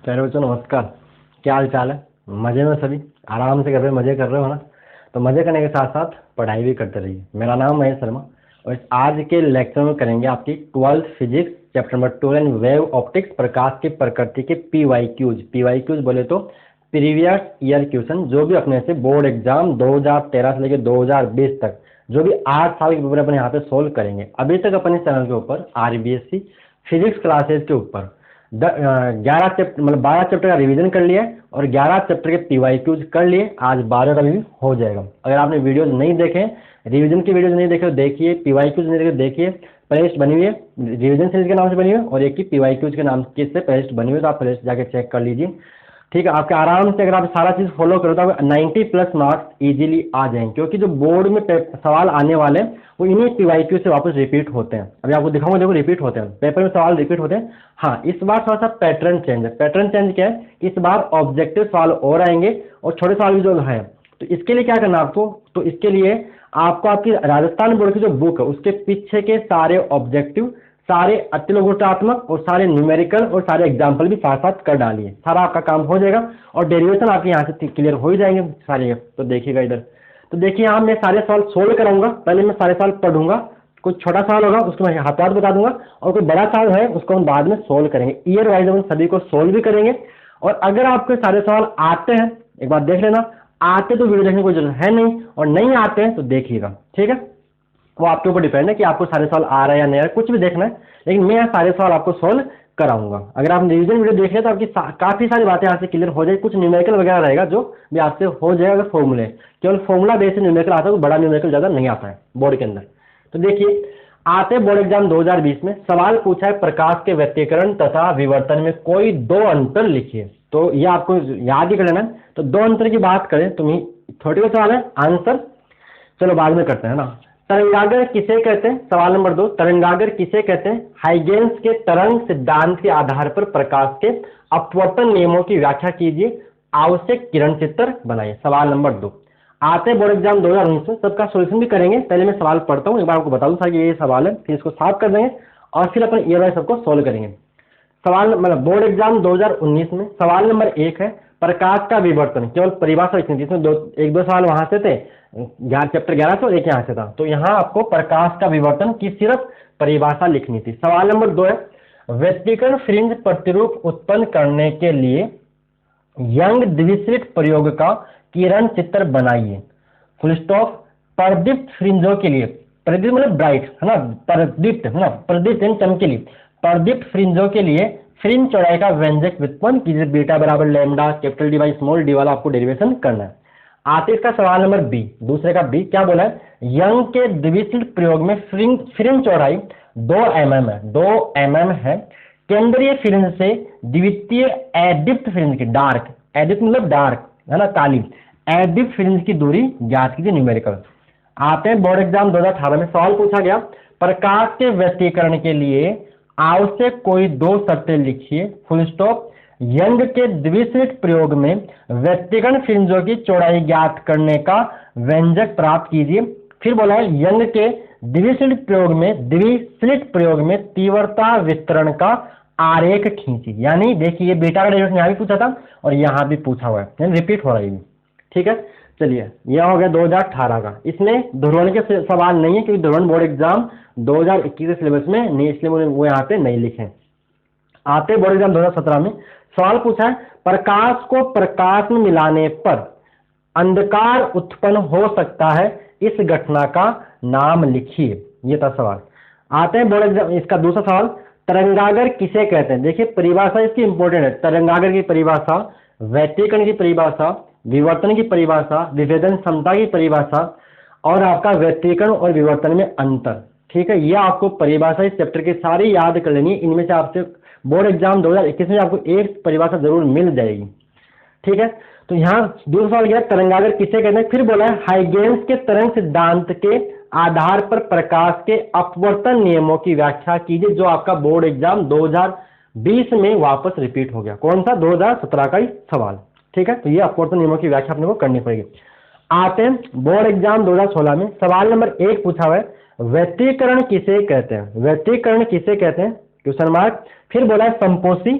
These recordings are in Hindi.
प्यारे बच्चों नमस्कार। क्या हाल चाल है? मज़े में सभी आराम से कर रहे हो, मज़े कर रहे हो ना? तो मज़े करने के साथ साथ पढ़ाई भी करते रहिए। मेरा नाम महेश शर्मा और आज के लेक्चर में करेंगे आपकी 12th physics chapter number 2 and wave optics प्रकाश की प्रकृति के पीवाईक्यूज बोले तो प्रीवियस ईयर क्वेश्चन, जो भी अपने से बोर्ड एग्जाम 2013 से लेकर 2020 तक जो भी 8 साल के पेपर अपने यहाँ पे सोल्व करेंगे। अभी तक अपने चैनल के ऊपर आरबीएससी फिजिक्स क्लासेज के ऊपर 11 चैप्टर मतलब 12 चैप्टर का रिवीजन कर लिया और 11 चैप्टर के पीवाईक्यूज कर लिए। आज 12 का भी हो जाएगा। अगर आपने वीडियोज नहीं देखे, रिवीजन की वीडियोज नहीं देखे तो देखिए, पीवाईक्यूज नहीं देखे देखिए। प्लेलिस्ट बनी हुई है, रिवीजन सीरीज के नाम से बनी हुई है और एक की पीवाईक्यूज के नाम से प्लेलिस्ट बनी हुई है, तो आप प्लेलिस्ट जाके चेक कर लीजिए। ठीक है, आपके आराम से अगर आप सारा चीज फॉलो करो तो 90+ मार्क्स इजीली आ जाएंगे, क्योंकि जो बोर्ड में सवाल आने वाले हैं वो इन्हीं पीवाईक्यू से वापस रिपीट होते हैं। अभी आपको दिखाऊंगा, देखो रिपीट होते हैं, पेपर में सवाल रिपीट होते हैं। हाँ, इस बार थोड़ा सा पैटर्न चेंज है। पैटर्न चेंज क्या है? इस बार ऑब्जेक्टिव सवाल और आएंगे और छोटे सवाल भी जो है। तो इसके लिए क्या करना आपको? तो इसके लिए आपको आपकी राजस्थान बोर्ड की जो बुक है उसके पीछे के सारे ऑब्जेक्टिव, सारे अत्यलोकोटात्मक और सारे न्यूमेरिकल और सारे एग्जाम्पल भी साथ साथ कर डालिए। सारा आपका काम हो जाएगा और डेरिवेशन आपके यहाँ से क्लियर हो ही जाएंगे सारे। तो देखिएगा इधर, तो देखिए यहाँ मैं सारे सवाल सोल्व कराऊंगा। पहले मैं सारे सवाल पढ़ूंगा, कुछ छोटा सवाल होगा उसको मैं हाथ हाथ बता दूंगा और कोई बड़ा सवाल है उसको हम बाद में सोल्व करेंगे। ईयर वाइज हम सभी को सोल्व भी करेंगे। और अगर आपके सारे सवाल आते हैं, एक बार देख लेना, आते तो वीडियो देखने की कोई जरूरत है नहीं, और नहीं आते हैं तो देखिएगा। ठीक है, वो आपके ऊपर डिपेंड है कि आपको सारे सवाल आ रहा है या नहीं आ रहा है, कुछ भी देखना है, लेकिन मैं सारे सवाल आपको सोल्व कराऊंगा। अगर आप रिवीजन वीडियो देख रहे तो आपकी काफी सारी बातें यहाँ से क्लियर हो जाएगी। कुछ न्यूमेरिकल वगैरह रहेगा जो भी आपसे हो जाएगा। फॉर्मूले केवल फॉर्मूला बेस्ड न्यूमेरिकल आता है, तो बड़ा न्यूमेरिकल ज्यादा नहीं आता है बोर्ड के अंदर। तो देखिए, आते बोर्ड एग्जाम 2020 में सवाल पूछा है, प्रकाश के व्यतिकरण तथा विवर्तन में कोई दो अंतर लिखिए। तो ये आपको याद ही कर लेना है। तो दो अंतर की बात करें तो छोटे को सवाल है, आंसर चलो बाद में करते हैं ना। तरंगागर किसे कहते हैं? सवाल नंबर 2, तरंगागर किसे कहते हैं? हाइगेंस के तरंग सिद्धांत के आधार पर प्रकाश के अपवर्तन नियमों की व्याख्या कीजिए, आवश्यक किरण चित्र बनाइए। सवाल नंबर 2 आते बोर्ड एग्जाम 2019 में, सबका सोल्यूशन भी करेंगे। पहले मैं सवाल पढ़ता हूँ, एक बार आपको बता दूं था कि ये सवाल है, फिर इसको साफ कर देंगे और फिर अपन ईयर वाइज सबको सोल्व करेंगे। सवाल मतलब बोर्ड एग्जाम 2019 में सवाल नंबर 1 है, प्रकाश का विवर्तन। केवल परिभाषा लिखनी थी, इसमें एक दो सवाल वहां से थे, चैप्टर 11 से और एक यहाँ से था। तो यहाँ आपको प्रकाश का विवर्तन की सिर्फ परिभाषा लिखनी थी। सवाल नंबर 2 है, व्यतिकरण फ्रिंज प्रतिरूप उत्पन्न करने के लिए यंग द्विस्लिट प्रयोग का किरण चित्र बनाइए। Full stop. प्रदीप्त फ्रिंजों के लिए, प्रदीप्त मतलब ब्राइट है ना, प्रदीप्त है ना, प्रदीप्त चमकीली, प्रदीप्त फ्रिंजों के लिए फ्रिंज चौड़ाई का व्यंजक व्युत्पन्न कीजिए। बीटा बराबर lambda, capital D by small D वाला आपको डेरिवेशन करना है। आते इसका सवाल नंबर बी, दूसरे का बी क्या बोला है? यंग के द्विस्लिट प्रयोग में फ्रिंज चौड़ाई 2 mm है, 2 mm है। केंद्रीय फ्रिंज से द्वितीय एडिप्त फ्रिंज की, डार्क एडिप्त मतलब डार्क है ना, काली, एडिप्त फ्रिंज की दूरी ज्ञात कीजिए, न्यूमेरिकल। आते हैं बोर्ड एग्जाम 2018 में सवाल पूछा गया, प्रकाश के व्यतिकरण के लिए आवश्यक कोई दो शर्तें लिखिए। Full stop. यंग के द्विस्लिट प्रयोग में व्यतिकरण फ्रिंजों की चौड़ाई ज्ञात करने का व्यंजक प्राप्त कीजिए। फिर बोला है, यंग के द्विस्लिट प्रयोग में तीव्रता वितरण का आरेख खींचिए। यानी देखिए, बेटा का डेरिवेशन यहाँ भी पूछा था और यहाँ भी पूछा हुआ है, यानी रिपीट हो रहा है। ठीक है, चलिए यह हो गया 2018 का। इसमें ध्रुवण के सवाल नहीं है, क्योंकि ध्रुवण बोर्ड एग्जाम 2021 के सिलेबस में नहीं, इसलिए वो यहाँ पे नहीं लिखे। आते बोर्ड एग्जाम 2017 में सवाल पूछा है, प्रकाश को प्रकाश में मिलाने पर अंधकार उत्पन्न हो सकता है, इस घटना का नाम लिखिए। ये था सवाल। आते हैं बोर्ड एग्जाम, इसका दूसरा सवाल, तरंगागर किसे कहते हैं? देखिए, परिभाषा इसकी इंपॉर्टेंट है। तरंगागर की परिभाषा, व्यतिकरण की परिभाषा, विवर्तन की परिभाषा, विभेदन क्षमता की परिभाषा और आपका व्यतिकरण और विवर्तन में अंतर। ठीक है, ये आपको परिभाषा इस चैप्टर की सारी याद कर लेनी है। इनमें से आपसे बोर्ड एग्जाम 2021 में आपको एक परिभाषा जरूर मिल जाएगी। ठीक है, तो यहाँ दूसरा सवाल गया, तरंगागर किसे कहते हैं? फिर बोला है, हाइगेंस के तरंग सिद्धांत के आधार पर प्रकाश के अपवर्तन नियमों की व्याख्या कीजिए, जो आपका बोर्ड एग्जाम 2020 में वापस रिपीट हो गया। कौन सा? 2017 का ही सवाल। ठीक है, तो ये अपवर्तन नियमों की व्याख्या अपने को करनी पड़ेगी। आते हैं बोर्ड एग्जाम 2016 में सवाल नंबर 1 पूछा हुआ है, व्यतिकरण किसे कहते हैं? व्यतिकरण किसे कहते हैं? Question mark. फिर बोला है, संपोषी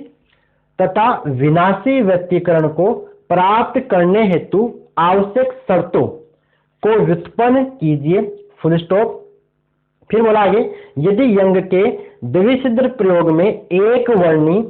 तथा विनाशी व्यतिकरण को प्राप्त करने हेतु आवश्यक शर्तों को व्युत्पन्न कीजिए, फुल स्टॉप। फिर बोला आगे, यदि यंग के द्विछिद्र प्रयोग में एक वर्णी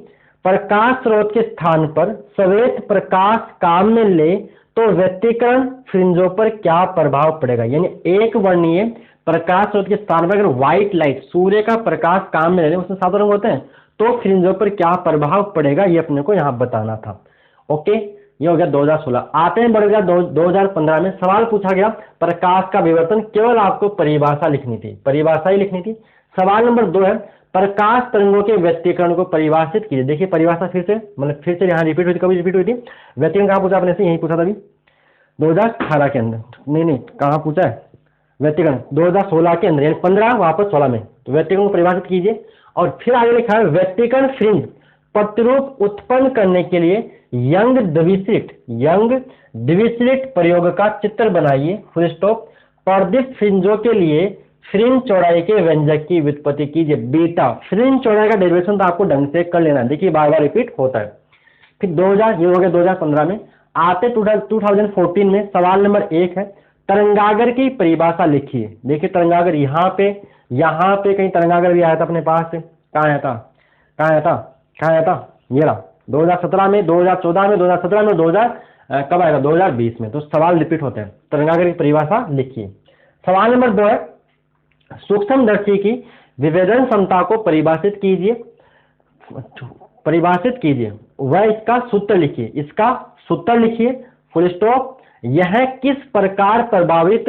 प्रकाश स्रोत के स्थान पर श्वेत प्रकाश काम में ले तो व्यतिकरण फ्रिंजों पर क्या प्रभाव पड़ेगा। यानी एक वर्णीय प्रकाश स्रोत के स्थान पर अगर व्हाइट लाइट सूर्य का प्रकाश काम में ले उसमें 7 रंग होते हैं तो फ्रिंजों पर क्या प्रभाव पड़ेगा, ये अपने को यहाँ बताना था। ओके, ये हो गया 2016। आते हैं बढ़ गया 2015 में सवाल पूछा गया प्रकाश का विवर्तन, केवल आपको परिभाषा लिखनी थी, परिभाषा ही लिखनी थी। सवाल नंबर 2 है प्रकाश तरंगों के व्यतिकरण को परिभाषित कीजिए। देखिए परिभाषा फिर से यहाँ रिपीट हुई थी, कभी रिपीट हुई थी। व्यतिकरण कहाँ पूछा आपने से, यही पूछा था अभी 2018 के अंदर, नहीं कहाँ पूछा है व्यतिकरण 2016 के अंदर, यानी 15 वापस 16 में। तो व्यतिकरण को परिभाषित कीजिए और फिर आगे लिखा है व्यतिकरण फ्रिंज प्रतिरूप उत्पन्न करने के लिए यंग द्विसलिट प्रयोग का चित्र बनाइए, फुल स्टॉप। प्रदीप्त फ्रिंजों के लिए फ्रिंज चौड़ाई के व्यंजक की व्युत्पत्ति कीजिए। बीटा फ्रिंज चौड़ाई का डेरिवेशन तो आपको ढंग से कर लेना, देखिए बार बार रिपीट होता है। फिर 2000 ये हो गया 2015 में। आते 2014 में सवाल नंबर 1 है तरंगागर की परिभाषा लिखिए। देखिए तरंगागर यहाँ पे कहीं तरंगागर भी आया था अपने पास, कहाँ आया था, ये रहा 2017 में, 2014 में, 2017 में, 2000 कब आएगा 2020 में। तो सवाल रिपीट होते हैं, तरंगागर की परिभाषा लिखिए। सवाल नंबर 2 है सूक्ष्मदर्शी की विभेदन क्षमता को परिभाषित कीजिए, वह इसका सूत्र लिखिए, फुल स्टॉप। यह किस प्रकार प्रभावित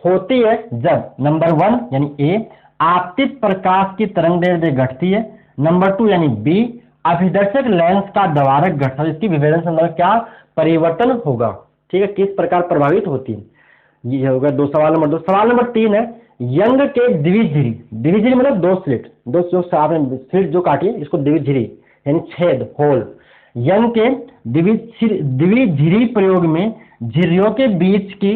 होती है जब नंबर 1 यानी ए आपतित प्रकाश की तरंग दैर्ध्य घटती है, नंबर 2 यानी बी अभिदर्शक लेंस का द्वारक घटता है, इसकी विभेदन क्षमता में क्या परिवर्तन होगा, ठीक है, किस प्रकार प्रभावित होती है। ये होगा सवाल नंबर 2। सवाल नंबर 3 है यंग के द्विझिरी मतलब 2 स्लिट, जो आपने स्लिट जो काटी है इसको द्विझिरी यानी छेद होल। यंग के द्विझिरी प्रयोग में झिर्रियों के बीच की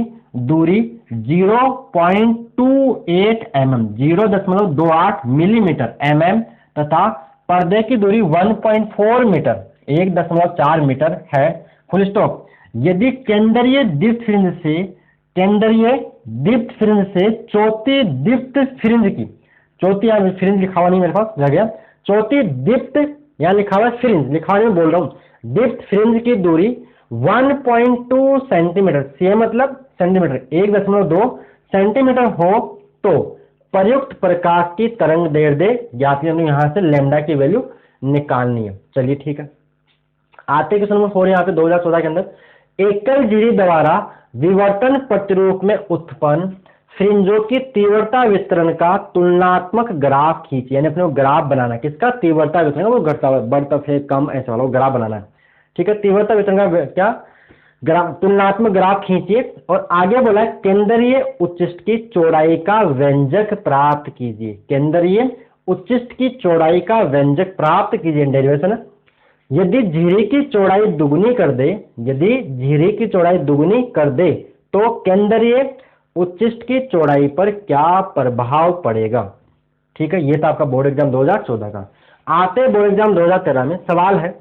दूरी 0.28 mm 0.28 मिलीमीटर mm तथा पर्दे की दूरी 1.4 मीटर 1.4 मीटर है, फुल स्टॉप। यदि केंद्रीय दीप्त फ्रिंज से चौथी दीप्त फ्रिंज की, चौथी यहाँ फ्रिंज लिखा हुआ नहीं मेरे पास, रह गया, चौथी दीप्त यहाँ लिखा हुआ फ्रिंज, लिखा हुआ बोल रहा हूँ, दीप्त फ्रिंज की दूरी 1.2 सेंटीमीटर, सी मतलब सेंटीमीटर 1.2 सेंटीमीटर हो तो प्रयुक्त प्रकाश की तरंग दैर्ध्य ज्ञात, यहाँ से लैम्डा की वैल्यू निकालनी है। चलिए ठीक है, आते क्वेश्चन नंबर 4 यहाँ पे 2014 के अंदर एकल झिरी द्वारा विवर्तन प्रतिरूप में उत्पन्न फ्रिंजों की तीव्रता वितरण का तुलनात्मक ग्राफ खींचिए। यानी अपने को ग्राफ बनाना, किसका तीव्रता वितरण, वो घटता हुआ बढ़ता है कम ऐसा वाला ग्राफ बनाना है, ठीक है। तीव्रता वितरण का क्या ग्राफ, तुलनात्मक ग्राफ खींचिए। और आगे बोला है केंद्रीय उच्चिष्ट की चौड़ाई का व्यंजक प्राप्त कीजिए, केंद्रीय उच्चिष्ट की चौड़ाई का व्यंजक प्राप्त कीजिए, डेरिवेशन। यदि झिरी की चौड़ाई दुगुनी कर दे तो केंद्रीय उच्चिष्ट की चौड़ाई पर क्या प्रभाव पड़ेगा, ठीक है। ये था आपका बोर्ड एग्जाम 2014 का। आते बोर्ड एग्जाम 2013 में सवाल है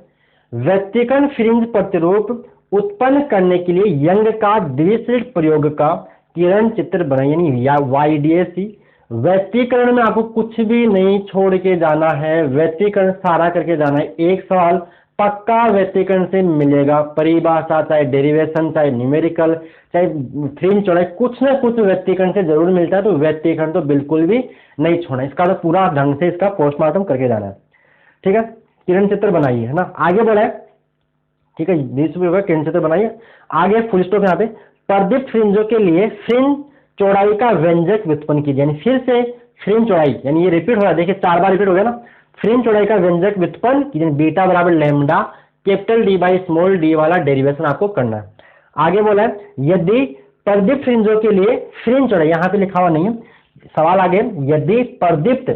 व्यतिकरण फ्रिंज प्रतिरूप उत्पन्न करने के लिए यंग का द्विसलिट प्रयोग का किरण चित्र बनाइए, यानी YDAC। व्यतिकरण में आपको कुछ भी नहीं छोड़ के जाना है, व्यतिकरण सारा करके जाना है। एक सवाल पक्का व्यतिकरण से मिलेगा, परिभाषा चाहे डेरिवेशन चाहे न्यूमेरिकल चाहे फ्रिंज चौड़ाई, कुछ ना कुछ व्यतिकरण से जरूर मिलता है। तो व्यतिकरण तो बिल्कुल भी नहीं छोड़ना, इसका तो पूरा ढंग से इसका पोस्टमार्टम करके जाना है, ठीक है। किरण चित्र बनाइए, है ना। आगे बढ़े, ठीक है, किरण चित्र बनाइए। आगे फुल स्टॉप यहाँ पे प्रदीप्त फ्रिंजों के लिए फ्रिंज चौड़ाई का व्यंजक व्युत्पन्न कीजिए। यानी फिर से फ्रिंज चौड़ाई, यानी ये रिपीट हो रहा है, देखिए 4 बार रिपीट हो गया ना। फ्रिंज चौड़ाई का व्यंजक व्युत्पन्न कीजिए, बीटा बराबर lambda capital D by small d वाला डेरिवेशन आपको करना है। आगे बोला है यदि प्रदीप्त फ्रिंजों के लिए फ्रिंज चौड़ाई, यहाँ पे लिखा हुआ नहीं है सवाल आगे, यदि प्रदीप्त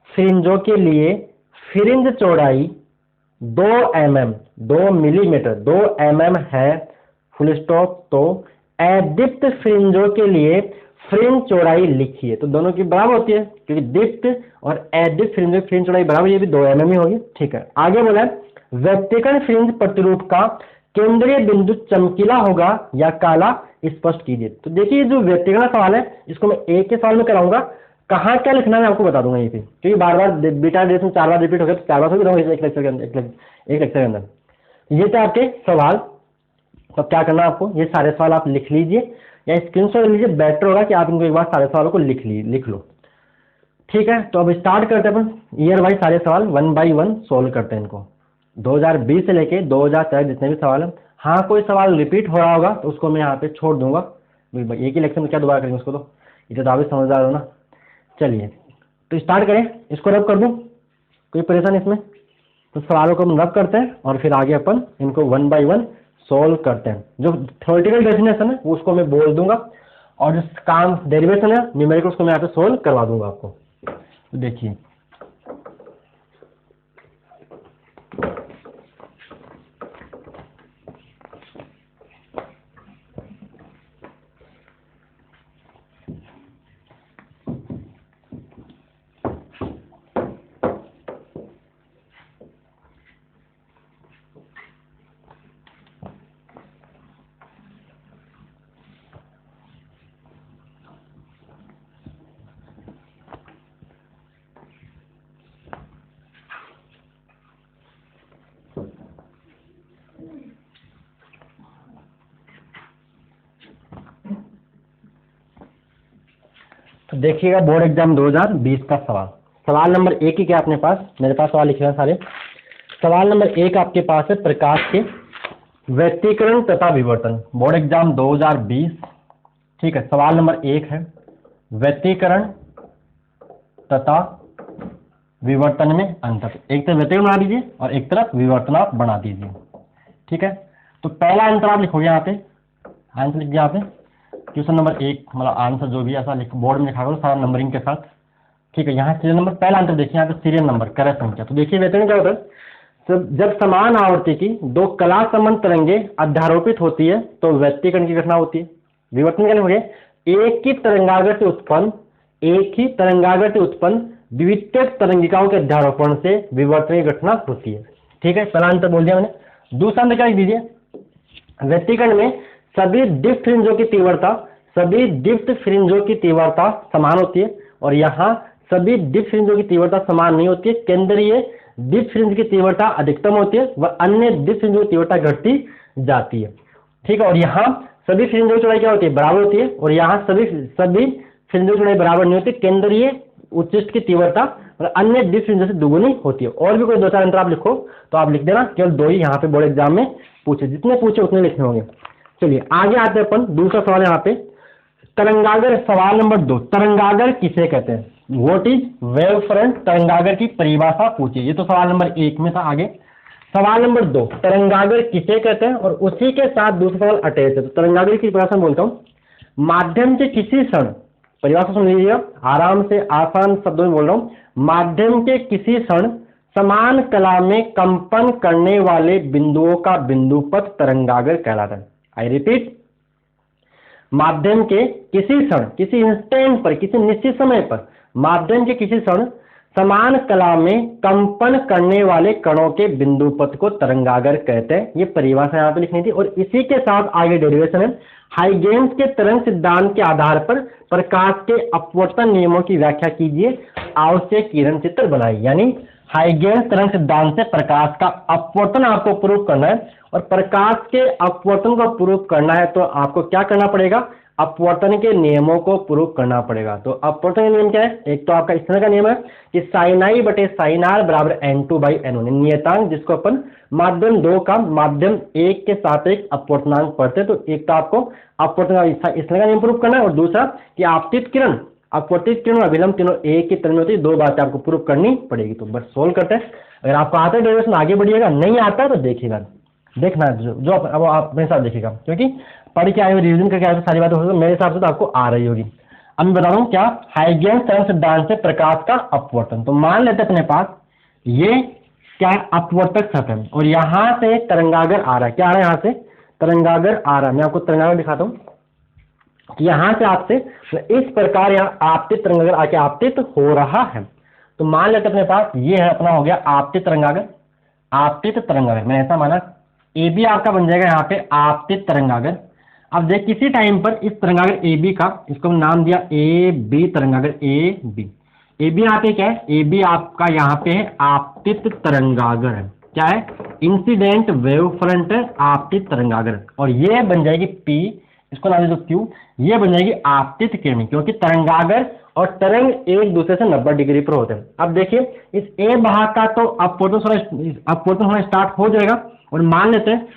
फ्रिंजों के लिए फ्रिंज चौड़ाई 2 मिलीमीटर 2 mm है, फुल स्टॉप, तो अदीप्त फ्रिंजों के लिए फ्रिंज चौड़ाई लिखिए। तो दोनों की बराबर होती है क्योंकि दीप्त और अदीप्त फ्रिंज चौड़ाई बराबर, ये भी 2 mm ही होगी, ठीक है। आगे बोला है व्यतिकरण फ्रिंज प्रतिरूप का केंद्रीय बिंदु चमकीला होगा या काला, स्पष्ट कीजिए। तो देखिए जो व्यतिकरण सवाल है इसको मैं एक के सवाल में कराऊंगा, कहाँ क्या लिखना है मैं आपको बता दूंगा यहीं पे, क्योंकि बार बार बीटा डेस में 4 बार रिपीट हो गया तो 4 बार तो भी एक लेक्चर के अंदर, एक लेक्चर के अंदर। ये थे आपके सवाल। तो क्या करना है आपको, ये सारे सवाल आप लिख लीजिए या स्क्रीनशॉट लीजिए, बेटर होगा कि आप इनको एक बार सारे सवालों को लिख लो। ठीक है, तो अब स्टार्ट करते हैं अपन ईयर वाइज सारे सवाल 1 बाई 1 सोल्व करते हैं इनको। 2020 से लेके 2023 जितने भी सवाल हैं, हाँ कोई सवाल रिपीट हो रहा होगा तो उसको मैं यहाँ पे छोड़ दूंगा, एक ही लेक्चर में क्या दोबारा करेंगे उसको, तो इधर आप भी समझदार हो ना। चलिए तो स्टार्ट करें, इसको रब कर दूं, कोई परेशानी इसमें? तो सवालों को हम रब करते हैं और फिर आगे अपन इनको 1 बाई 1 सोल्व करते हैं। जो थ्योरेटिकल डेफिनेशन है उसको मैं बोल दूंगा और जो काम डेरिवेशन है न्यूमेरिकल उसको मैं यहाँ पे सोल्व करवा दूंगा आपको। तो देखिए तो देखिएगा बोर्ड एग्जाम 2020 का सवाल, सवाल नंबर 1 ही क्या अपने पास, मेरे पास सवाल लिखे हैं सारे। सवाल नंबर 1 आपके पास है प्रकाश के व्यतिकरण तथा विवर्तन, बोर्ड एग्जाम 2020। ठीक है, सवाल नंबर 1 है व्यतिकरण तथा विवर्तन में अंतर। एक तरफ व्यतिकरण बना दीजिए और एक तरफ विवर्तन आप बना दीजिए। ठीक है, तो पहला अंतर आप लिखोगे यहाँ पे, आंसर लिख दिया यहाँ पे, क्वेश्चन नंबर 1 मतलब आंसर जो भी ऐसा बोर्ड में लिखा करो सारा नंबरिंग के साथ। ठीक है, यहाँ सीरियल नंबर, पहला आंसर देखिए यहाँ पे सीरियल नंबर क्रय संख्या। तो देखिए व्यतिकरण क्या होता है, जब समान आवर्ती की दो कला संबंध तरंगे अध्यारोपित होती है तो व्यतिकरण की घटना होती है। विवर्तन क्या लिखोगे, एक ही तरंगाग्र से उत्पन्न द्वितीयक तरंगिकाओं के अध्यारोपण से विवर्तन की घटना होती है। ठीक है, पहला अंतर बोल दिया मैंने। दूसरा अंतर क्या लिख दीजिए, व्यतिकरण में सभी डिफ्ट फ्रिंजों की तीव्रता समान होती है और यहाँ सभी डिफ्ट फ्रिंजों की तीव्रता समान नहीं होती है। केंद्रीय डिफ्ट फ्रिंज की तीव्रता अधिकतम होती है व अन्य डिफ्ट फ्रिंजों की तीव्रता घटती जाती है। ठीक है, और यहाँ सभी फ्रिंजों की चौड़ाई क्या होती है, बराबर होती है और यहाँ सभी फ्रिंजों की चौड़ाई बराबर नहीं होती। केंद्रीय उच्चिष्ट की तीव्रता और अन्य डिफ्ट फ्रिंजों से दुगुनी होती है। और भी कोई 2-4 अंतर आप लिखो तो आप लिख देना, केवल 2 ही यहाँ पे बोर्ड एग्जाम में पूछे, जितने पूछे उतने लिखने होंगे। चलिए आगे आते हैं अपन, दूसरा सवाल यहाँ पे तरंगागर, सवाल नंबर 2, तरंगागर किसे कहते हैं, व्हाट इज वेव फ्रंट, तरंगागर की परिभाषा पूछिए। ये तो सवाल नंबर 1 में था। आगे सवाल नंबर 2, तरंगागर किसे कहते हैं, और उसी के साथ दूसरा सवाल अटैच है। तो तरंगागर की परिभाषा बोलता हूँ, माध्यम के किसी क्षण, परिभाषा सुन लीजिएगा आराम से, आसान शब्दों में बोल रहा हूँ, माध्यम के किसी क्षण समान कला में कंपन करने वाले बिंदुओं का बिंदुपथ तरंगागर कहलाता है। आई रिपीट, माध्यम के किसी क्षण, किसी इंस्टेंट पर, किसी निश्चित समय पर, माध्यम के किसी क्षण समान कला में कंपन करने वाले कणों के बिंदुपथ को तरंगागर कहते हैं। ये परिभाषा यहाँ पे लिखनी थी और इसी के साथ आगे डेरिवेशन है। हाइगेंस के तरंग सिद्धांत के आधार पर प्रकाश के अपवर्तन नियमों की व्याख्या कीजिए, आवश्यक किरण चित्र बनाइए। यानी हाइगेंस तरंग सिद्धांत से प्रकाश का अपवर्तन आपको प्रूव करना है और प्रकाश के अपवर्तन को प्रूव करना है तो आपको क्या करना पड़ेगा, अपवर्तन के नियमों को प्रूव करना पड़ेगा। तो अपवर्तन का नियम क्या है, एक तो आपका इस तरह का नियम है कि sin i बटे sin r बराबर n2/n1, नियतांक जिसको अपन माध्यम 2 का माध्यम 1 के सापेक्ष अपवर्तनांक पढ़ते हैं। तो एक तो आपको अपवर्तन का इस तरह का नियम प्रूव करना है और दूसरा कि आपतित किरण, अपवर्तित किरण और अभिलंब तीनों एक ही तरह में होती है। 2 बातें आपको प्रूव करनी पड़ेगी। तो बस सोल्व करते हैं। अगर आपको आता है डेरिवेशन आगे बढ़िएगा, नहीं आता तो देखिएगा, देखना जो अब आप मेरे साथ देखिएगा, क्योंकि पढ़ के आए हुए रिविजन करके आए सारी बातें हो मेरे हिसाब से तो आपको आ रही होगी। अब मैं बता रहा हूँ क्या, हाइगेंस तरंग सिद्धांत से प्रकाश का अपवर्तन। तो मान लेते अपने पास ये क्या अपवर्तक सतह और यहाँ से तरंगागर आ रहा है। क्या आ रहा है, यहाँ से तरंगागर आ रहा है। मैं आपको तरंगागर दिखाता हूँ कि यहाँ से आपसे इस प्रकार यहाँ आपतित तरंगागर आके आपतित हो रहा है। तो मान लेते अपने पास ये है अपना हो गया आपतित तरंगागर। आपतित तरंगागर, मैंने ऐसा माना ए बी आपका बन जाएगा यहाँ पे आपतित तरंगागर। अब देख किसी टाइम पर इस तरंगागर ए बी का, इसको नाम दिया ए बी तरंगागर, ए बी। ए बी यहाँ पे क्या है, ए बी आपका यहाँ पे है आपतित तरंगागर है। क्या है, इंसिडेंट वेव फ्रंट आपतित तरंगागर। और ये बन जाएगी पी, इसको नाम दे दो क्यू, ये बन जाएगी आपतित किरण, क्योंकि तरंगागर और तरंग एक दूसरे से 90 डिग्री पर होते हैं। अब देखिए इस ए भाग का तो अपवर्तन होना स्टार्ट हो जाएगा, और मान लेते हैं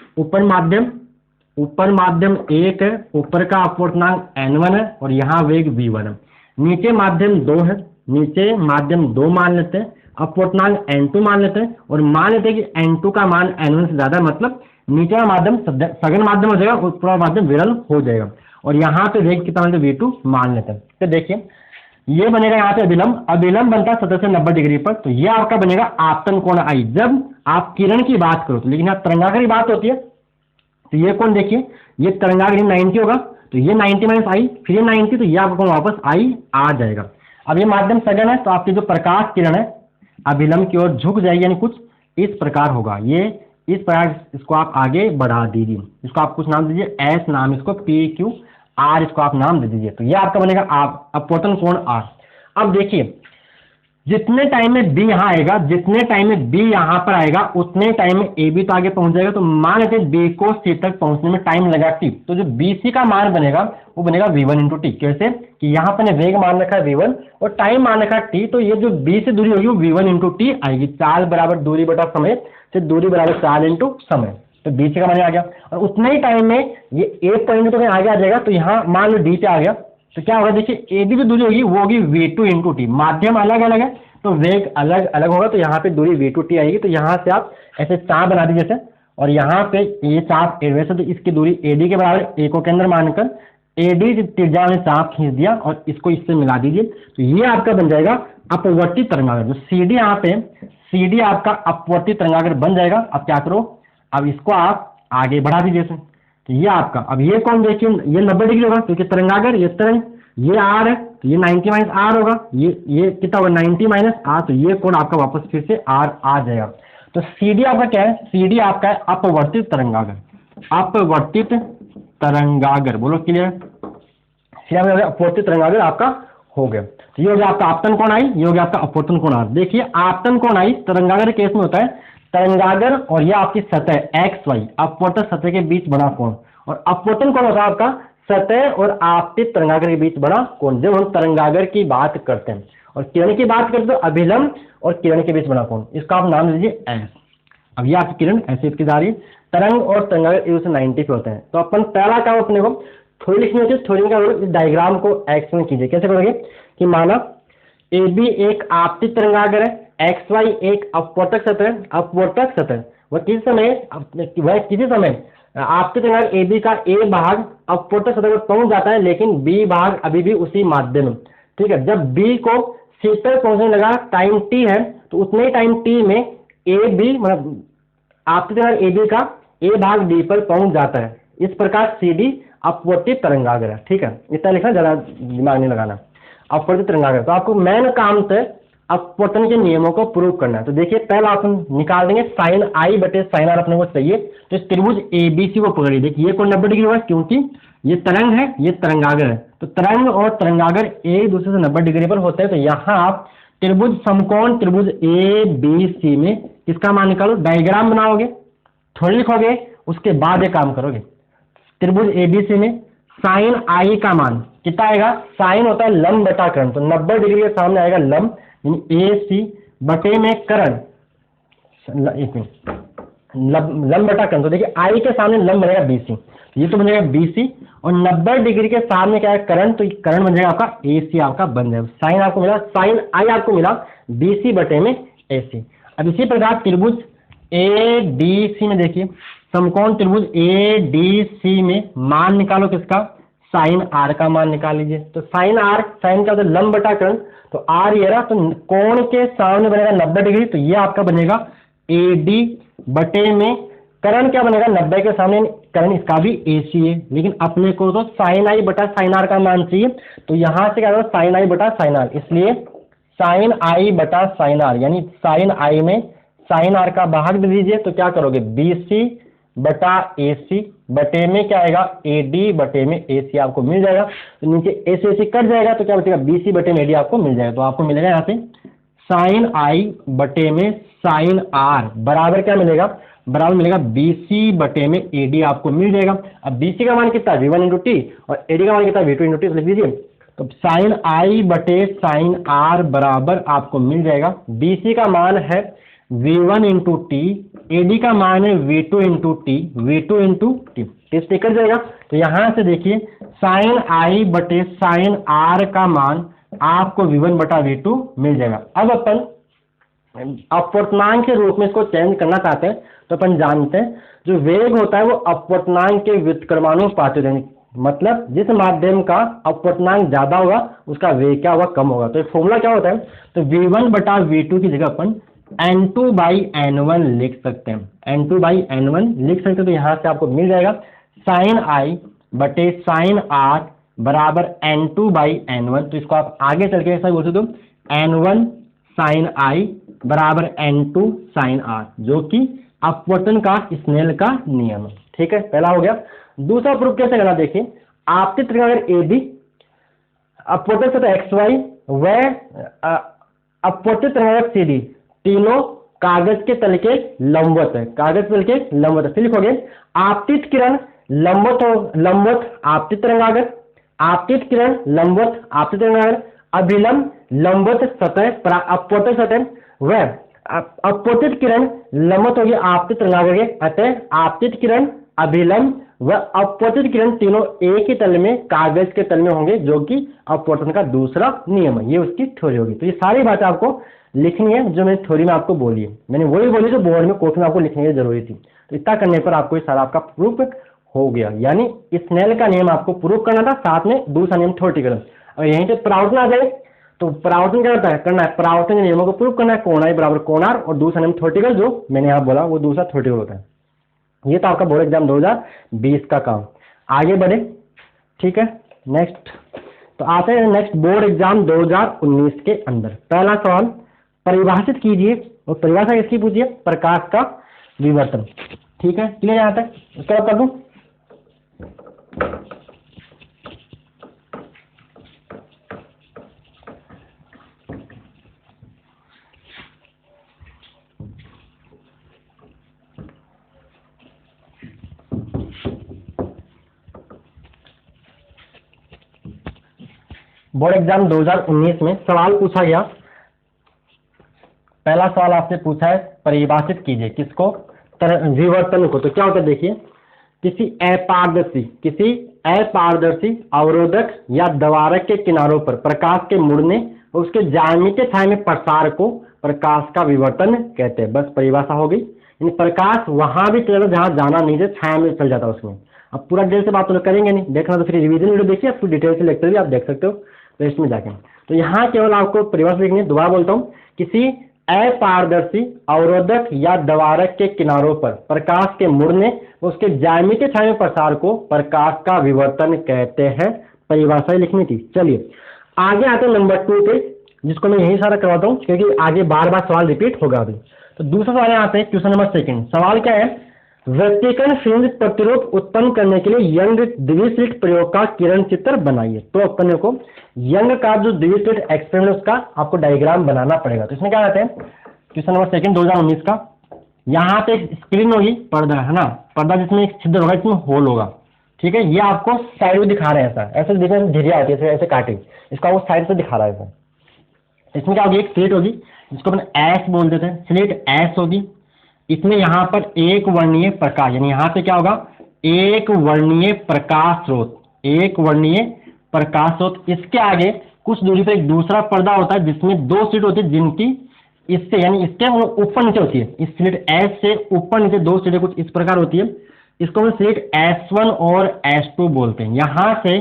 ऊपर माध्यम 1 है, ऊपर का अपवर्तनांक n1 है और यहाँ वेग v1 है। नीचे माध्यम 2 है, नीचे माध्यम 2 मान लेते हैं, अपवर्तनांक n2 मान लेते हैं, और मान लेते हैं कि n2 का मान n1 से ज्यादा, मतलब नीचे का माध्यम सघन माध्यम हो जाएगा, ऊपर माध्यम विरल हो जाएगा। और यहाँ पे वेग कितना मान v2 मान लेते हैं। तो देखिए ये बनेगा यहाँ पे अभिलंब बनता है सतह से 90 डिग्री पर, तो ये आपका बनेगा आपतन कोण आई जब आप किरण की बात करो तो। लेकिन यहाँ तरंगागर की बात होती है, तो ये कोण देखिए, ये तरंगागर 90 होगा, तो ये 90 माइनस आई, फिर ये 90, तो ये आपका कोण वापस आई आ जाएगा। अब ये माध्यम सघन है, तो आपकी जो प्रकाश किरण है अभिलंब की ओर झुक जाएगी, यानी कुछ इस प्रकार होगा। ये इस प्रकार, इसको आप आगे बढ़ा दीजिए, इसको आप कुछ नाम दीजिए, एस नाम, इसको पी क्यू आर, इसको आप नाम दे दीजिए। तो ये आपका बनेगा अपवर्तन कोण आर। अब देखिए जितने टाइम में बी यहाँ आएगा, जितने टाइम में बी यहाँ पर आएगा, उतने टाइम में ए बी तो आगे पहुंच जाएगा। तो मान लेते हैं बी को सी तक पहुंचने में टाइम लगा टी, तो जो बी सी का मान बनेगा वो बनेगा v1 इंटू टी। कैसे कि यहाँ पर वेग मान रखा है v1 और टाइम मान रखा है t, तो ये जो बी से दूरी होगी वो v1 इंटू टी आएगी। चाल बराबर दूरी बटा समय, से दूरी बराबर चाल इंटू समय, तो बी सी का मान आ गया। और उतने ही टाइम में ये ए पॉइंट तो आगे आ जाएगा, तो यहाँ मान लो डी पे आ गया, तो क्या होगा देखिए ए बी जो दूरी होगी वो होगी v2 इंटू टी। माध्यम अलग अलग है तो वेग अलग अलग होगा, तो यहाँ पे दूरी v2 t आएगी। तो यहाँ से आप ऐसे चाप बना दीजिए जैसे, और यहाँ पे ये चाप वैसे तो इसकी दूरी AD के बराबर, ए को केंद्र मानकर AD त्रिज्या में चाप खींच दिया और इसको इससे मिला दीजिए, तो ये आपका बन जाएगा अपवर्तित तरंगागर। जो CD यहाँ पे CD आपका अपवर्तित तरंगागर बन जाएगा। अब क्या करो, अब इसको आप आगे बढ़ा दीजिए जैसे, तो ये आपका, अब ये कौन देखिए ये 90 डिग्री होगा क्योंकि तरंगागर, ये तरंग, ये आर है, तो ये 90 माइनस आर होगा, ये कितना होगा 90 माइनस आर, तो ये कोण आपका वापस फिर से आर आ जाएगा। तो CD आपका क्या है, CD आपका है अपवर्तित तरंगागर, अपवर्तित तरंगागर, बोलो क्लियर। अपवर्तित तरंगागर आपका हो गया। तो ये हो गया आपका आपतन कोण आई, ये हो गया आपका अपवर्तन कोण आर। देखिए आपतन कोण आई तरंगागर केस में होता है, तरंगागर और ये आपकी सतह XY अपवर्तक सतह के बीच बना कोण, और अपवर्तन कोण होता है आपका सतह और आपतित तरंगागर के बीच बड़ा कोण। जब हम तरंगागर की बात करते हैं और किरण की बात करते हैं तो अभिलंब और किरण के बीच बड़ा कोण, इसका आप नाम दीजिए एस। अब ये आपकी किरण ऐसे इसकी जा रही है, तरंग और तरंगागर एक दूसरे 90 पे होते हैं। तो अपन पहला काम अपने को थोड़ी लिखनी होती है, थोड़ी का डायग्राम को एक्सप्लेन कीजिए। कैसे करोगे कि माना ए बी एक आपतित तरंगागर है, XY एक अपवर्तक सतह, वह किसी समय आपके तरंगागर ए बी का ए भाग अपवर्तक सतह पर पहुंच जाता है, लेकिन बी भाग अभी भी उसी माध्यम में, ठीक है। जब बी को सी तक पहुंचने लगा टाइम टी है, तो उतने टाइम टी में ए बी मतलब आपके तरंगागर ए बी का ए भाग डी पर पहुंच जाता है। इस प्रकार CD अपवर्तित तरंगागर है, ठीक है। इतना लिखना, ज्यादा दिमाग नहीं लगाना। अपवर्तित तरंगागर, तो आपको मेन काम से अपवर्तन के नियमों को प्रूव करना है। तो देखिए पहला आप निकाल देंगे साइन आई बटे साइन आर अपने को चाहिए। तो इस त्रिभुज ABC को पकड़िए, देखिए ये कोण 90 डिग्री होगा क्योंकि ये तरंग है, ये तरंगागर है। तो तरंग और तरंगागर एक दूसरे से 90 डिग्री पर होते हैं। तो यहाँ आप त्रिभुज समकोण त्रिभुज ABC में किसका मान निकालो, डायग्राम बनाओगे, थोड़ी लिखोगे, उसके बाद ये काम करोगे। त्रिभुज ABC में साइन आई का मान कितना आएगा, साइन होता है लंब बटा कर्ण, तो 90 डिग्री के सामने आएगा लंब, AC बटे में कर्ण, लंब बटा कर्ण। तो देखिए आई के सामने लंब बनेगा BC, ये तो बनेगा BC, और 90 डिग्री के सामने क्या है कर्ण, तो कर्ण बन जाएगा आपका AC आपका बन जाएगा। साइन आपको मिला, साइन आई आपको मिला BC बटे में AC। अब इसी प्रकार त्रिभुज ADC में देखिए, समकोण त्रिभुज ADC में मान निकालो किसका, साइन आर का मान निकाल लीजिए। तो साइन आर, साइन का मतलब लंब बटा कर्ण, तो आर ये रहा, तो कोण के सामने बनेगा 90 डिग्री, तो ये आपका बनेगा AD बटे में कर्ण क्या बनेगा 90 के सामने कर्ण, इसका भी AC है, लेकिन अपने को तो साइन आई बटा साइन आर का मान चाहिए। तो यहां से क्या होगा साइन आई बटा साइन आर, इसलिए साइन आई बटा साइन आर, यानी साइन आई में साइन आर का भाग दे दीजिए, तो क्या करोगे BC बटा AC बटे में क्या आएगा AD बटे में AC आपको मिल जाएगा। तो नीचे AC कट जाएगा तो क्या बचेगा BC बटे में AD आपको मिल जाएगा। तो आपको मिलेगा यहाँ से साइन I बटे में साइन R बराबर क्या मिलेगा, बराबर मिलेगा BC बटे में AD आपको मिल जाएगा। अब BC का मान कितना है V1 इंटू टी और AD का मान कितना है V2 इंटू टी, लिख दीजिए। तो साइन I बटे साइन R बराबर आपको मिल जाएगा, BC का मान है V1 इंटू टी, AD का मान है V2 into T, V2 into T, test कर जाएगा। तो यहां से देखिए साइन I बटे साइन R का मान आपको V1 बटा V2 मिल जाएगा। अब अपन अपवर्तनांक के रूप में इसको चेंज करना चाहते हैं, तो अपन जानते हैं जो वेग होता है वो अपवर्तनांक के व्युत्क्रमानुपाती, मतलब जिस माध्यम का अपवर्तनांक ज्यादा होगा उसका वेग क्या होगा, कम होगा। तो फॉर्मूला क्या होता है, तो V1 बटा V2 की जगह अपन N2 बाई N1 लिख सकते हैं, N2 बाई N1 लिख सकते हैं। तो यहां से आपको मिल जाएगा साइन I बटे साइन R बराबर N2 बाई N1। तो इसको आप आगे चल के ऐसा बोल सकते हो N1 साइन I बराबर N2 साइन R, जो कि अपवर्तन का स्नेल का नियम है। ठीक है, पहला हो गया। दूसरा प्रूफ कैसे करना देखिए, आपतित त्रिज्या AB अपवर्तन सतह XY व अपवर्तित त्रिज्या CD तीनों कागज के तल के लंबवत है, कागज तल के लंबवत है। फिर लिखोगे आपतित किरण लंबवत आपतित तरंगाग्र, आपतित किरण लंबवत आपतित तरंगाग्र, अभिलंब लंबवत सतह अपवर्तित सतह व अपवर्तित किरण लंबवत होगी आपतित तरंगाग्र के, अतः आपतित किरण अभिलंब व अपवर्तित किरण तीनों एक ही तल में कागज के तल में होंगे, जो कि अपवर्तन का दूसरा नियम है। ये उसकी थ्योरी होगी। तो ये सारी बातें आपको लिखनी है जो मैंने थ्योरी में आपको बोली है, मैंने वही बोली जो बोर्ड में कोर्स में आपको लिखने की जरूरी थी। तो इतना करने पर आपको ये सारा आपका प्रूफ हो गया, यानी स्नेल का नियम आपको प्रूफ करना था, साथ में दूसरा नियम थ्योरेटिकल। और यहीं पे परावर्तन आ जाए तो परावर्तन क्या होता है, करना है परावर्तन के नियमों को प्रूफ करना है, कोण I बराबर कोण R, और दूसरा नियम थ्योरेटिकल जो मैंने यहाँ बोला वो दूसरा थ्योरेटिकल होता है। ये तो आपका बोर्ड एग्जाम 2020 का काम। आगे बढ़े, ठीक है। नेक्स्ट तो आते हैं नेक्स्ट बोर्ड एग्जाम 2019 के अंदर। पहला सवाल परिभाषित कीजिए, और परिभाषा इसकी पूछिए प्रकाश का विवर्तन। ठीक है, क्लियर यहाँ तक, उसके बाद कर दूं। बोर्ड एग्जाम 2019 में सवाल पूछा गया, पहला सवाल आपसे पूछा है परिभाषित कीजिए किसको, विवर्तन को। तो क्या होता है देखिए, किसी अपारदर्शी अवरोधक या द्वारक के किनारों पर प्रकाश के मुड़ने और उसके ज्यामितीय छाया में प्रसार को प्रकाश का विवर्तन कहते हैं। बस परिभाषा हो गई, यानी प्रकाश वहां भी चला जहां जाना नहीं है, छाया में चल जाता है उसमें। अब पूरा डिटेल से बात तो करेंगे नहीं, देखना तो फिर रिवीजन वीडियो देखिए, फिर डिटेल से लेक्चर भी आप देख सकते हो रेस्ट में जाके। तो यहाँ केवल आपको परिभाषा लिखनी है। दोबारा बोलता हूँ, किसी अपारदर्शी अवरोधक या द्वारक के किनारों पर प्रकाश के मुड़ने उसके ज्यामितीय छाया में प्रसार को प्रकाश का विवर्तन कहते हैं। परिभाषा लिखनी थी। चलिए आगे आते हैं नंबर 2 पे, जिसको मैं यही सारा करवाता हूँ क्योंकि आगे बार बार सवाल रिपीट होगा अभी। तो दूसरा सवाल यहाँ पे क्वेश्चन नंबर 2। सवाल क्या है, व्यतिकरण फ्रिंज प्रतिरोध उत्पन्न करने के लिए यंग द्विस्लिट प्रयोग का किरण चित्र बनाइए। तो अपन को यंग का जो द्विस्लिट एक्सपेरिमेंट उसका आपको डायग्राम बनाना पड़ेगा। तो इसमें क्या कहते हैं, क्वेश्चन नंबर 2 2019 का, यहाँ पे एक स्क्रीन होगी, पर्दा है ना, पर्दा जिसमें एक छिद्र होगा, इसमें होल होगा। ठीक है, ये आपको साइड में दिखा रहे हैं, ऐसा ऐसे दिखने में धीरे आती है, ऐसे काटे, इसको आपको साइड से दिखा रहा है ऐसा। इसमें क्या होगी, एक स्लिट होगी जिसको अपन एस बोल देते हैं, स्लिट एस होगी। इसमें यहाँ पर एक वर्णीय प्रकाश, यानी यहाँ पे क्या होगा, एक वर्णीय प्रकाश स्रोत, एक वर्णीय प्रकाश स्रोत। इसके आगे कुछ दूरी पर एक दूसरा पर्दा होता है जिसमें 2 स्लिट होती है, जिनकी इससे यानी इसके ऊपर नीचे होती है। इस स्लिट एस से ऊपर नीचे 2 स्लिटें कुछ इस प्रकार होती है। इसको हम स्लिट S1 और S2 बोलते हैं। यहाँ से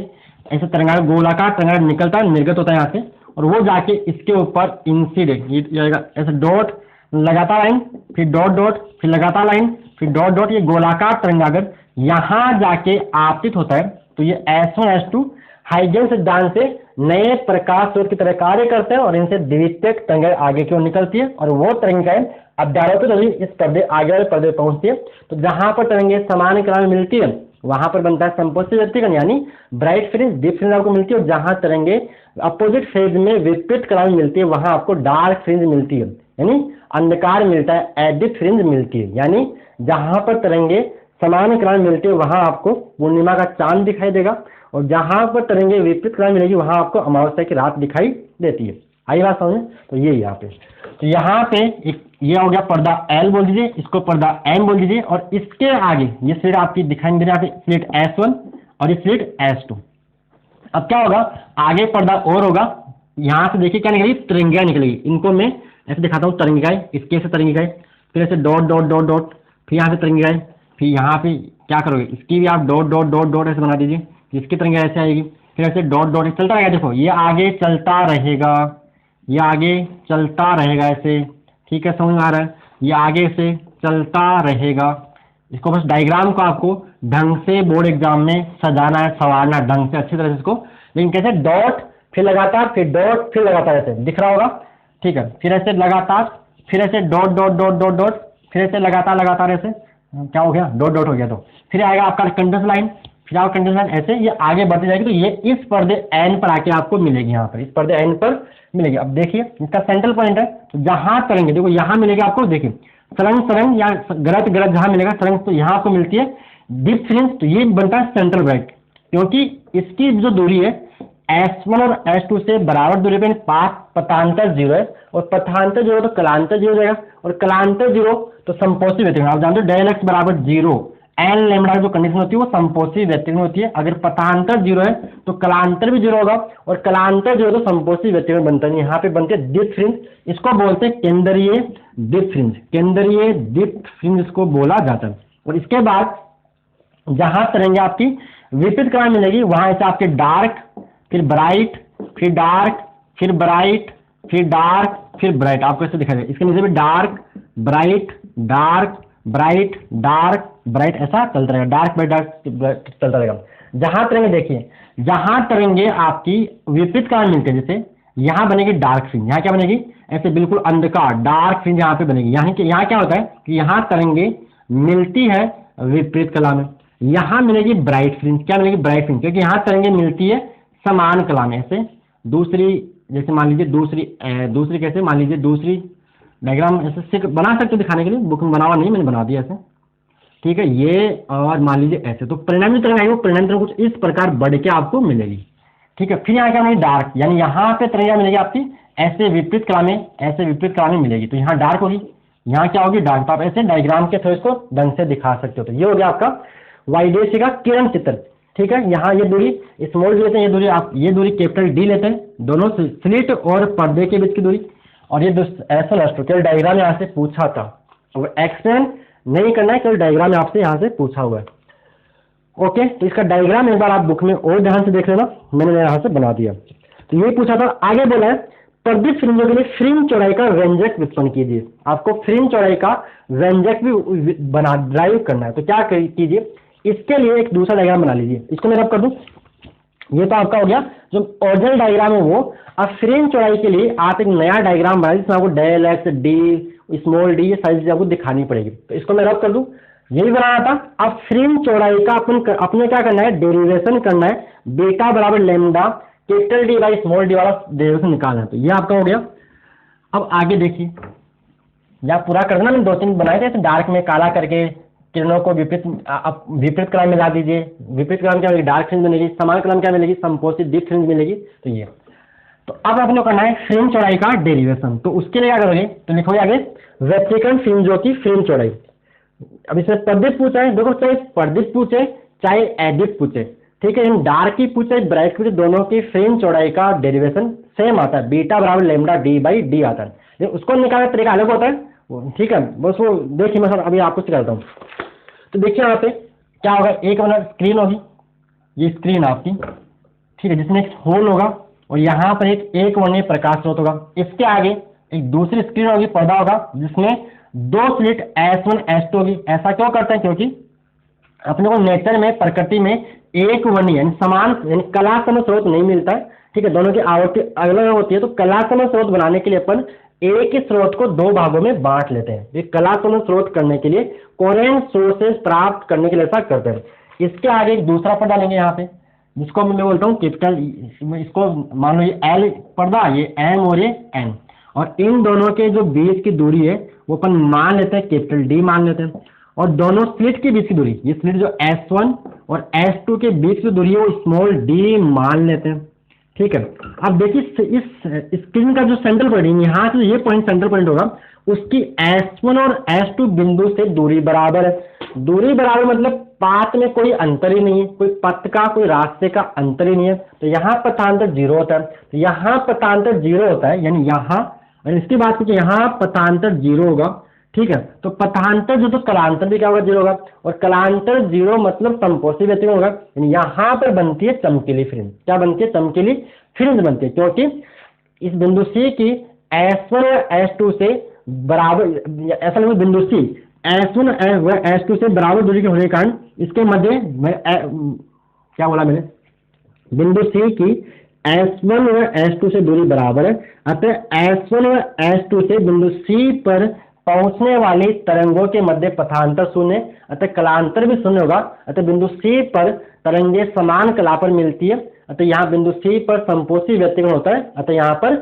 ऐसे तरंगा गोलाकार तरंगा निकलता है, निर्गत होता है यहाँ से, और वो जाके इसके ऊपर इंसिडेंट ये जाएगा, ऐसे डॉट लगातार लाइन, फिर डॉट डॉट, फिर लगातार लाइन, फिर डॉट डॉट, ये गोलाकार तरंगागर यहाँ जाके आपतित होता है। तो ये S1 S2 हाइजेंस सिद्धांत से नए प्रकाश स्रोत की तरह कार्य करते हैं और इनसे द्वितीयक तरंगें आगे की ओर निकलती है, और वो तरंगें अब डालो तो तभी इस पर्दे आगे वाले पर्दे पहुंचती है। तो जहां पर तरंगे समान कला में मिलती है वहां पर बनता है संपोषित व्यतिकरण यानी ब्राइट फ्रिंज, डीप फ्रिंज आपको मिलती है। और जहां तरंगे अपोजिट फेज में विपरीत कला में मिलती है वहां आपको डार्क फ्रिंज मिलती है यानी अंधकार मिलता है, एडिप फ्रिंज मिलती है। यानी जहां पर तरंगे समान कला में मिलती है वहां आपको पूर्णिमा का चांद दिखाई देगा, और जहां पर तरंगे विपरीत कला में मिलेगी वहां आपको अमावस्या की रात दिखाई देती है। आई बात समझ? तो ये यहाँ पे, तो यहाँ पे एक ये हो गया पर्दा L बोल दीजिए, इसको पर्दा M बोल दीजिए, और इसके आगे ये स्लिट आपकी दिखाई दे रही है, स्लिट S1 और ये स्लिट S2। अब क्या होगा, आगे पर्दा और होगा, यहाँ से देखिए क्या निकलेगी, तरंगिकाएं निकलेगी। इनको मैं ऐसे दिखाता हूँ, तरंगिकाएं, इसके ऐसे तरंगिकाएं, फिर ऐसे डॉट डॉट डॉट डॉट, फिर यहाँ से तरंगिकाएं, फिर यहाँ पे क्या करोगे, इसकी भी आप डॉट डॉट डॉट डॉट ऐसे बना दीजिए, इसकी तरंगिकाएं ऐसे आएगी, फिर ऐसे डॉट डॉट चलता रहेगा। देखो ये आगे चलता रहेगा, ये आगे चलता रहेगा ऐसे, ठीक है, समझ में आ रहा है? ये आगे से चलता रहेगा। इसको बस डायग्राम को आपको ढंग से बोर्ड एग्जाम में सजाना है, संवारना ढंग से अच्छी तरह से इसको, लेकिन कैसे, डॉट फिर लगातार, फिर डॉट फिर लगातार, ऐसे दिख रहा होगा, ठीक है, फिर ऐसे लगातार, फिर ऐसे dot dot dot dot dot, फिर ऐसे लगातार लगातार ऐसे, क्या हो गया, डॉट डॉट हो गया। तो फिर आएगा आपका कंटिन्यूअस लाइन, फिर आपका कंटिन्यूअस लाइन, ऐसे ये आगे बढ़ती जाएगी। तो ये इस पर्दे एन पर आके आपको मिलेगी, यहाँ पर इस पर्दे एन पर मिलेगी। अब देखिए इसका सेंट्रल पॉइंट है, तो जहां करेंगे देखो यहाँ मिलेगी आपको, देखिए सरंग सरंग या गरज गरज जहां मिलेगा सरंग, तो यहाँ आपको मिलती है डीप फ्रिंज। तो ये बनता है सेंट्रल ब्राइट, क्योंकि इसकी जो दूरी है S1 और S2 से बराबर दूरी पे पाथ पथांतर 0 है, और पथांतर 0 तो कलांतर 0 हो जाएगा, और कलांतर 0 तो संपोषी व्यतिकरण। आप जानते हो डेल एक्स बराबर 0, एन लेमडा जो कंडीशन होती है वो संपोषी व्यतिकरण होती है। अगर पथांतर 0 है तो कलांतर भी 0 होगा, और कलांतर 0 तो संपोषी व्यतिकरण बनता है। यहाँ पे बनते हैं डीप फ्रिंज, इसको बोलते हैं केंद्रीय डीप फ्रिंज, केंद्रीय डीप फ्रिंज इसको बोला जाता है। और इसके बाद जहां तरंगे आपकी विपरीत कला मिलेगी वहां ऐसे आपके डार्क, फिर ब्राइट, फिर डार्क, फिर ब्राइट, फिर डार्क, फिर ब्राइट, आपको ऐसे दिखाई देगा। इसके नीचे भी dark bright dark bright dark bright, ऐसा चलता रहेगा, डार्क ब्राइट डार्क चलता रहेगा। जहां तरंगे देखिए, जहां तरंगे आपकी विपरीत कला मिलते हैं, जैसे यहाँ बनेगी डार्क फ्रिंज, यहाँ क्या बनेगी, ऐसे बिल्कुल अंधकार डार्क फ्रिंज यहाँ पे बनेगी। यहाँ क्या होता है कि यहाँ तरंगे मिलती है विपरीत कला में, यहाँ मिलेगी ब्राइट फ्रिंज। क्या मिलेगी, ब्राइट फ्रिंज, क्योंकि यहाँ तरंगे मिलती है समान कला में। ऐसे दूसरी, जैसे मान लीजिए दूसरी कैसे, मान लीजिए दूसरी डायग्राम ऐसे बना सकते हो दिखाने के लिए, बुक में बना हुआ नहीं, मैंने बना दिया ऐसे, ठीक है, ये और मान लीजिए ऐसे। तो परिणामी तरंग आएगी, वो परिणामी तरंग कुछ इस प्रकार बढ़ के आपको मिलेगी, ठीक है। फिर यहाँ क्या मिलेगी, डार्क, यानी यहाँ पे तरंग मिलेगी आपकी ऐसे विपरीत कला में, ऐसे विपरीत कला में मिलेगी, तो यहाँ डार्क होगी, यहाँ क्या होगी, डार्क। तो आप ऐसे डायग्राम के थ्रू इसको ढंग से दिखा सकते हो। तो ये हो गया आपका वाइडेसी का किरण चित्र, ठीक है। यहाँ ये दूरी स्मॉल डी लेते हैं, ये दूरी आप ये दूरी कैपिटल डी लेते हैं, दोनों स्लिट और पर्दे के बीच की दूरी। और ये ऐसा लास्ट केवल डायग्राम यहाँ से पूछा था, और एक्सप्लेन नहीं करना है, केवल डायग्राम आपसे यहाँ से पूछा हुआ है। ओके, तो इसका डायग्राम एक बार आप बुक में और ध्यान से देख लेना, मैंने यहाँ से बना दिया। तो ये पूछा था, आगे बोला है पर्दित फ्रिंजों के लिए फ्रिंज चौड़ाई का व्यंजक व्युत्पन्न कीजिए। आपको फ्रिंज चौड़ाई का व्यंजक भी बना ड्राइव करना है। तो क्या कीजिए, इसके लिए एक दूसरा डायग्राम बना लीजिए। इसको मैं रब कर दूं, ये तो आपका हो गया जो ओरिजिनल डायग्राम है वो। अब फ्रिंज चौड़ाई के लिए आप एक नया डायग्राम बनाइए जिसमें आपको del x d small d ये सारी चीजें आपको दिखानी पड़ेगी। तो इसको मैं रब कर दूं, यही बनाना था। अब फ्रिंज चौड़ाई का अपने क्या करना है, डेरिवेशन करना है, बीटा बराबर lambda capital D by small D वाला डेरिवेशन निकालना है। तो ये आपका हो गया। अब आगे देखिए, या पूरा करना, मैंने 2-3 बनाए थे डार्क में काला करके, किरणों को विपरीत कला में ला दीजिए। विपरीत कला में क्या मिलेगी, डार्क फ्रिंज मिलेगी, समान कला में क्या मिलेगी, संपोषित डीप फ्रिंज मिलेगी। तो ये, तो अब अपने करना है फ्रिंज चौड़ाई का डेरिवेशन। तो उसके लिए क्या करोगे, तो लिखोगे आगे व्यतिकरण फ्रिंजों की फ्रिंज चौड़ाई। अब इसमें पर्दित पूछा है, देखो चाहे पर्दित पूछे चाहे एडिप पूछे, ठीक है, डार्क की पूछे ब्राइट पूछे, दोनों की फ्रिंज चौड़ाई का डेरिवेशन सेम आता है, बीटा बराबर लैम्डा डी बाई डी आता है। लेकिन उसको निकालने का तरीका अलग होता है, ठीक है, बस वो देखिए मैं अभी आपको सिखाता हूँ। तो देखिए यहाँ पे क्या होगा, एक मतलब स्क्रीन होगी, ये स्क्रीन आपकी, ठीक है, जिसमें एक होल होगा और यहाँ पर एक वर्णीय प्रकाश स्रोत होगा। इसके आगे एक दूसरी स्क्रीन होगी, पर्दा होगा, जिसमें 2 स्लिट S1 S2 होगी। ऐसा क्यों करते हैं, क्योंकि अपने को नेचर में, प्रकृति में एक वर्णीय यानी समान यानी कला समय स्रोत नहीं मिलता है, ठीक है, दोनों की आवृत्ति अलग अलग होती है। तो कला समय स्रोत बनाने के लिए अपन एक ही स्रोत को दो भागों में बांट लेते हैं। ये कलात्मक स्रोत करने के लिए, कोहेरेंट सोर्सेज प्राप्त करने के लिए ऐसा करते हैं। इसके आगे एक दूसरा पद डालेंगे यहाँ पे, जिसको मैं बोलता हूँ कैपिटल, इसको मान लो ये एल पर्दा, ये एम और ये एन, और इन दोनों के जो बीच की दूरी है वो अपन मान लेते हैं कैपिटल डी मान लेते हैं, और दोनों स्लिट के बीच की दूरी, ये स्लिट जो S1 और S2 के बीच की दूरी है वो स्मॉल डी मान लेते हैं। ठीक है, अब देखिए इस स्क्रीन का जो सेंट्रल पॉइंट है, यहाँ से ये पॉइंट सेंट्रल पॉइंट होगा, उसकी S1 और S2 बिंदु से दूरी बराबर है। दूरी बराबर मतलब पाथ में कोई अंतर ही नहीं है, कोई पथ का कोई रास्ते का अंतर ही नहीं है, तो यहाँ पथांतर जीरो होता है। तो यहाँ पथांतर जीरो होता है, यानी यहाँ, और इसकी बात कीजिए यहाँ पथांतर जीरो होगा। ठीक है, तो पथांतर जो, तो कलांतर भी क्या होगा, जीरो होगा, और कलांतर जीरो मतलब समकोषी व्यतिक्रम होगा, यानी यहाँ पर बनती है चमकीली फ्रिंज। क्या बनती है, चमकीली फ्रिंज बनती है, क्योंकि इस बिंदु सी की S1 और S2 से बराबर, ऐसा नहीं, बिंदु सी S1 और S2 से बराबर दूरी के होने के कारण इसके मध्य क्या बोला मैंने, बिंदु सी की S1 और S2 से दूरी बराबर है, अतः S1 और S2 से बिंदु सी पर पहुंचने वाली तरंगों के मध्य पथांतर शून्य, अतः कलांतर भी शून्य होगा, अतः बिंदु सी पर तरंगे समान कला पर मिलती है, अतः यहाँ बिंदु सी पर समकोषी व्यतिक्रमण होता है, अतः यहाँ पर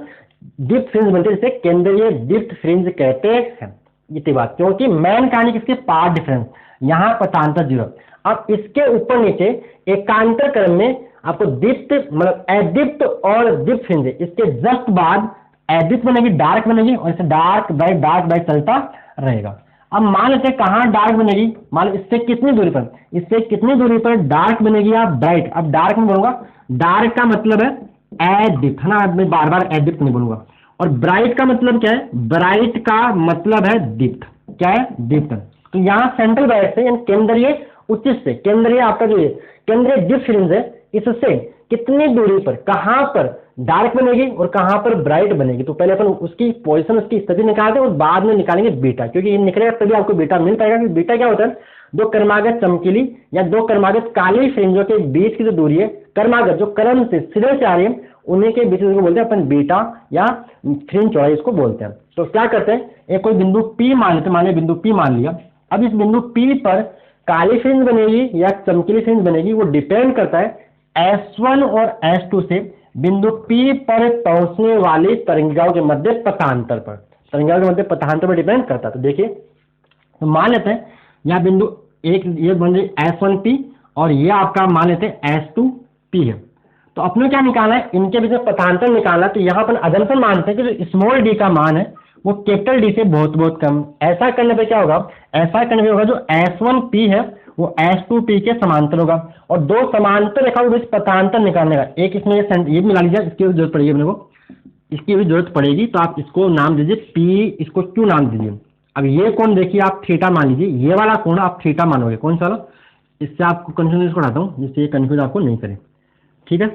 दीप्त फ्रिंज बनती है, जिसे केंद्रीय दीप्त फ्रिंज कहते हैं। इतनी बात, क्योंकि मेन कहानी किसके, पाथ डिफरेंस, यहाँ पथांतर जीरो। अब इसके ऊपर नीचे एकांतर क्रम में आपको दीप्त मतलब अदीप्त और दीप्त फ्रिंज, इसके जस्ट बाद एडिट बनेगी, डार्क बनेगी, और इसे डार्क ब्राइट चलता रहेगा। अब मान लेते हैं कहाँ डार्क बनेगी, मान लो इससे कितनी दूरी पर, इससे कितनी दूरी पर डार्क बनेगी या ब्राइट। अब डार्क में बोलूंगा, डार्क का मतलब है एडिट, है ना, मैं बार बार एडिट नहीं बोलूंगा। और ब्राइट का मतलब क्या है, ब्राइट का मतलब है दीप्त। क्या है, दीप्त। तो यहाँ सेंट्रल ब्राइट से, यानी केंद्रीय उच्च से, केंद्रीय आपका जो केंद्रीय दीप्त फ्रिंज है, इससे कितनी दूरी पर, कहां पर डार्क बनेगी और कहां पर ब्राइट बनेगी। तो पहले अपन उसकी पोजीशन, उसकी स्थिति निकालते हैं और बाद में निकालेंगे बीटा, क्योंकि ये निकलेगा तभी आपको बीटा मिल पाएगा। कि बीटा क्या होता है, दो क्रमागत चमकीली या दो क्रमागत काली फ्रिंजों के बीच की जो दूरी है, क्रमागत जो क्रम से सिरे से आ रही है, उन्हीं के बीच में बोलते हैं अपन बीटा या फ्रिंज चौड़ाई, इसको बोलते हैं। तो क्या करते हैं, एक कोई बिंदु P मान लेते, मान लिया बिंदु P मान लिया। अब इस बिंदु P पर काली फ्रिंज बनेगी या चमकीली फ्रिंज बनेगी, वो डिपेंड करता है S1 और S2 से बिंदु P पर पहुंचने वाली तरंगिकाओं के मध्य पथांतर पर, तरंगिकाओं के मध्य पथांतर पर डिपेंड करता है। तो देखिए, तो मान लेते हैं यहाँ बिंदु एक, ये बन रही S1P और ये आपका मान लेते हैं S2P है। तो अपने क्या निकालना है, इनके बीच में पथांतर निकालना। तो यहाँ पर अदंशन मानते हैं कि जो स्मॉल डी का मान है वो कैपिटल डी से बहुत बहुत कम। ऐसा करने पे क्या होगा, ऐसा करने पे होगा जो S1P है वो S2P के समांतर होगा, और दो समांतर रेखाओं के बीच पथांतर निकालने का, एक इसमें ये मिला लीजिए, इसकी भी जरूरत पड़ेगी अपने को, इसकी भी जरूरत पड़ेगी। तो आप इसको नाम दीजिए P, इसको Q नाम दीजिए। अब ये कोण देखिए आप थीटा मान लीजिए, ये वाला कोण आप थीटा मानोगे, कौन सा वाला, इससे आपको कंफ्यूजन इसको हटाता हूँ जिससे ये कंफ्यूज आपको नहीं करे। ठीक है,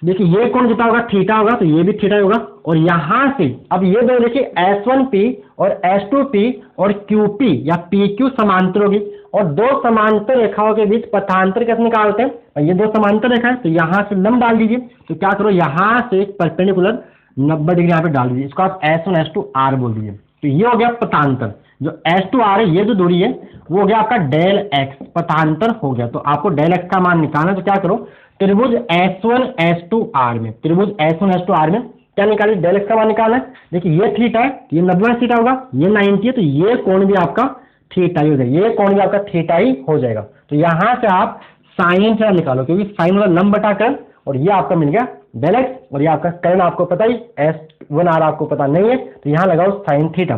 देखिए ये कोण कितना होगा, थीटा होगा, तो ये भी थीटा होगा। और यहां से अब ये दो देखिए S1P और S2P और QP या PQ समांतर होगी, और दो समांतर रेखाओं के बीच पथांतर कैसे निकालते हैं, और ये दो समांतर रेखा है, तो यहाँ से लंब डाल दीजिए। तो क्या करो, यहाँ से परपेंडिकुलर 90 डिग्री यहाँ पे डाल दीजिए, इसको आप S1 S2R बोल दीजिए। तो ये हो गया पथांतर, जो S2R है, ये जो दूरी है वो हो गया आपका डेल एक्स, पथांतर हो गया। तो आपको डेल एक्स का मान निकालना है, तो क्या करो, त्रिभुज S1 S2R में, त्रिभुज S1 S2R में क्या निकालिए, डेल एक्स का मान निकालना है। देखिए ये थीटा है, ये 90 थीटा होगा, ये 90 है, तो ये कोण भी आपका थीटा ही हो जाएगा, ये कोण भी आपका थीटा ही हो जाएगा। तो यहाँ से आप साइन थीटा निकालो, क्योंकि साइन वाला लंब बटा कर्ण, और ये आपका मिल गया डेल एक्स, और ये आपका कर्ण आपको पता ही S1R आपको पता नहीं है, तो यहाँ लगाओ साइन थीटा।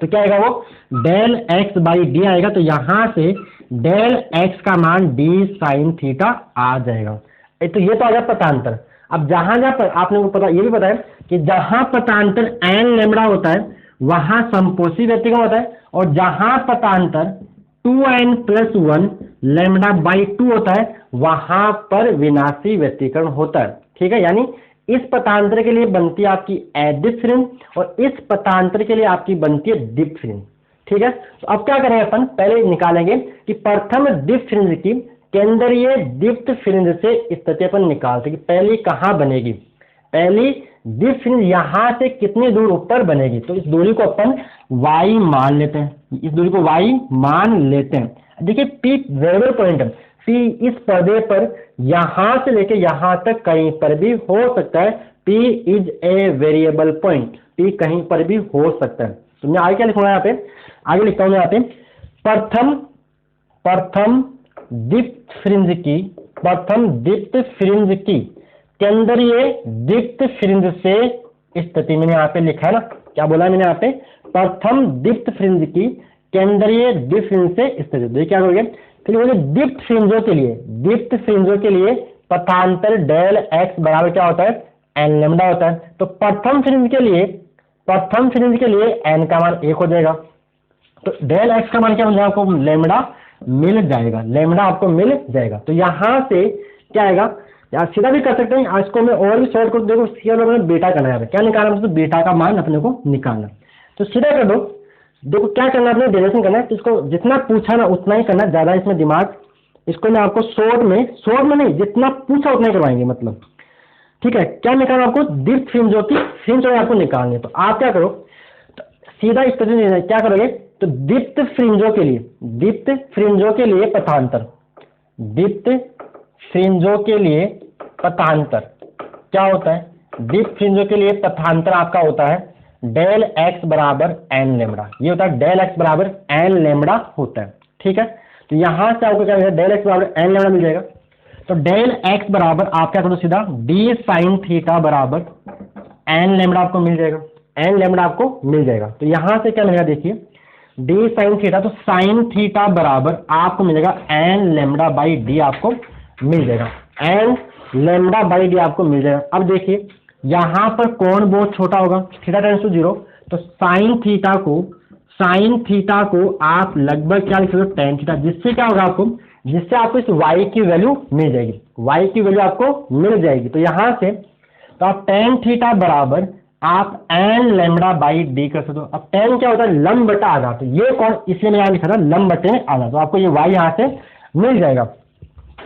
तो क्या आएगा, वो डेल एक्स बाई डी आएगा। तो यहाँ से डेल एक्स का मान डी साइन थीटा आ जाएगा। तो ये तो आ गया पथांतर। अब जहां जहां पर आपने को पता, ये भी पता है कि जहां पथांतर एन लेमड़ा होता है वहां समकोषी व्यतिक्रम होता है, और जहां पथांतर 2n+1 लेमड़ा बाई 2 होता है वहां पर विनाशी व्यतिकरण होता है। ठीक है, यानी इस पथांतर के लिए बनती है आपकी एडिप फ्रिंज, और इस पथांतर के लिए आपकी बनती है दीप्त फ्रिंज। ठीक है, तो अब क्या करेंगे अपन, पहले निकालेंगे कि प्रथम दीप्त फ्रिंज की केंद्रीय दीप्त फ्रिंज से स्थिति अपन निकालते कि पहली कहां बनेगी, पहली दीप्त फ्रिंज यहाँ से कितनी दूर ऊपर बनेगी, तो इस दूरी को अपन y मान लेते हैं, इस दूरी को y मान लेते हैं। देखिए P वेरिएबल पॉइंट है, P इस पर्दे पर यहां से लेके यहां तक कहीं पर भी हो सकता है। P is a variable point, P कहीं पर भी हो सकता है। तो मैं आगे क्या लिखूंगा यहाँ पे, आगे लिखता हूं यहाँ पे प्रथम दीप्त फ्रिंज की केंद्रीय दीप्त फ्रिंज से स्थिति, मैंने यहाँ पे लिखा है ना, क्या बोला है मैंने यहाँ पे, प्रथम दीप्त फ्रिंज की केंद्रीय दीप्त फ्रिंज से स्थिति। देखिए क्या करोगे, फिर बोले दीप्त फ्रिंजों के लिए पथांतर डेल एक्स बराबर क्या होता है, एन लेमडा होता है। तो प्रथम फ्रिंज के लिए एन का मान 1 हो जाएगा, तो डेल एक्स का मान क्या मिल जाएगा आपको, लेमडा मिल जाएगा, लेमडा आपको मिल जाएगा। तो यहां से क्या आएगा, या सीधा भी कर सकते हैं, आज को मैं और भी शॉर्ट कर, देखो सीधा बेटा करना है, क्या निकालना है, तो बेटा का मान अपने को निकालना। तो सीधा कर दो, देखो क्या करना है, अपने डेरिवेशन करना है, तो इसको जितना पूछा ना उतना ही करना, ज्यादा इसमें दिमाग, इसको मैं आपको शॉर्ट में नहीं, जितना पूछा उतना ही करवाएंगे, मतलब ठीक है। क्या निकालना आपको, दीप्त फ्रिंजों की फ्रिंज आपको निकालनी। तो आप क्या करो, तो सीधा इस तरह क्या करोगे, तो दीप्त फ्रिंजों के लिए पथांतर, दीप्त फ्रिंजों के लिए पथांतर क्या होता है, दीप्त फ्रिंजों के लिए पथांतर आपका होता है डेल एक्स बराबर एन लेमडा, ये होता है डेल एक्स बराबर एन लेमडा होता है, ठीक है। तो यहां से आपको क्या मिलेगा, डेल एक्स बराबर एन लेमडा मिल जाएगा। तो डेल एक्स बराबर आप क्या करो, सीधा डी साइन थीटा बराबर एन लेमडा आपको मिल जाएगा, एन लेमडा आपको मिल जाएगा। तो यहां से क्या मिलेगा, देखिए डी साइन थीटा, तो साइन थीटा बराबर आपको मिलेगा एन लेमडा बाई डी आपको मिल जाएगा, एन लेमडा बाई डी आपको मिल जाएगा। अब देखिए यहां पर कोण बहुत छोटा होगा, थीटा टेंड्स टू 0, तो साइन थीटा को आप लगभग क्या लिख सकते हो, टेन थीटा, जिससे क्या होगा आपको, जिससे आपको इस y की वैल्यू मिल जाएगी, y की वैल्यू आपको मिल जाएगी। तो यहां से तो आप टेन थीटा बराबर आप एन लेमडा बाई डी कर सकते हो। अब टेन क्या होता है, लंब बटा आधा, तो ये कौन, इसलिए मैं यहां लिखा था लंब बटे में आधा, तो आपको ये y यहां से मिल जाएगा।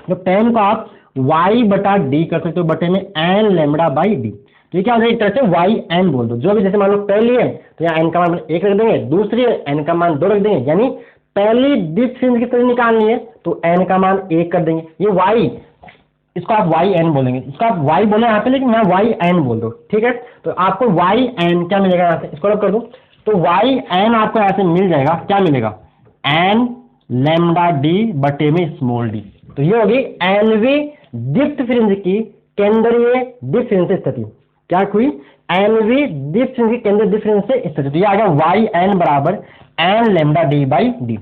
तो टेन को आप y बटा डी कर सकते हो बटे में एन लेमडा बाई डी। तो ये क्या हो जाएगा, एक तरह से वाई एन बोल दो, जो भी, जैसे मान लो पहली है तो यहाँ एन का मान 1 रख देंगे, दूसरी है एन का मान 2 रख देंगे, यानी पहली दीप्त फ्रिंज की तरह निकालनी है तो एन का मान 1 कर देंगे। ये वाई, इसको आप वाई एन बोलेंगे, इसको आप वाई बोले यहाँ पे, लेकिन यहाँ वाई एन बोल दो, ठीक है। तो आपको वाई एन क्या मिलेगा, यहाँ से इसको रब कर दो, तो वाई एन आपको यहाँ से मिल जाएगा, क्या मिलेगा, एन लेमडा डी बटे में स्मॉल डी। तो ये होगी एनवी दीप्त फ्रिंज की केंद्रीय दीप्त फ्रिंज से स्थिति, क्या हुई, एनवी दीप्त फ्रिंज की केंद्रीय दीप्त फ्रिंज से स्थिति। तो ये आ गया वाई एन बराबर n lambda D by d.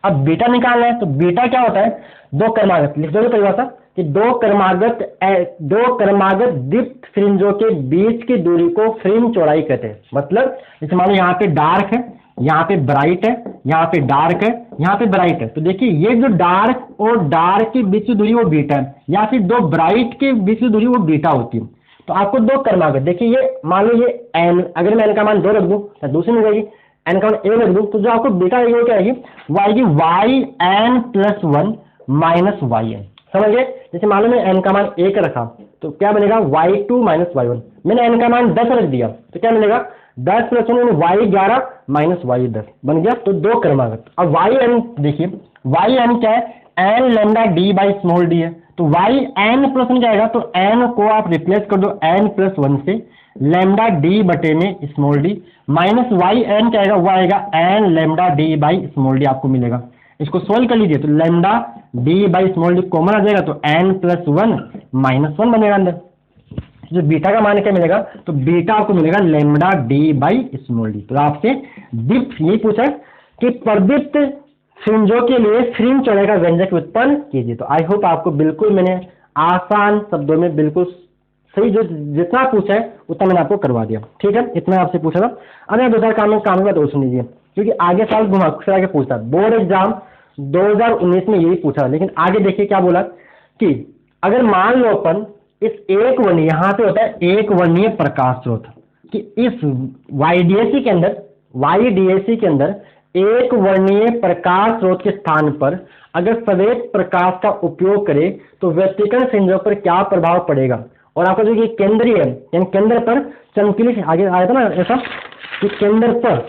अब बीटा निकालना है, तो बीटा क्या होता है, दो क्रमागत, लिख दोगे परिभाषा कि दो क्रमागत दीप्त फ्रिंजों के बीच की दूरी को फ्रिंज चौड़ाई कहते हैं। मतलब जैसे मान लो यहाँ पे डार्क है, यहाँ पे ब्राइट है, यहाँ पे डार्क है, यहाँ पे ब्राइट है, तो देखिए ये जो डार्क और डार्क के बीच की दूरी वो बीटा है, या फिर दो ब्राइट के बीच की दूरी वो बीटा होती है। तो आपको दो क्रमागत, देखिए ये मान लो ये एन, अगर मैं एन का मान 2 रख दूं तो दूसरी मिल जाएगी, एन का मान 1 रख दूं तो जो आपको बीटा आएगी वो क्या आएगी, वो आएगी y n plus 1 minus Y n. समझ गए, जैसे मान लो मैं एन का मान 1 रखा तो क्या बनेगा, y2 माइनस y1। मैंने एन का मान 10 रख दिया तो क्या मिलेगा, 10 प्लस 1 y11 माइनस y10 बन गया। तो दो क्रमागत। अब वाई एन देखिए, वाई एन क्या है, n lambda D by small d है, तो वाई एन प्लस 1 क्या आएगा, तो एन को आप रिप्लेस कर दो एन प्लस 1 से, लेमडा डी बटे में small D, minus Y N क्या आएगा, वो आएगा N lambda D by small D आपको मिलेगा। इसको सोल्व कर लीजिए, तो lambda D by small D common आ जाएगा, तो एन प्लस 1 माइनस 1 बनेगा अंदर। जो बीटा का मान क्या मिलेगा, तो बीटा आपको मिलेगा lambda D by small D. तो आपसे दीप्त यही पूछा कि प्रदीप्त फ्रिंजों के लिए फ्रिंज चौड़ाई का व्यंजक उत्पन्न कीजिए। तो आई होप आपको बिल्कुल मैंने आसान शब्दों में बिल्कुल सही, जो जितना पूछा है उतना मैंने आपको करवा दिया, ठीक है। इतना आपसे पूछा था। अब मैं 2 काम की बात और सुन लीजिए, क्योंकि आगे साल घुमा फिरा के पूछता, बोर्ड एग्जाम 2019 में यही पूछा, लेकिन आगे देखिए क्या बोला कि अगर मान लो अपन इस एक वर्णीय, यहाँ पे होता है एक वर्णीय प्रकाश स्रोत, कि इस YDAC के अंदर एक वर्णीय प्रकाश स्रोत के स्थान पर अगर श्वेत प्रकाश का उपयोग करें तो व्यतिकरण फ्रिंजों पर क्या प्रभाव पड़ेगा, और आपका जो ये केंद्रीय है यानी केंद्र पर चमकीली, आगे आया था ना ऐसा कि केंद्र पर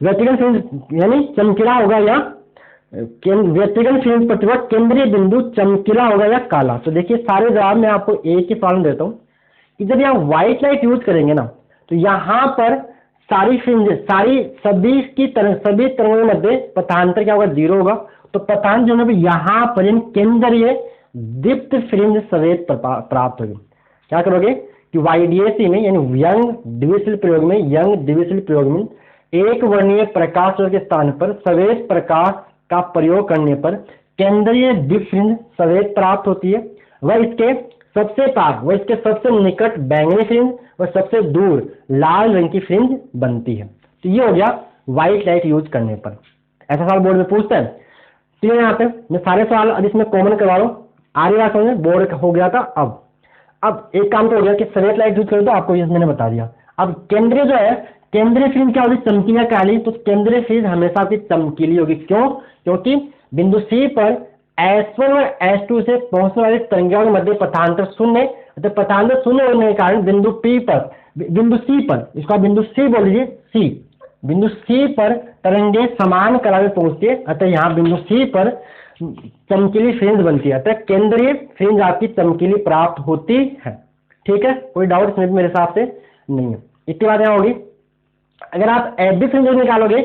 वर्टिकल फ्रिंज यानी चमकीला होगा या वर्टिकल फ्रिंज प्रतिभा केंद्रीय बिंदु चमकीला होगा या काला। तो देखिए सारे जवाब मैं आपको एक ही सवाल देता हूँ कि जब यहाँ व्हाइट लाइट यूज करेंगे ना तो यहाँ पर सारी फ्रिंज सभी तरंगों के मध्य पथांतर क्या होगा, 0 होगा। तो पथांतर जो है यहाँ पर केंद्रीय दीप्त फ्रिंज सफेद प्राप्त होगी। क्या करोगे कि YDAC में यानी यंग द्विशील प्रयोग में एक वर्णीय प्रकाश के स्थान पर सफेद प्रकाश का प्रयोग करने पर केंद्रीय दीप्त फ्रिंज सफेद प्राप्त होती है। वह इसके सबसे निकट बैंगनी फ्रिंज और सबसे दूर लाल रंग की फ्रिंज बनती है। तो ये हो गया व्हाइट लाइट यूज करने पर। ऐसा सवाल बोर्ड में पूछता है। तो यहाँ पे मैं सारे सवाल अब इसमें कॉमन करवा लो। आगे बात समझे, बोर्ड हो गया था। अब एक काम तो हो गया कि सफेद लाइट यूज करो, तो आपको ये मैंने बता दिया। अब केंद्रीय जो है, केंद्रीय फ्रिंज क्या होगी, चमकीली या काली। तो केंद्रीय फ्रिंज हमेशा आपकी चमकीली होगी। क्यों? क्योंकि बिंदु C पर S1 और S2 से पहुंचने वाली तरंगों के मध्य पथांतर शून्य, तो पथांतर शून्य होने के कारण बिंदु C पर इसका बिंदु C बोल लीजिए, बिंदु C पर तरंगे समान कला में पहुंचती है। अतः यहाँ बिंदु C पर चमकीली फ्रिंज बनती है। अतः केंद्रीय फ्रिंज आपकी चमकीली प्राप्त होती है। ठीक है, कोई डाउट इसमें मेरे हिसाब से नहीं है। इतनी बात यहाँ होगी। अगर आप एफडी फ्रिंजों निकालोगे,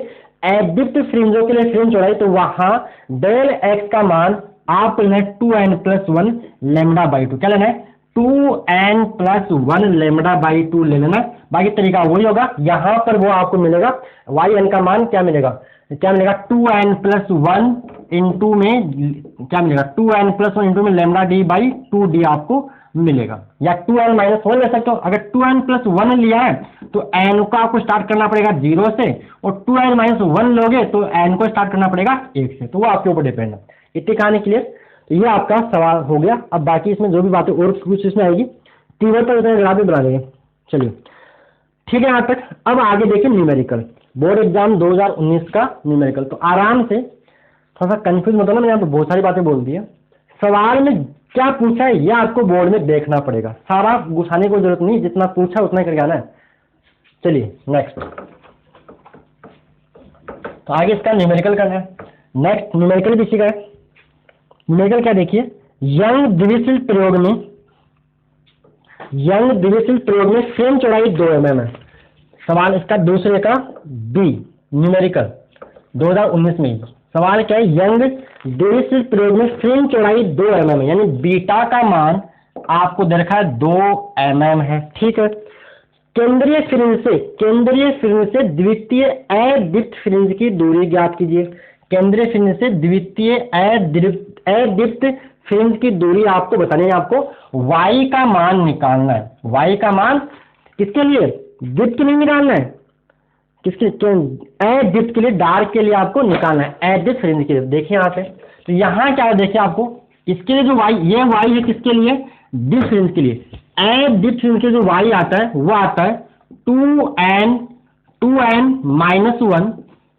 एफडी फ्रिंजों के लिए फ्रिंज चौड़ाई, तो वहां डेल एक्स का मान आप लेना है 2n+1 λ/2। क्या लेना है? 2n+1 λ/2 ले लेना। बाकी तरीका वही होगा। यहां पर वो आपको मिलेगा yn का मान क्या मिलेगा 2n+1 इंटू में क्या मिलेगा 2n+1 इंटू में λd/2d आपको मिलेगा, या 2n-1 ले सकते हो। अगर 2n+1 लिया है तो n को आपको स्टार्ट करना पड़ेगा 0 से, और 2n-1 लोगे तो n को स्टार्ट करना पड़ेगा 1 से। तो वो आपके ऊपर डिपेंड है। इतनी कहानी क्लियर। तो ये आपका सवाल हो गया। अब बाकी इसमें जो भी बातें और कुछ इसमें आएगी टीवर पर उतने ग्राफ भी बना देंगे। चलिए ठीक है यहाँ तक। अब आगे देखिए न्यूमेरिकल, बोर्ड एग्जाम 2019 का न्यूमेरिकल। तो आराम से थोड़ा सा कंफ्यूज मत होना, मैंने यहाँ पे बहुत सारी बातें बोल दी है। सवाल में क्या पूछा है यह आपको बोर्ड में देखना पड़ेगा। सारा घुसाने की जरूरत नहीं, जितना पूछा उतना करके आना है। चलिए नेक्स्ट, तो आगे इसका न्यूमेरिकल करना है। नेक्स्ट न्यूमेरिकल भी इसी का है। न्यूमेरिकल क्या देखिए, यंग द्विशील प्रयोग में फ्रेम चौड़ाई 2 mm है। सवाल इसका दूसरे का बी न्यूमेरिकल 2019 में। सवाल क्या है, यंग द्विशील प्रयोग में फ्रेम चौड़ाई 2 mm है, यानी बीटा का मान आपको दे रखा है 2 mm है। ठीक है। केंद्रीय फ्रिंज से द्वितीय अदीप्त फ्रिंज की दूरी ज्ञात कीजिए। केंद्रीय फ्रिंज से द्वितीय अदीप्त फ्रिंज की दूरी आपको बतानी है। आपको y का मान निकालना है। y का मान किसके लिए? दीप्त के लिए निकालना है। किसके? अदीप्त के लिए, डार्क के लिए आपको निकालना है। अदीप्त फ्रिंज के लिए देखिए यहाँ पे, तो यहाँ क्या है देखिए आपको, इसके लिए जो y, ये y है किसके लिए? दीप्त फ्रिंज के लिए। अदीप्त फ्रिंज के जो y आता है वो आता है 2n-1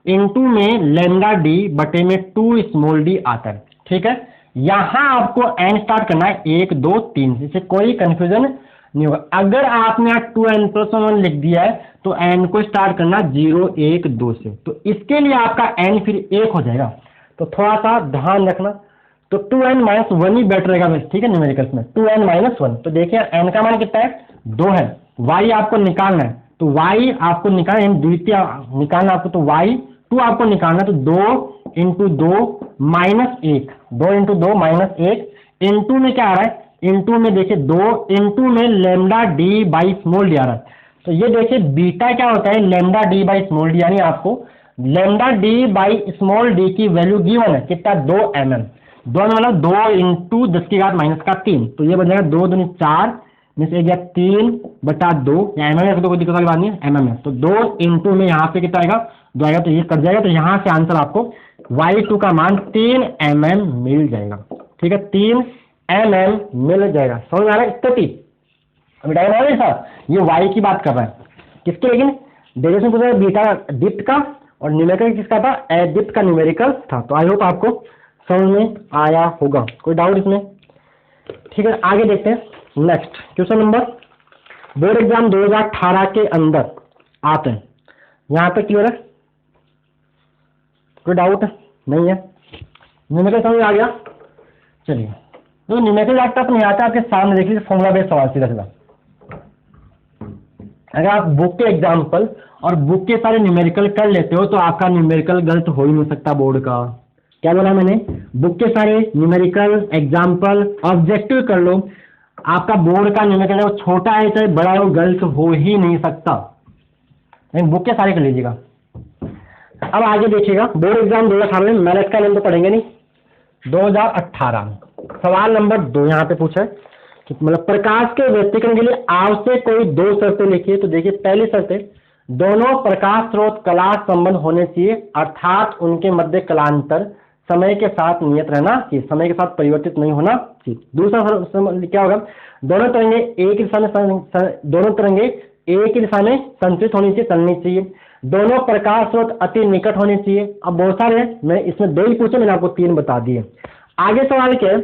इंटू में λd/2d आता है। ठीक है। यहां आपको n स्टार्ट करना है 1 2 3 से, इससे कोई कंफ्यूजन नहीं होगा। अगर आपने 2n+1 लिख दिया है तो n को स्टार्ट करना 0 1 2 से, तो इसके लिए आपका n फिर 1 हो जाएगा। तो थोड़ा सा ध्यान रखना। तो 2n-1 ही बेटर रहेगा। ठीक है, न्यूमेरिकल्स में 2n-1। तो देखिए n का मान कितना है? 2 है। y आपको निकालना है, तो y आपको निकालना है, द्वितीय निकालना आपको, तो y2 आपको निकालना है। तो 2 इंटू 2 -1, 2 इंटू 2 -1 इंटू में क्या आ रहा है? इंटू में देखिए 2 इंटू में λd/d आ रहा है। तो ये देखिए बीटा क्या होता है? λd/d, यानी आपको λd/d की वैल्यू गिवन है कितना? 2 mm। 2 मतलब 2 इंटू 10⁻³ तो ये बन जाएगा 2 दूनी 4 में से 3/2, या mm है तो कोई दिक्कत वाली बात नहीं है, mm है। तो 2 इंटू में यहाँ पे कितना आएगा? 2 आएगा, तो ये कट जाएगा। तो यहाँ से आंसर आपको y2 का मान 3 mm मिल जाएगा। ठीक है, 3 mm मिल जाएगा। समझ में आ रहा है? स्थिति अभी टाइम आ रहा है, ये y की बात कर रहा है किसके? लेकिन डेरिवेशन पूछा है बीटा दीप्त का, और न्यूमेरिकल किसका था? अदीप्त का न्यूमेरिकल था। तो आई होप आपको समझ में आया होगा। कोई डाउट इसमें? ठीक है, आगे देखते हैं। Next question number, board exam 2018 के अंदर आते हैं, यहाँ पे क्लियर है, कोई डाउट नहीं है, न्यूमेरिकल समझ आ गया। चलिए तो न्यूमेरिकल लैपटॉप नहीं आता आपके सामने, देखिए फॉर्मूला बेस्ड सवाल सीधा सीधा। अगर आप बुक के एग्जाम्पल और बुक के सारे न्यूमेरिकल कर लेते हो तो आपका न्यूमेरिकल गलत हो ही नहीं सकता बोर्ड का। क्या बोला मैंने, बुक के सारे न्यूमेरिकल एग्जाम्पल ऑब्जेक्टिव कर लो, आपका बोर्ड का न्यूमेरिकल वो छोटा है चाहे बड़ा है वो गलत हो ही नहीं सकता, लेकिन बुक के सारे कर लीजिएगा। अब आगे देखिएगा, बोर्ड एग्जाम 2018 में मैथ का नेम तो पढ़ेंगे नहीं, 2018 सवाल नंबर 2 यहाँ पे पूछा है कि मतलब प्रकाश के व्यक्तीकरण के लिए आवश्यक कोई 2 शर्तें लिखिए। तो देखिए पहली शर्त है, दोनों प्रकाश स्रोत कला संबंध होने चाहिए, अर्थात उनके मध्य कलांतर समय के साथ नियत रहना चाहिए, समय के साथ परिवर्तित नहीं होना चाहिए। दूसरा क्या होगा, दोनों तरंगे एक ही दिशा में संतुलित होनी चाहिए, चलनी चाहिए, दोनों प्रकाश स्रोत अति निकट होने चाहिए। अब बहुत सारे हैं, मैं इसमें 2 ही पूछे, मैंने आपको 3 बता दिए। आगे सवाल क्या है,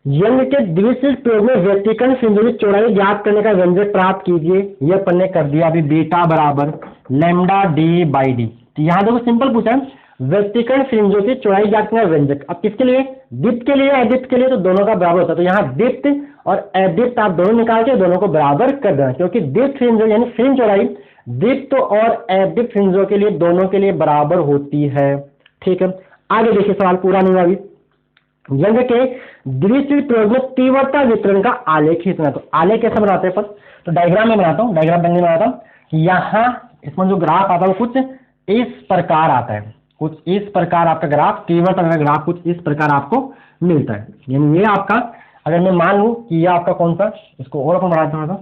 यंग के द्विशील प्रयोग में व्यक्तीकरण फ्रिंजों की चौड़ाई ज्ञात करने का व्यंजक प्राप्त कीजिए। यह अपन ने कर दिया अभी, बीटा बराबर लैम्डा डी बाई डी। तो यहाँ देखो सिंपल पूछा है, व्यक्तीकरण फ्रिंजों की चौड़ाई ज्ञात करने का व्यंजक। अब किसके लिए, दीप्त के लिए, अदीप्त के लिए, तो दोनों का बराबर होता है। तो यहाँ दीप्त और अदीप्त आप दोनों निकाल के दोनों को बराबर कर देना, क्योंकि दीप्त फ्रिंजों यानी फ्रिंज चौड़ाई दीप्त और अदीप्त फ्रिंजों के लिए दोनों के लिए बराबर होती है। ठीक है, आगे देखिए सवाल पूरा नहीं हुआ अभी। यंग के द्विशील प्रयोग में तीव्रता वितरण का आलेख खींचना। तो आलेख कैसे बनाते हैं पर, तो डायग्राम में बनाता हूँ, डायग्राम बनने बनाता हूँ। यहाँ इसमें जो ग्राफ आता है वो कुछ इस प्रकार आता है, कुछ इस प्रकार आपका ग्राफ, तीव्रता का ग्राफ कुछ इस प्रकार आपको मिलता है। यानी ये आपका, अगर मैं मान लूँ कि ये आपका कौन सा, इसको और अपन बनाते हैं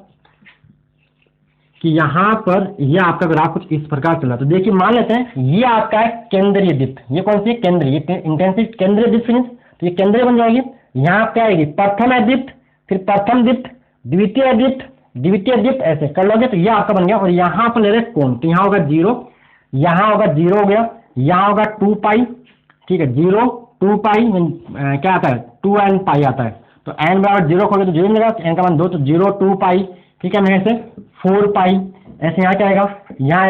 कि यहाँ पर ये आपका ग्राफ कुछ इस प्रकार चला। तो देखिए मान लेते हैं ये आपका है केंद्रीय दीप्त, ये कौन सी है, केंद्रीय इंटेंसिटी केंद्रीय दीप्त फ्रिंज, तो ये केंद्रीय बन जाएगी। यहाँ क्या आएगी, प्रथम अदीप्त, फिर प्रथम दीप्त, द्वितीय अदीप्त, द्वितीय दीप्त, ऐसे कर लोगे तो ये आपका बन गया। और यहाँ पर ले रहे कोण, तो यहाँ होगा 0, यहाँ होगा 0 हो गया, यहाँ होगा 2 पाई, ठीक है, 0 2 पाई क्या आता है, 2n पाई आता है। तो n बराबर 0 खोगे तो 0 मिलेगा, n का मान 2, तो 0 2 पाई, ठीक है, मैं ऐसे 4 पाई, ऐसे यहाँ क्या आएगा, यहाँ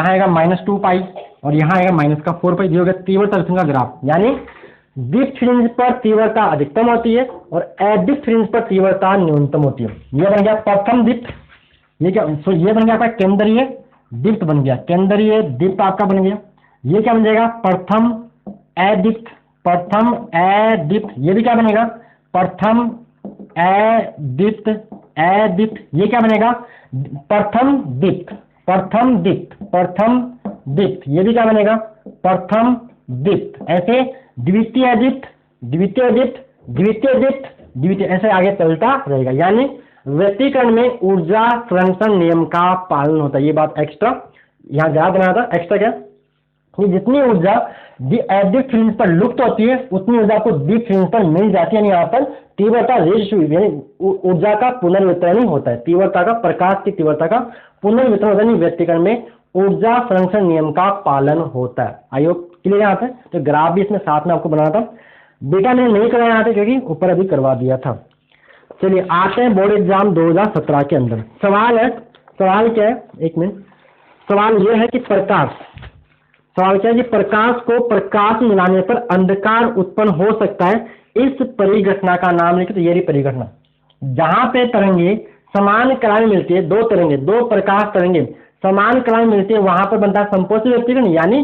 आएगा -2 पाई, और यहाँ आएगा माइनस का 4 पाई। 0 का तीव्रता का ग्राफ, यानी दीप्त फ्रिंज पर तीव्रता अधिकतम होती है और अदीप्त फ्रिंज पर तीव्रता न्यूनतम होती है। ये बन गया प्रथम दीप्त, ये क्या, सो ये बन गया आपका केंद्रीय दीप्त बन गया, केंद्रीय दीप्त आपका बन गया। ये क्या बन जाएगा, प्रथम अदीप्त, प्रथम अदीप्त, ये भी क्या बनेगा, प्रथम अदीप्त, अदीप्त, ये क्या बनेगा, प्रथम दीप्त, प्रथम दीप्त, प्रथम दीप्त, ये भी क्या बनेगा, प्रथम दीप्त। ऐसे द्वितीय अदीप्त, द्वितीय दीप्त, द्वितीय दीप्त, द्वितीय, ऐसे आगे चलता रहेगा। यानी व्यक्तीकरण में ऊर्जा संरक्षण नियम का पालन होता है। ये बात एक्स्ट्रा यहाँ याद रखना था। एक्स्ट्रा क्या, कि जितनी ऊर्जा अदीप्त फ्रिंज पर लुप्त होती है उतनी ऊर्जा आपको दीप्त फ्रिंज पर मिल जाती है। यहाँ पर तीव्रता रेशियो यानी ऊर्जा का पुनर्वितरण ही होता है, तीव्रता का, प्रकाश की तीव्रता का पुनर्वितरण होता है। व्यक्तीकरण में ऊर्जा संरक्षण नियम का पालन होता है। आयोग क्लियर यहाँ पे, तो ग्राफ भी इसमें साथ में आपको बनाना था, बेटा मैंने नहीं कराया यहाँ पे क्योंकि ऊपर अभी करवा दिया था। चलिए आते हैं बोर्ड एग्जाम 2017 के अंदर। सवाल है, सवाल क्या है, एक मिनट, सवाल ये है कि प्रकाश, सवाल क्या है कि प्रकाश को प्रकाश मिलाने पर अंधकार उत्पन्न हो सकता है, इस परिघटना का नाम लिखे। तो ये परिघटना जहां पे तरंगे समान कला में मिलती है, दो तरंगे, दो प्रकाश तरंगे समान कला में मिलती है, वहां पर बनता है समपोषी व्यक्तीकरण यानी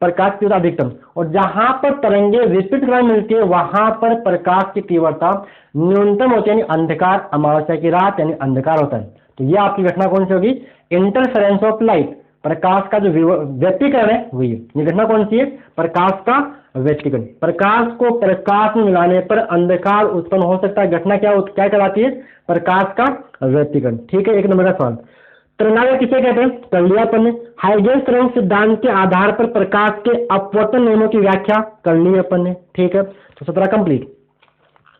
प्रकाश की तीव्रता अधिकतम। और जहां पर तरंगे विपरीत कला में मिलती है वहां पर प्रकाश की तीव्रता न्यूनतम होती है, यानी अंधकार, अमावस्या की रात यानी अंधकार होता है। तो ये आपकी घटना कौन सी होगी, इंटरफेरेंस ऑफ लाइट, प्रकाश का जो व्यक्तीकरण है वही है। ये घटना कौन सी है, प्रकाश का व्यक्तीकरण। प्रकाश को प्रकाश में मिलाने पर अंधकार उत्पन्न हो सकता है, घटना क्या कहलाती है, प्रकाश का व्यक्तीकरण। ठीक है, 1 नंबर का सवाल। तरंगाग्र किसे कहते हैं, कर लिया अपन ने। हाइजेंस तरंग सिद्धांत के आधार पर प्रकाश के अपवर्तन नियमों की व्याख्या कर ली अपन ने। ठीक है, तो 17 कंप्लीट।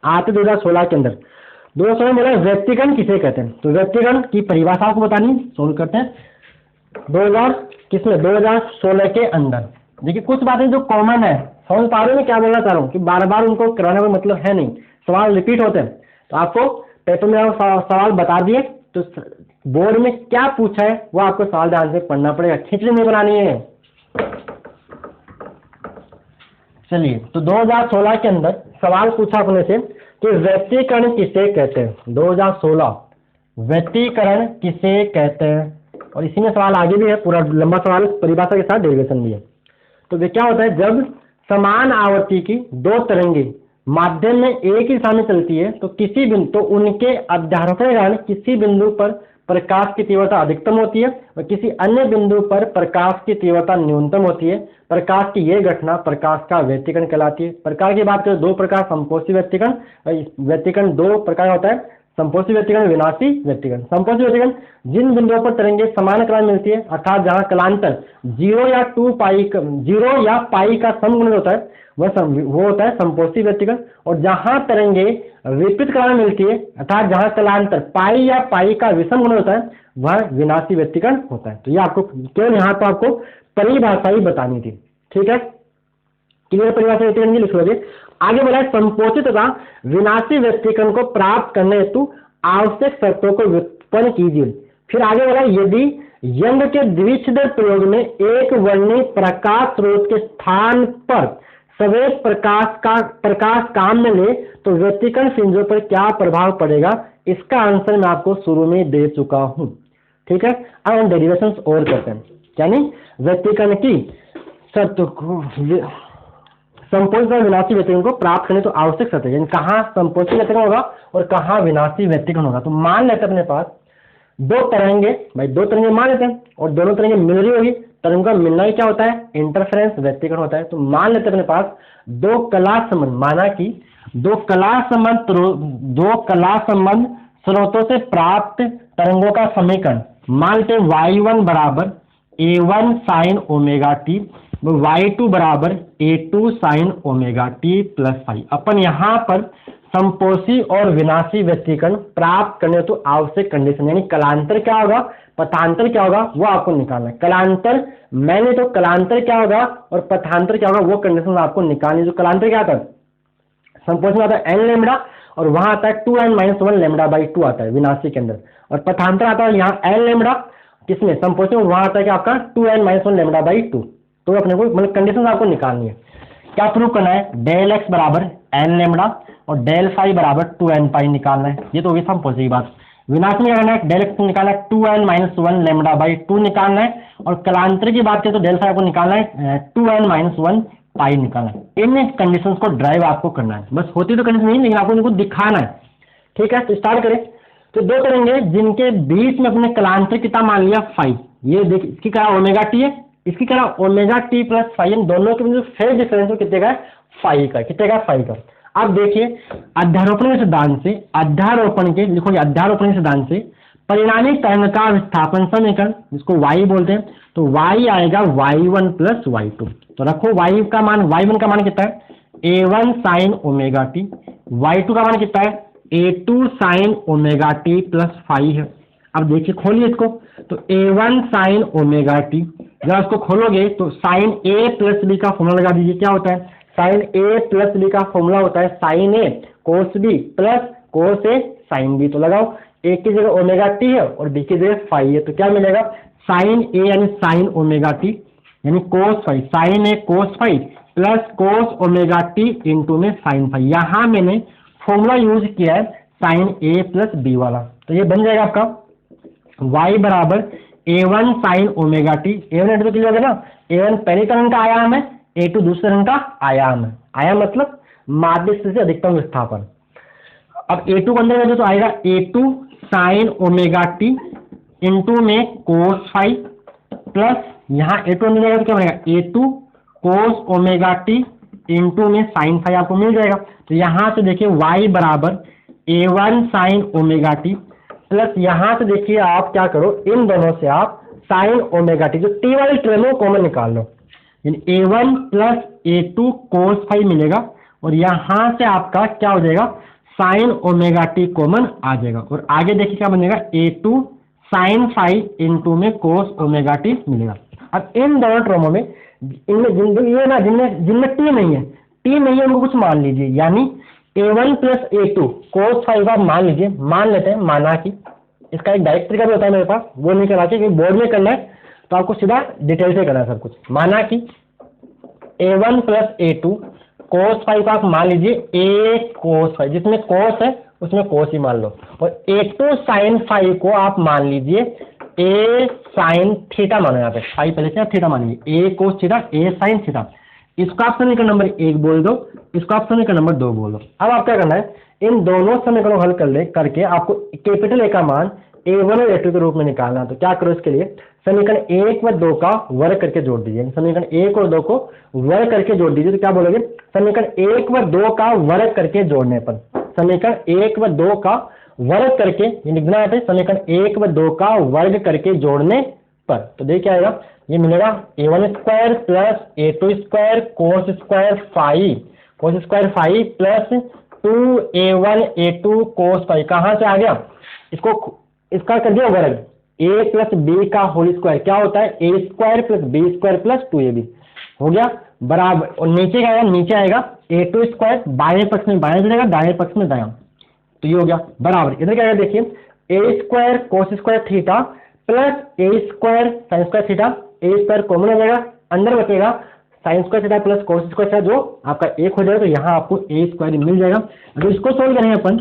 आते 2016 के अंदर, 2016 में बोला व्यक्तीकरण किसे कहते हैं, तो व्यक्तीकरण की परिभाषा को बतानी, सोल्व करते हैं। 2016 के अंदर देखिए कुछ बातें जो कॉमन है, समझ पा रहे हो मैं क्या बोलना चाह रहा हूँ, कि बार बार उनको कराने का मतलब है नहीं, सवाल रिपीट होते हैं। तो आपको पेपर में आप सवाल बता दिए, तो बोर्ड में क्या पूछा है वो आपको सवाल ध्यान से पढ़ना पड़ेगा, खिचड़ी नहीं बनानी है। चलिए, तो 2016 के अंदर सवाल पूछा अपने से कि व्यक्तिकरण किसे कहते हैं। 2016 व्यक्तिकरण किसे कहते हैं, और इसी में सवाल आगे भी है, पूरा लंबा सवाल परिभाषा के साथ डेरिवेशन भी है। तो वे क्या होता है, जब समान आवृत्ति की दो तरंगे माध्यम में एक ही दिशा में चलती है तो किसी बिंदु तो उनके अध्यारोपण के कारण किसी बिंदु पर प्रकाश की तीव्रता अधिकतम होती है और किसी अन्य बिंदु पर प्रकाश की तीव्रता न्यूनतम होती है। प्रकाश की यह घटना प्रकाश का व्यतिकरण कहलाती है। प्रकार की बात करें, दो प्रकार संपोषी व्यतिकरण, व्यतिकरण दो प्रकार होता है, संपोषी व्यतिकरण, विनाशी व्यतिकरण। संपोषी व्यतिकरण जिन बिंदुओं पर तरंगे समान क्रम मिलती है, अर्थात जहां कलांतर 0 या 0 या पाई का समगुणज होता है वो होता है संपोषी व्यतिकरण। और जहां तरंगे विपरीत क्रम में मिलती है, अर्थात जहां कलांतर पाई या पाई का विषम गुण होता है, वह विनाशी व्यतिकरण होता है। तो ये आपको केवल यहाँ तो आपको परिभाषा ही बतानी थी, ठीक है। क्लियर, परिभाषा व्यतिकरण की लिखोगे। आगे बोला है संपोषित तथा विनाशी व्यतिकरण को प्राप्त करने हेतु आवश्यक शर्तों को व्युत्पन्न कीजिए। फिर आगे बोला, यदि यंग के द्विच्छेदक प्रयोग में एक वर्णी प्रकाश स्रोत के स्थान पर सफेद प्रकाश काम में ले तो व्यतिकरण फ्रिंजों पर क्या प्रभाव पड़ेगा, इसका आंसर मैं आपको शुरू में दे चुका हूं, ठीक है। अब हम डेरिवेशन और करते हैं, यानी व्यतिकरण की शर्तों को, संपोषित और विनाशी व्यतिकरण को प्राप्त करने तो आवश्यक शर्त है, यानी कहाँ संपोषित व्यतिकरण होगा और कहाँ विनाशी व्यतिकरण होगा। तो मान लेते अपने पास दो तरंगे, भाई दो तरंगे मान लेते हैं और दोनों तरंगे मिल रही होगी, तरंगों का मिलना ही क्या होता है, इंटरफेरेंस व्यतिकरण होता है। तो मान लेते अपने पास दो कला संबंध, माना कि दो कला संबंध स्रोतों से प्राप्त तरंगों का समीकरण, मान लेते y1 बराबर a1 sin omega T, y2 बराबर a2 sin omega T plus five. अपन यहाँ पर संपोषी और विनाशी व्यतिकरण प्राप्त करने तो आवश्यक कंडीशन, यानी कलांतर क्या होगा, पथांतर क्या होगा, वो आपको निकालना है। कलांतर मैंने तो कलांतर क्या होगा और पथांतर क्या होगा वो कंडीशन आपको निकालनी। जो कलांतर क्या आता है, संपोषी में आता है n लेमडा और वहां आता है 2n-1 लेमडा बाई 2 आता है विनाशी के अंदर, और पथांतर आता है यहाँ n लेमडा, किसमें संपोषी में, वहां आता है कि आपका 2n-1 लेमडा बाई 2। तो अपने को मतलब कंडीशन आपको निकालनी है। क्या प्रूव करना है, डेल एक्स बराबर n लेमडा और डेल फाई बराबर 2n पाई निकालना है। ये तो होगी संपोषी की बात। विनाशी में क्या करना है, डेल एक्स निकालना है 2n-1 लेमडा बाई 2 निकालना है, और कलांतर की बात करें तो डेल फाई आपको निकालना है 2n-1 पाई निकालना है। इन कंडीशंस को ड्राइव आपको करना है, बस होती तो कंडीशन नहीं, लेकिन आपको इनको दिखाना है, ठीक है। तो स्टार्ट करें। तो दो तरंगे जिनके बीच में अपने कलांतर कितना मान लिया 5, ये देख, इसकी क्या ओमेगा टी है, इसकी क्या ओमेगा टी प्लस 5, इन दोनों के जो फेज डिफरेंस है कितने का है, 5 का, कितने का 5 का। अब देखिए अध्यारोपण के सिद्धांत से, अध्यारोपण के लिखोगे, अध्यारोपण के सिद्धांत से परिणामी तरंग का विस्थापन समीकरण, जिसको y बोलते हैं, तो y आएगा y1 प्लस y2। तो रखो y का मान, y1 का मान कितना है a1 sign omega T, y2 का मान कितना है a2 sign omega T plus 5 है। अब देखिए खोलिए इसको, तो a1 साइन ओमेगा टी, जब इसको खोलोगे तो साइन a प्लस बी का फॉर्मूला लगा दीजिए। क्या होता है, साइन a प्लस बी का फॉर्मूला होता है sine a cos B plus cos a sine B. तो लगाओ, a की जगह ओमेगा टी है और b की जगह फाई है, तो क्या मिलेगा, साइन a यानी साइन ओमेगा टी यानी cos phi, sine a cos phi plus cos omega T into में साइन फाई। यहाँ मैंने फॉर्मूला यूज किया है साइन a प्लस बी वाला, तो ये बन जाएगा आपका y बराबर a1 sign omega T. a1 तो क्लियर है ना, a1 पहली तरंग का आयाम है, a2 दूसरे तरंग का आयाम है। आयाम मतलब माध्य से अधिकतम विस्थापन। अब a2 को अंदर में तो आएगा a2 sign omega T into में कोस फाइव प्लस यहाँ a2 अंदर जाएगा तो क्या बनेगा a2 कोस ओमेगा टी इंटू में साइन फाइव आपको मिल जाएगा। तो यहाँ से देखिए y बराबर a1 sign omega T plus यहाँ से देखिए आप क्या करो, इन दोनों से आप साइन ओमेगा टी जो टी वाली टर्म को कॉमन निकाल लो, यानी a1 प्लस a2 कोस फाइव मिलेगा, और यहाँ से आपका क्या हो जाएगा साइन ओमेगा टी कॉमन आ जाएगा। और आगे देखिए क्या बनेगा a2 साइन फाइव इंटू में कोस ओमेगा टी मिलेगा। अब इन दोनों टर्मों में इनमें ये ना जिनमें टी नहीं है, टी नहीं है उनको कुछ मान लीजिए, यानी A1 plus A2 cos five आप मान लीजिए, मान लेते हैं, माना कि इसका एक डायरेक्ट तरीका भी होता है मेरे पास, वो नहीं करना चाहिए क्योंकि बोर्ड में करना है तो आपको सीधा डिटेल से करना है सब कुछ। माना कि A1 plus A2 cos five आप मान लीजिए A cos फाइव, जिसमें cos है उसमें cos ही मान लो, और A2 sin फाइव को आप मान लीजिए A sin थीटा मानो, यहाँ पे फाइव पहले से आप थीटा मान लीजिए, A cos theta A sin theta. इसको आप समीकरण नंबर 1 बोल दो, इसको आप समीकरण नंबर 2 बोल दो। अब आप क्या करना है, इन दोनों समीकरणों हल करके आपको कैपिटल ए का मान A1 और A2 के रूप में निकालना। तो क्या करो, इसके लिए समीकरण 1 व 2 का वर्ग करके जोड़ दीजिए, समीकरण 1 और 2 को वर्ग करके जोड़ दीजिए। तो क्या बोलोगे, समीकरण 1 व 2 का वर्ग करके जोड़ने पर, समीकरण 1 व 2 का वर्ग करके लिखना है, समीकरण 1 व 2 का वर्ग करके जोड़ने पर। तो देखिए आएगा, ये मिलेगा A1 square plus A2 square cos square five plus 2A1 A2 कोस फाइव। कहाँ से आ गया, इसका कर दिया वर्ग, A प्लस B का होल स्क्वायर क्या होता है, A square plus B square plus 2AB हो गया बराबर, और नीचे क्या आएगा, नीचे आएगा A2 स्क्वायर, बाएं पक्ष में बाएं चलेगा, दाएं पक्ष में दायां, तो ये हो गया बराबर। इधर क्या आएगा देखिए, A square cos square theta plus A square sine square theta, A square common हो जाएगा, अंदर बचेगा sine square theta plus cos square theta, जो आपका 1 हो जाएगा। तो यहाँ आपको A स्क्वायर मिल जाएगा। अगर इसको सोल्व करेंगे अपन,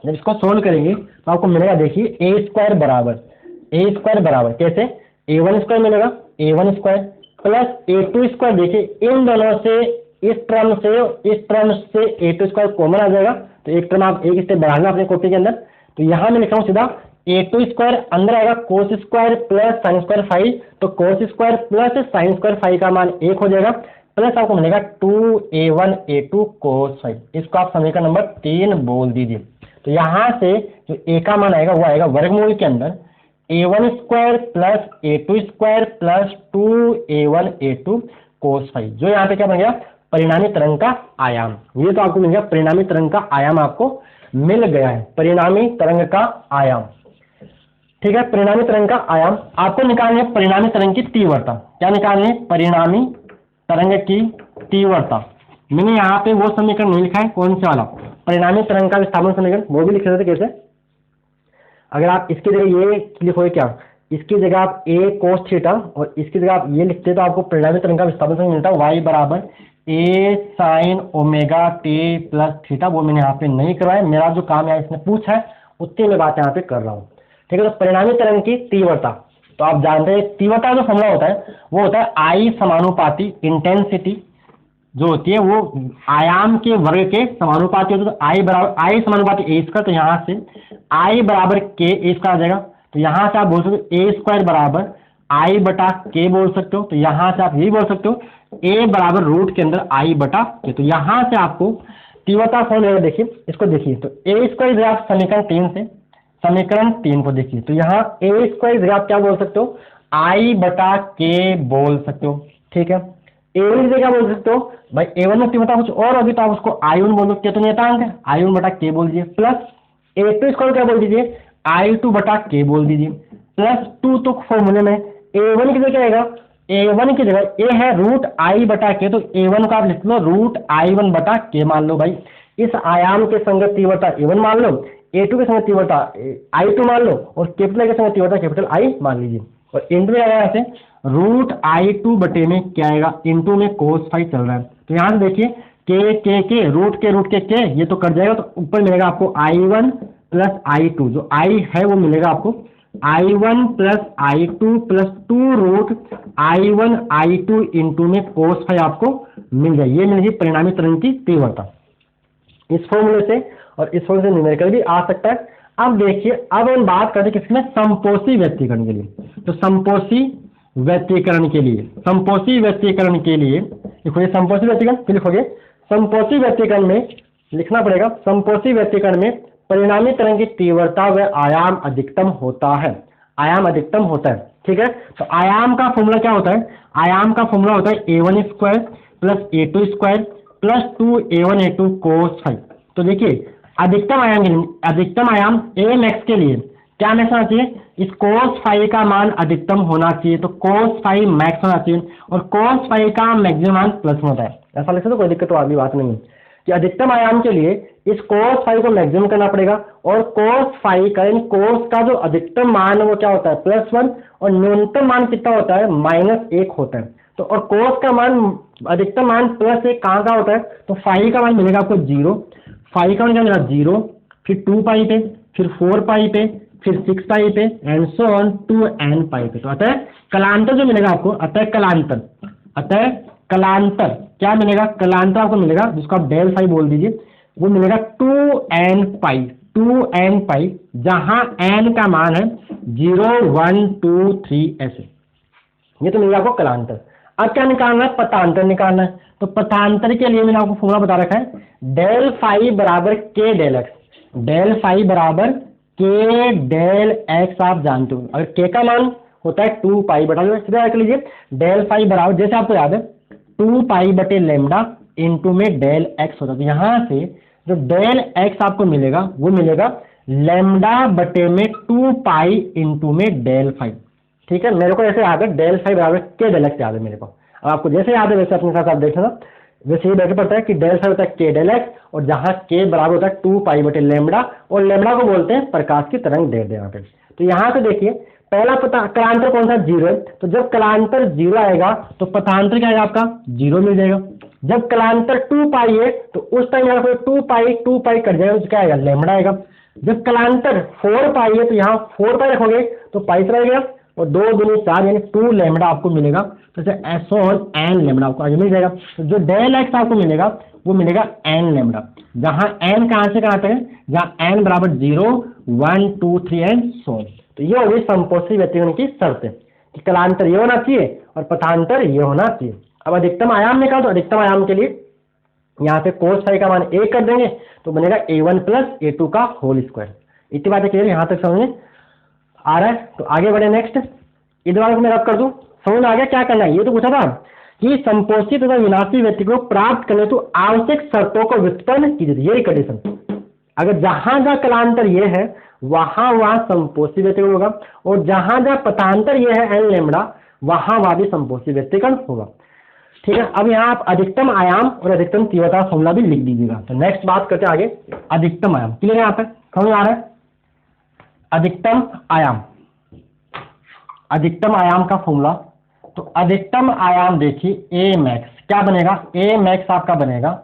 जब इसको सोल्व करेंगे तो आपको मिलेगा, देखिए A स्क्वायर बराबर कैसे, A1 स्क्वायर मिलेगा, A1 square plus A2 square, देखिए इन दोनों से इस टर्म से A2 स्क्वायर कॉमन आ जाएगा, तो एक टर्म आप एक स्टेप बढ़ाना अपने कॉपी के अंदर। तो यहाँ मैं लिख रहा हूँ सीधा A2 स्क्वायर, अंदर आएगा cos square plus sine square five, तो cos square plus sine square five का मान 1 हो जाएगा, प्लस आपको मिलेगा 2A1 A2 कोस फाइव। इसको आप समीकरण नंबर 3 बोल दीजिए। तो यहाँ से जो A का मान आएगा वो आएगा वर्गमूल के अंदर A1 square plus A2 square plus 2A1 A2 कोस फाइव, जो यहाँ पे क्या बन गया, परिणामी तरंग का आयाम। ये तो आपको मिल गया, परिणामी तरंग का आयाम आपको मिल गया है, परिणामी तरंग का आयाम। ठीक है, परिणामी तरंग का आयाम आपको निकालनी है, परिणामी तरंग की तीव्रता। क्या निकालनी है, परिणामी तरंग की तीव्रता। मैंने यहाँ पे वो समीकरण नहीं लिखा है, कौन सा वाला, परिणामी तरंग का विस्थापन समीकरण, वो भी लिख रहे थे कैसे। अगर आप इसकी जगह ये लिखोगे, क्या इसकी जगह आप A cos थीटा और इसकी जगह आप ये लिखते तो आपको परिणामी तरंग का विस्थापन समीकरण मिलता है y बराबर A sin omega t plus theta. वो मैंने यहाँ पे नहीं करवाया, मेरा जो काम है इसने पूछा है उतनी मैं बात यहाँ पे कर रहा हूँ। ठीक है, तो परिणामी तरंग की तीव्रता, तो आप जानते हैं तीव्रता जो फॉर्मूला होता है वो होता है I समानुपाती इंटेंसिटी, जो होती है वो आयाम के वर्ग के समानुपाती होती है। तो I बराबर I समानुपाती A स्क्वायर, तो यहाँ से I बराबर K A स्क्वायर आ जाएगा। तो यहाँ से आप बोल सकते हो A स्क्वायर बराबर I बटा K बोल सकते हो। तो यहाँ से आप यही बोल सकते हो A बराबर रूट के अंदर I बटा K। तो यहाँ से आपको तीव्रता फॉर्मूला देखिए, इसको देखिए, तो A स्क्वायर आप समीकरण 3 को देखिए, तो यहाँ A स्क्वायर आप क्या बोल सकते हो, I बटा K बोल सकते हो। ठीक है, A1 से क्या बोल सकते हो भाई, A1 में तीव्रता कुछ और होगी तो आप उसको I1 बोल दो, क्या तो नियतांक है, I1 बटा K बोल दीजिए, प्लस A2 स्क्वायर क्या बोल दीजिए, I2 बटा K बोल दीजिए, प्लस 2 तो फॉर्मूले में A1 की जगह क्या आएगा, A1 की जगह A है रूट I बटा K, तो A1 का आप लिख लो रूट I1 बटा K मान लो। भाई इस आयाम के संगत तीव्रता A1 मान लो, A2 के संगत तीव्रता I2 मान लो, और कैपिटल के संगत तीव्रता कैपिटल I मान लीजिए, और इंटू में आएगा यहाँ से रूट I2 बटे में क्या आएगा, इंटू में कोस फाइव चल रहा है। तो यहाँ से देखिए के रूट के ये तो कट जाएगा, तो ऊपर मिलेगा आपको I1 प्लस I2, जो I है वो मिलेगा आपको I1 plus I2 plus 2 root I1 I2 into में कोस फाइव आपको मिल जाए। ये मिलेगी परिणामी तरंग की तीव्रता इस फॉर्मूले से, और इस फॉर्मूले से न्यूमेरिकल भी आ सकता है। अब देखिए, अब हम बात करते हैं किसमें, संपोषी व्यक्तीकरण के लिए। तो संपोषी व्यक्तीकरण के लिए लिखोगे संपोषी व्यक्तीकरण, फिर लिखोगे संपोषी व्यक्तीकरण में लिखना पड़ेगा, संपोषी व्यक्तीकरण में परिणामी तरंग की तीव्रता व आयाम अधिकतम होता है, ठीक है। तो आयाम का फॉर्मूला क्या होता है, आयाम का फॉर्मूला होता है A1 square plus A2 square plus 2A1 A2 कोस फाइव। तो देखिए अधिकतम आयाम AMX के लिए क्या मैक्स होना चाहिए, इस कोस फाइव का मान अधिकतम होना चाहिए, तो कोस फाइव मैक्स होना चाहिए, और कोस फाइव का मैक्सिमम मान प्लस होता है। ऐसा लिख सकते हो, कोई दिक्कत वाली बात नहीं है। कि अधिकतम आयाम के लिए इस cos फाई को मैक्सिमम करना पड़ेगा, और cos फाई का यानी cos का जो अधिकतम मान है वो क्या होता है +1 और न्यूनतम मान कितना होता है -1 होता है। तो और cos का मान अधिकतम मान +1 कहाँ का होता है, तो फाई का मान मिलेगा आपको 0, फाई का मान क्या मिलेगा 0, फिर 2 पाई पे, फिर 4 पाई पे, फिर 6 पाई पे and so on to n pi पे। तो अतः कलांतर जो मिलेगा आपको, अतः कलांतर क्या मिलेगा, कलांतर आपको मिलेगा जिसको आप डेल फाई बोल दीजिए, वो मिलेगा 2n पाई, जहां n का मान है 0 1 2 3 ऐसे। ये तो मिलेगा आपको कलांतर। अब क्या निकालना है, पथांतर निकालना है। तो पथांतर के लिए मैंने आपको फॉर्मूला बता रखा है, डेल फाई बराबर k del x. Del phi बराबर k डेल एक्स आप जानते हो, अगर k का मान होता है 2 पाई बटा रख लीजिए, डेल फाई बराबर जैसे आपको याद है 2 पाई बटे लेमडा इंटू में डेल एक्स होता है। तो यहाँ से जो डेल एक्स आपको मिलेगा वो मिलेगा लेमडा बटे में 2 पाई इंटू में डेल फाई। ठीक है, मेरे को ऐसे याद है डेल फाई बराबर के डेल एक्स याद है मेरे को। अब आपको जैसे याद है वैसे अपने साथ आप देखना, वैसे ये बैठे पड़ता है कि डेल फाई होता है के डेल एक्स, और जहां के बराबर होता है 2 पाई बटे लेमडा, और लेमडा को बोलते हैं प्रकाश की तरंग दैर्ध्य यहाँ पे। तो यहाँ से देखिए पहला पता कलांतर कौन सा 0 है, तो जब कलांतर 0 आएगा तो पथांतर क्या आएगा आपका 0 मिल जाएगा। जब कलांतर 2 पाई है तो उस टाइम यहाँ पर 2 पाई कट जाएगा, तो क्या आएगा लेमडा आएगा। जब कलांतर 4 पाई है तो यहाँ 4 पाई रखोगे तो पाई से रहेगा, और 2 दूनी 4 यानी 2 लेमडा आपको मिलेगा। तो एस ऑन एन लेमडा आपको आगे मिल जाएगा। तो जो डेल एक्स आपको मिलेगा वो मिलेगा एन लेमडा, जहां एन कहां से कहां पे है, जहां एन बराबर 0 1 2 3 एंड सो। तो ये होगी संपोषी व्यतिकरण की शर्तें कि कलांतर ये होना चाहिए और पथांतर ये होना चाहिए। अब अधिकतम आयाम निकाल, तो अधिकतम आयाम के लिए यहाँ पे cos फाई का मान 1 कर देंगे तो बनेगा a1 + a2 का होल स्क्वायर। इतनी बातें क्लियर, यहाँ तक समझ में आ रहा है। तो आगे बढ़े नेक्स्ट, इधर वाले को मैं रब कर दूं, समझ में आ गया क्या करना है। ये तो पूछा था कि संपोषी तथा विनाशी व्यतिकरण को प्राप्त करने तो आवश्यक शर्तों को व्युत्पन्न कीजिए, यही कंडीशन। अगर जहां जहां कलांतर ये है वहां वहां संपोषी व्यतिकरण होगा, और जहां जहां पथांतर ये है एन लेमडा वहां वहां भी संपोषी व्यतिकरण होगा। ठीक है, अब यहाँ आप अधिकतम आयाम और अधिकतम तीव्रता फॉर्मूला भी लिख दीजिएगा। तो नेक्स्ट बात करते हैं आगे अधिकतम आयाम, क्लियर है यहाँ पे, समझ आ रहा है। अधिकतम आयाम का फॉर्मूला, तो अधिकतम आयाम देखिए ए मैक्स क्या बनेगा, ए मैक्स आपका बनेगा,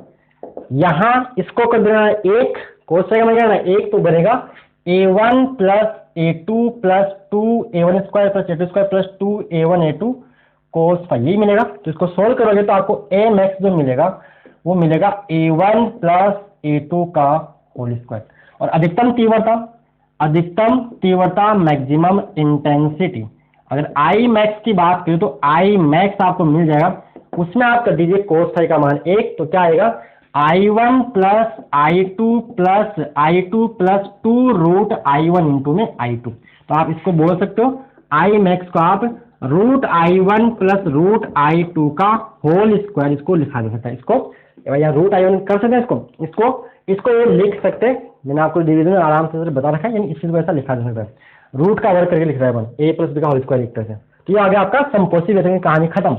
यहां इसको कर देना 1 कोस का बनेगा ना 1, तो बनेगा a1 + a2 + 2a1² + a2² + 2a1 a2 cos phi, यही मिलेगा। तो इसको सोल्व करोगे तो आपको a मैक्स जो मिलेगा वो मिलेगा a1 + a2 का होल स्क्वायर। और अधिकतम तीव्रता मैक्सिमम इंटेंसिटी, अगर I मैक्स की बात करें तो I मैक्स आपको मिल जाएगा, उसमें आप कर दीजिए cos फाई का मान 1, तो क्या आएगा I1 + I2 + 2√I1 इंटू में I2। तो आप इसको बोल सकते हो I मैक्स को आप √I1 + √I2 का होल स्क्वायर इसको लिखा जा सकता है। इसको यहाँ √I1 कर सकते हैं, इसको ये लिख सकते हैं। मैंने आपको डिवीजन में आराम से बता रखा है, यानी इस चीज को ऐसा लिखा जा सकता है, रूट का वर्ग करके लिख रहा है a + b का होल स्क्वायर एक तरह से। तो ये आ गया आपका संपोषी व्यतिकरण की कहानी खत्म।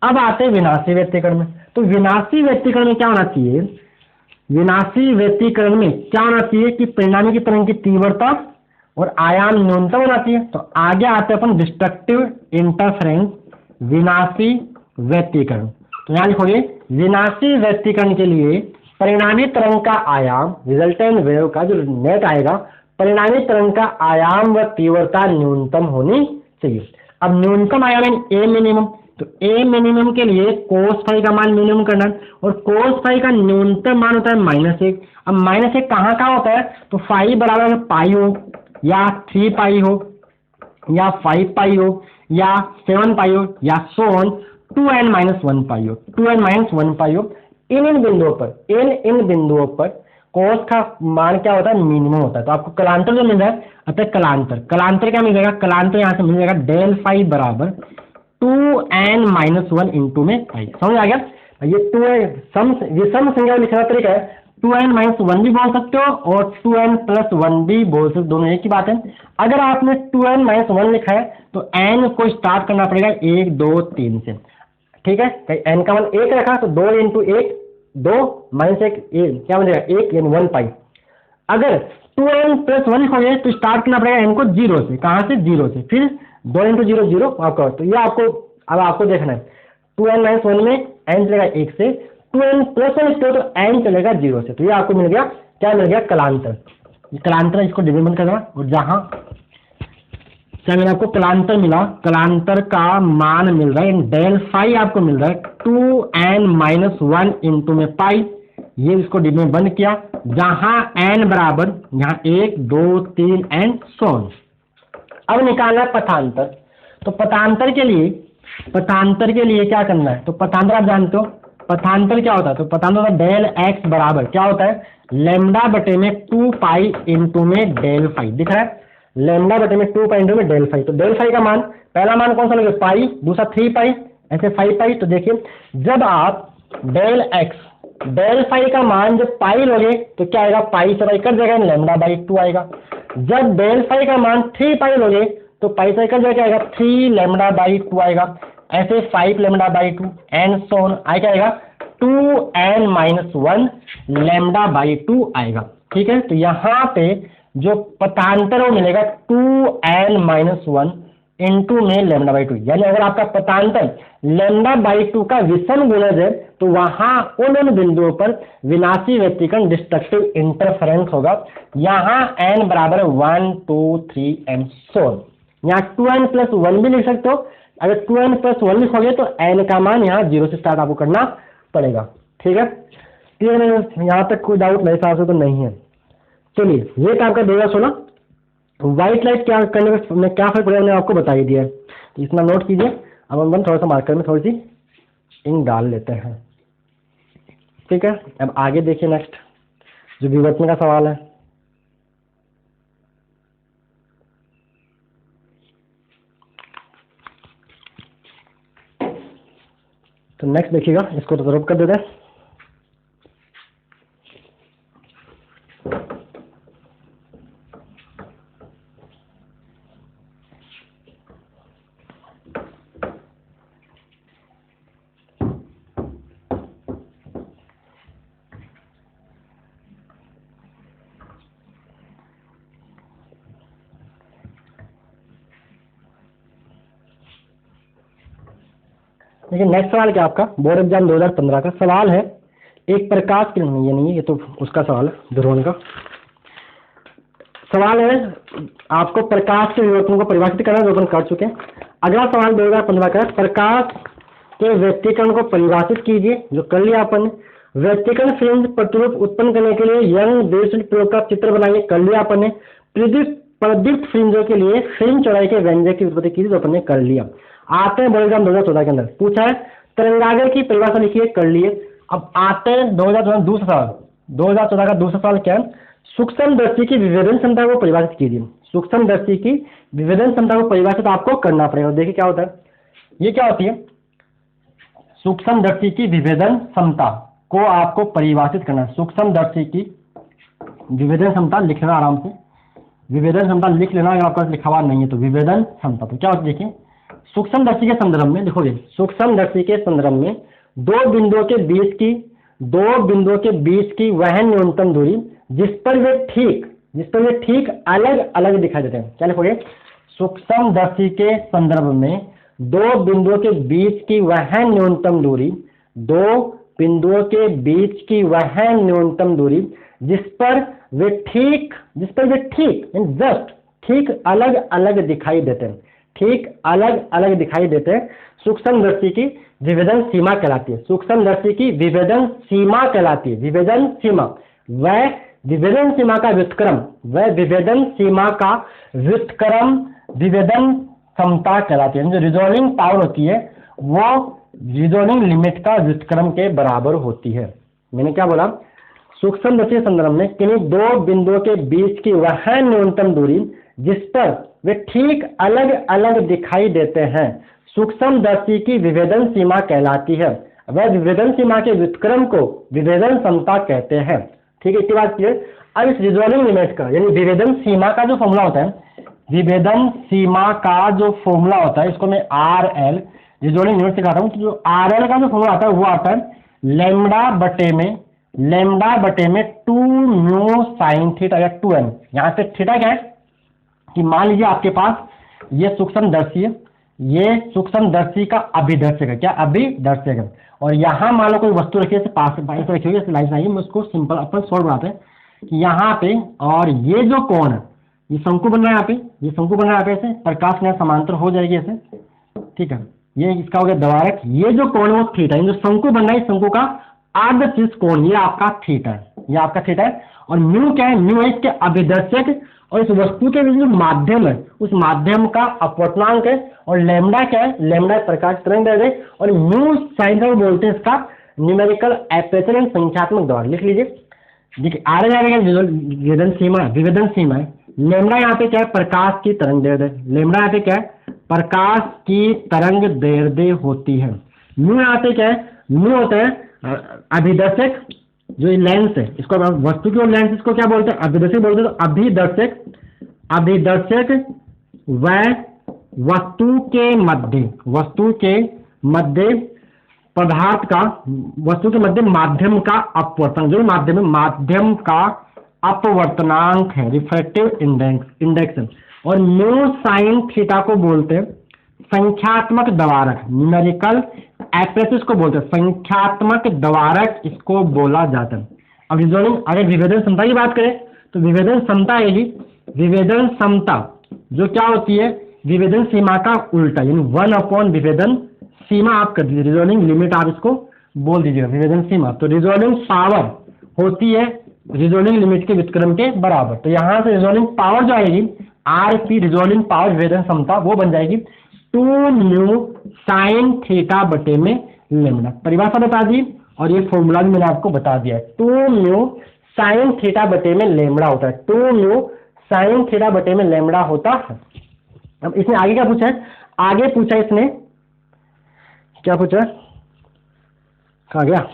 अब आते हैं विनाशी व्यतिकरण में। तो विनाशी व्यतिकरण में क्या होना चाहिए, विनाशी व्यतिकरण में क्या होना चाहिए कि परिणामी की तरंग की तीव्रता और आयाम न्यूनतम होना चाहिए। तो आगे आते हैं अपन डिस्ट्रक्टिव इंटरफेरेंस विनाशी व्यतिकरण। तो यहाँ लिखोगे विनाशी व्यतिकरण के लिए परिणामी तरंग का आयाम, रिजल्टेंट वेव का जो नेट आएगा, परिणामी तरंग का आयाम व तीव्रता न्यूनतम होनी चाहिए। अब न्यूनतम आयाम है ए मिनिमम, तो ए मिनिमम के लिए cos फाई का मान मिनिमम करना है, और cos फाई का न्यूनतम मान होता है -1। अब -1 कहाँ होता है, तो फाई बराबर पाई हो या 3 पाई हो या 5 पाई हो या 7 पाई हो या सो ऑन 2n-1 पाई हो, 2n-1 पाई हो। इन बिंदुओं पर cos का मान क्या होता है, मिनिमम होता है। तो आपको कलांतर जो मिल रहा है, अतः कलांतर क्या मिल जाएगा, कलांतर यहाँ से मिल जाएगा डेल फाई बराबर 2n-1 इंटू में पाई। समझ आ गया। ये विषम संख्या लिखने का तरीका है, 2n-1 भी बोल सकते हो और 2n+1 भी बोल सकते हो, दोनों एक ही बात है। अगर आपने 2n-1 लिखा है तो n को स्टार्ट करना पड़ेगा 1 2 3 से, ठीक है। n का मान 1 रखा तो 2 × 1 2 माइनस 1 क्या बनेगा 1 यानी 1 पाई। अगर 2n प्लस 1 लिखोगे तो स्टार्ट करना पड़ेगा n को 0 से, कहाँ से 0 से, फिर 2 इंटू 0 0 आपका। तो ये आपको अब आपको देखना है 2n माइनस 1 में n चलेगा 1 से, 2n प्लस 1 लिखते हो तो n चलेगा 0 से। तो ये आपको मिल गया, क्या मिल गया, कलांतर। कलांतर इसको डिवीजन करना, और जहां क्या मिला आपको, कलांतर मिला, कलांतर का मान मिल रहा है डेल फाई आपको मिल रहा है 2n माइनस 1 इंटू में पाई। ये इसको डिवीजन में बंद किया, जहां n बराबर यहाँ 1 2 3 एंड सो ऑन। अब निकालना है पथांतर। तो पथांतर के लिए क्या करना है, तो पथांतर आप जानते हो, पथांतर क्या होता है, तो पथांतर होता है डेल एक्स बराबर क्या होता है, लैम्डा बटे में 2 पाई इंटू में डेल फाई। दिख रहा है, लैम्डा बटे में 2 पाई इंटू में डेल फाई। तो डेल फाई का मान, पहला मान कौन सा लगे, पाई, दूसरा 3 पाई, ऐसे 5 पाई। तो देखिए जब आप डेल एक्स डेल फाई का मान जब पाई लोगे तो क्या आएगा, पाई से पाई कट जाएगा, लैम्डा बाई 2 आएगा। जब डेल फाई का मान 3 पाई लोगे तो पाई से कट जाएगा, आएगा 3 लैम्डा बाई 2 आएगा, ऐसे 5 lambda by 2 and so on आएगा 2n माइनस 1 लैम्डा बाई 2 आएगा। ठीक है, तो यहाँ पे जो पथांतर वो मिलेगा 2n माइनस 1 इंटू में लैम्डा बाई 2। यानी अगर आपका पथांतर लैम्डा बाई 2 का विषम गुणज है तो वहां उन बिंदुओं पर विनाशी व्यतिकरण डिस्ट्रक्टिव इंटरफेरेंस होगा। यहाँ n बराबर 1 2 3 एंड सो ऑन। यहाँ 2n प्लस 1 भी लिख सकते हो। अगर 2n प्लस 1 लिखोगे तो n का मान यहाँ 0 से स्टार्ट आपको करना पड़ेगा। ठीक है, क्लियर है, यहाँ तक कोई डाउट मेरे हिसाब से तो नहीं है। चलिए, ये था आपका 2016। व्हाइट लाइट क्या करने में क्या फर्क पड़ेगा मैंने आपको बता ही दिया है, तो इतना नोट कीजिए। अब हम थोड़ा सा मार्कर में थोड़ी सी इंक डाल लेते हैं। ठीक है, अब आगे देखिए, नेक्स्ट जो विवर्तन का सवाल है। तो नेक्स्ट देखिएगा, इसको तो सॉल्व कर देते हैं। देखिए नेक्स्ट सवाल क्या आपका बोर्ड एग्जाम 2015 का सवाल है। एक प्रकाश किरण, ये नहीं है, ये तो उसका सवाल है ध्रुवन का सवाल है। आपको प्रकाश के विवर्तन को परिभाषित करना, विवर्तन कर चुके हैं। अगला सवाल 2015 का है, प्रकाश के व्यतिकरण को परिभाषित कीजिए, जो कर लिया अपन। व्यतिकरण फ्रिंज प्रतिरूप उत्पन्न करने के लिए यंग बेस्ड प्रयोग का चित्र बनाइए, कर लिया अपन ने। प्रदीप्त फ्रिंजों के लिए फ्रिंज चौड़ाई के व्यंजक की उत्पत्ति कीजिए, जो अपन ने कर लिया। आते हैं बोर्ड एग्जाम 2014 के अंदर पूछा है तरंगागर की परिभाषा लिखिए, कर लिए। अब आते हैं 2014 दूसरा सवाल। 2014 का दूसरा सवाल क्या है, सूक्ष्मदर्शी की विभेदन क्षमता को परिभाषित कीजिए। सूक्ष्मदर्शी की विभेदन क्षमता को परिभाषित आपको करना पड़ेगा। देखिए क्या होता है, ये क्या होती है, सूक्ष्मदर्शी की विभेदन क्षमता को आपको परिभाषित करना। सूक्ष्मदर्शी की विभेदन क्षमता लिखना आराम से, विभेदन क्षमता लिख लेना, अगर आपका लिखा हुआ नहीं है तो विभेदन क्षमता। तो क्या होती है, देखिए सूक्ष्मदर्शी के संदर्भ में लिखोगे, सूक्ष्मदर्शी के संदर्भ में दो बिंदुओं के बीच की वह न्यूनतम दूरी जिस पर वे ठीक अलग अलग दिखाई देते हैं। क्या लिखोगे, सूक्ष्मदर्शी के संदर्भ में दो बिंदुओं के बीच की वह न्यूनतम दूरी, दो बिंदुओं के बीच की वह न्यूनतम दूरी जिस पर वे ठीक जस्ट ठीक अलग अलग दिखाई देते हैं, ठीक अलग अलग दिखाई देते हैं, सूक्ष्मदर्शी की विभेदन सीमा कहलाती है। सूक्ष्मदर्शी की विभेदन सीमा कहलाती है। विभेदन सीमा, वह विभेदन सीमा का व्युत्क्रम, वह विभेदन सीमा का व्युत्क्रम विभेदन क्षमता कहलाती है। जो रिजॉल्विंग पावर होती है वो रिजॉल्विंग लिमिट का व्युत्क्रम के बराबर होती है। मैंने क्या बोला, सूक्ष्मदर्शी के संदर्भ में किन्हीं दो बिंदुओं के बीच की वह न्यूनतम दूरी जिस पर वे ठीक अलग अलग दिखाई देते हैं, सूक्ष्मदर्शी की विभेदन सीमा कहलाती है। वह विभेदन सीमा के व्युत्क्रम को विभेदन क्षमता कहते हैं। ठीक है, इतनी बात क्लियर। अब इस रिजॉल्विंग लिमिट का यानी विभेदन सीमा का जो फॉर्मूला होता है, विभेदन सीमा का जो फॉर्मूला होता है, इसको मैं RL रिजॉल्विंग लिमिट से कहता हूँ। तो जो RL का जो फॉर्मूला आता है वो आता है लेमडा बटे में 2 म्यू साइन थीटा या 2m। यहाँ पे थीटा क्या है कि मान लीजिए आपके पास ये सूक्ष्मदर्शी है, ये सूक्ष्मदर्शी का अभिदर्शक है। क्या अभिदर्शक है। और यहाँ मान लो कोई वस्तु रखी है, पास रखी हुई है, लाइन आई है, मैं उसको सिंपल अपन सॉल्व बनाते हैं कि यहाँ पे, और ये जो कोण है, ये शंकु बन रहा है यहाँ पे, ये शंकु बन रहा है यहाँ पे, ऐसे प्रकाश में समांतर हो जाएगी ऐसे, ठीक है। ये इसका हो गया द्वारक, ये जो कोण है वो थीटा है, जो शंकु बन रहा है शंकु का अर्धशीर्ष कोण, ये आपका थीटा है, ये आपका थीटा है। और म्यू क्या है, म्यू है इसके अभिदर्शक और इस वस्तु के जो माध्यम है उस माध्यम का अपवर्तनांक है। और लैम्डा क्या है, लैम्डा प्रकाश तरंग दैर्ध्य, और म्यू साइन थीटा बोलते हैं इसका न्यूमेरिकल एपर्चर एंड संख्यात्मक द्वारा। लिख लीजिए, देखिए आगे जाएगा विभेदन सीमा है। लैम्डा यहाँ पे क्या है, प्रकाश की तरंग दैर्ध्य, लैम्डा यहाँ पे क्या है, प्रकाश की तरंग दैर्ध्य होती है। म्यू यहाँ पे क्या है, म्यू होता है अभिदर्शक, जो लेंस है इसको वस्तु की ओर लेंस इसको क्या बोलते हैं, अभिदर्शक बोलते हैं। तो अभिदर्शक व वस्तु के मध्य पदार्थ का, वस्तु के मध्य माध्यम का अपवर्तन, जो माध्यम का अपवर्तनांक है, रिफ्रैक्टिव इंडेक्स। और म्यू साइन थीटा को बोलते हैं संख्यात्मक द्वारक, न्यूमेरिकल एपर्चर को बोलते हैं, संख्यात्मक द्वारक इसको बोला जाता है। अब अगर विभेदन क्षमता की बात करें तो विभेदन क्षमता आएगी, विभेदन क्षमता जो क्या होती है, विभेदन सीमा का उल्टा, यानी 1 विभेदन सीमा आप कर दीजिए, रिजॉल्विंग लिमिट आप इसको बोल दीजिएगा विभेदन सीमा। तो रिजॉल्विंग पावर होती है रिजॉल्विंग लिमिट के व्युत्क्रम के बराबर। तो यहाँ से रिजॉल्विंग पावर जो आएगी आरपी, रिजॉल्विंग पावर विभेदन क्षमता, वो बन जाएगी 2 म्यू साइन थीटा बटे में लेमडा। परिभाषा बता दी और ये फॉर्मूला भी मैंने आपको बता दिया है। 2 म्यू साइन थीटा बटे में लेमडा होता है, 2 म्यू साइन थीटा बटे में लेमडा होता है। अब इसने आगे क्या पूछा है, आगे पूछा इसने क्या पूछा, कहाँ गया,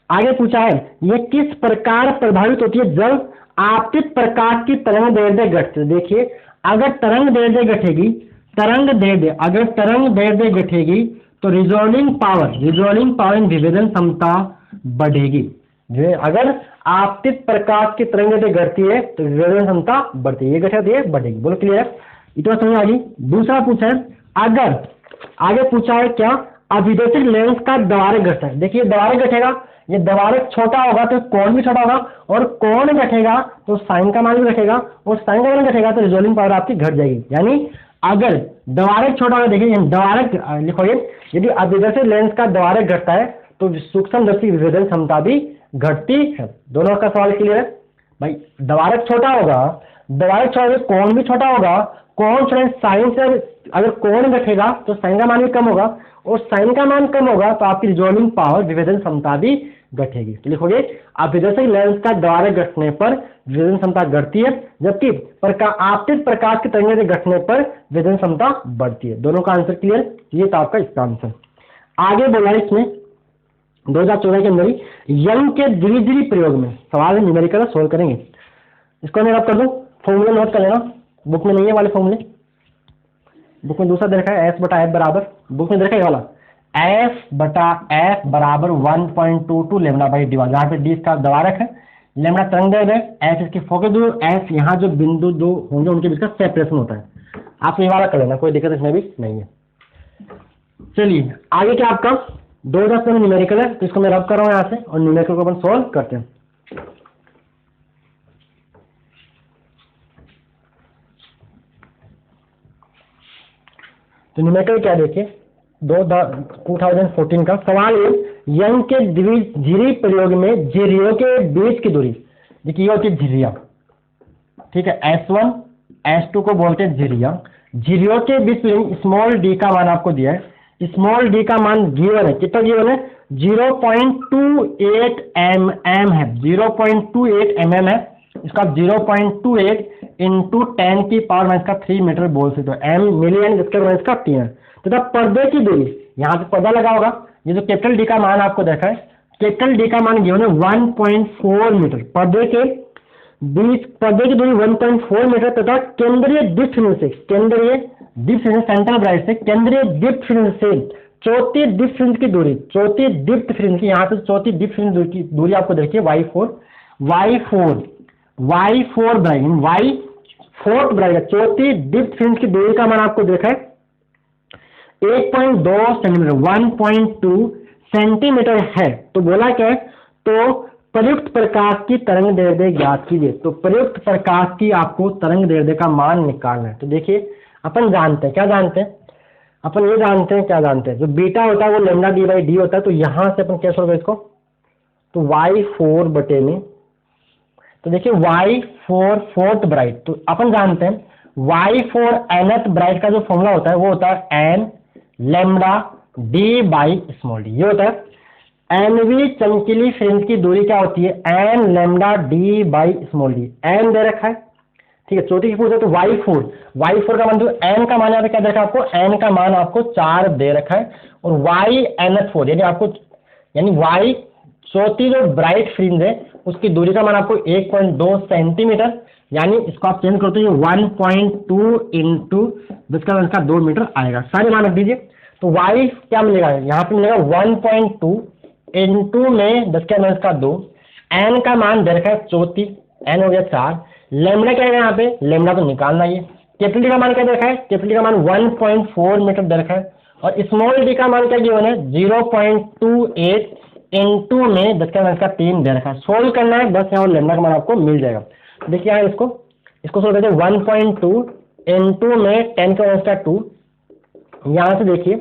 आगे पूछा है ये किस प्रकार प्रभावित होती है जब आपतित प्रकाश की तरंग दैर्ध्य घटती। देखिए अगर तरंग दैर्ध्य घटेगी, अगर तरंग दैर्ध्य घटेगी तो रिजॉल्विंग पावर इन विभेदन क्षमता बढ़ेगी। अगर आपतित प्रकाश की तरंग दैर्ध्य घटती है तो विभेदन क्षमता बढ़ती है, ये घटती है बढ़ेगी। बोलो क्लियर, इतना समझ आ गई। दूसरा पूछा है, अगर आगे पूछा है क्या, अभिदर्शक लेंस का द्वारक घटता है। देखिए द्वारक घटेगा, ये द्वारक छोटा होगा तो कोण भी छोटा होगा, और कोण घटेगा तो साइन का मान भी घटेगा, और साइन का मान घटेगा तो रिजॉल्विंग पावर आपकी घट जाएगी। यानी अगर द्वारक छोटा होगा, देखिए द्वारक लिखोगे, यदि अभिदर्शक लेंस का द्वारक घटता है तो सूक्ष्मदर्शी विभेदन क्षमता भी घटती है। दोनों का सवाल क्लियर है भाई। द्वारक छोटा होगा, कोण भी छोटा होगा, कोण छोटे साइन से अगर कोण घटेगा तो साइन का मान भी कम होगा, और साइन का मान कम होगा तो आपकी रिजॉल्विंग पावर विभेदन क्षमता भी घटेगी। तो लिखोगे अभिदर्शक लेंस का द्वारक घटने पर विभेदन क्षमता घटती है, जबकि आपतित प्रकाश की तरंगें घटने पर विभेदन क्षमता बढ़ती है। दोनों का आंसर क्लियर, ये था आपका इसका आंसर। आगे बोला इसमें 2014 के अंदर ही यंग के द्विध्रुवी प्रयोग में सवाल है, न्यूमेरिकल सोल्व करेंगे। इसको मैं रब कर दूं, फॉर्मूला नोट कर लेना, बुक में नहीं है वाले फॉर्मूले, बुक में दूसरा दे रखा है S बटा F बराबर, बुक में दे रखा है वाला F बटा F बराबर 1.22 लेमडा बाई डी, जहाँ पे डी इसका द्वारक है, लेमडा तरंग दैर्ध्य है, F इसकी फोकस दूरी, F यहाँ जो बिंदु दो होंगे उनके बीच का सेपरेशन होता है। आप ये वाला कर लेना, कोई दिक्कत इसमें भी नहीं है। चलिए आगे क्या आपका 2010 में न्यूमेरिकल है, तो इसको मैं रब कर रहा हूँ यहाँ से, और न्यूमेरिकल को अपन सोल्व करते हैं। तो न्यूमेरिकल क्या देखिए 2014 का सवाल है, यंग के द्विध्रुवी प्रयोग में झिर्रियों के बीच की दूरी, देखिए ये होती है झिर्रियां, ठीक है, S1 S2 को बोलते हैं झिर्रियां। झिर्रियों के बीच स्मॉल डी का मान आपको दिया है, स्मॉल डी का मान गिवन है, कितना गिवन है 0.28 mm है, 0.28 mm है। इसका 0.28 इंटू 10 की पावर माइनस का 3 मीटर बोल सकते हो, एम मिलियन जिसके माइनस का 3 है। तथा पर्दे की दूरी, यहाँ पे पर्दा लगा होगा, ये जो कैपिटल डी का मान आपको देखा है, कैपिटल डी का मान गिवन है 1.4 मीटर, पर्दे की दूरी 1.4 मीटर, तथा केंद्रीय दीप्त से सेंट्रल ब्राइट से केंद्रीय दीप्त से चौथी डिप फ्रिंज की दूरी, चौथी डिप्थ फ्रिंज की, यहाँ से चौथी डिप फ्रिंज की दूरी आपको देखिए y4 bright, y fourth bright, चौथी डिप्थ फ्रिंज की दूरी का मान आपको देखा है 1.2 सेंटीमीटर, 1.2 सेंटीमीटर है। तो बोला क्या है, तो प्रयुक्त प्रकाश की तरंग दैर्ध्य ज्ञात कीजिए। तो प्रयुक्त प्रकाश की आपको तरंग दैर्ध्य का मान निकालना है। तो देखिए अपन जानते हैं, क्या जानते हैं अपन, ये जानते हैं, क्या जानते हैं, जो बीटा होता है वो लैम्डा डी बाई डी होता है। तो यहां से अपन कैसे होगा इसको, तो y4 बटे में, तो देखिए y4 फोर्थ ब्राइट, तो अपन जानते हैं y4 nth ब्राइट का जो फॉर्मूला होता है वो होता है n lambda D by small d. ये होता है एनवी चमकीली फ्रिंज की दूरी क्या होती है, n lambda D by small D, n दे रखा है, ठीक है। चौथी की पूछे तो y4 का मान, तो n का मान यहाँ पे क्या देखा आपको, n का मान आपको 4 दे रखा है, और y nth4 यानी आपको, यानी y चौथी जो ब्राइट फ्रिंज है उसकी दूरी का मान आपको 1.2 सेंटीमीटर, यानी इसको आप चेंज करते हो 1.2 इंटू 10⁻² मीटर आएगा। सारे मान रख दीजिए। तो y क्या मिलेगा, यहाँ पे मिलेगा 1.2 इंटू में 10⁻², n का मान दे रखा है चौथी, n हो गया 4, लैम्डा क्या है यहाँ पे, लैम्डा तो निकालना ही है। कैपिटल डी का मान क्या दे रखा है, कैपिटल डी का मान 1.4 मीटर दे रखा है, और स्मॉल डी का मान क्या गिवन है 0.28 इंटू में 10⁻³ दे रखा है। सोल्व करना है बस, यहाँ लैम्डा का मान आपको मिल जाएगा। देखिए यहाँ इसको सोल्व करते हैं, 1.2 इंटू में 10⁻², यहाँ से देखिए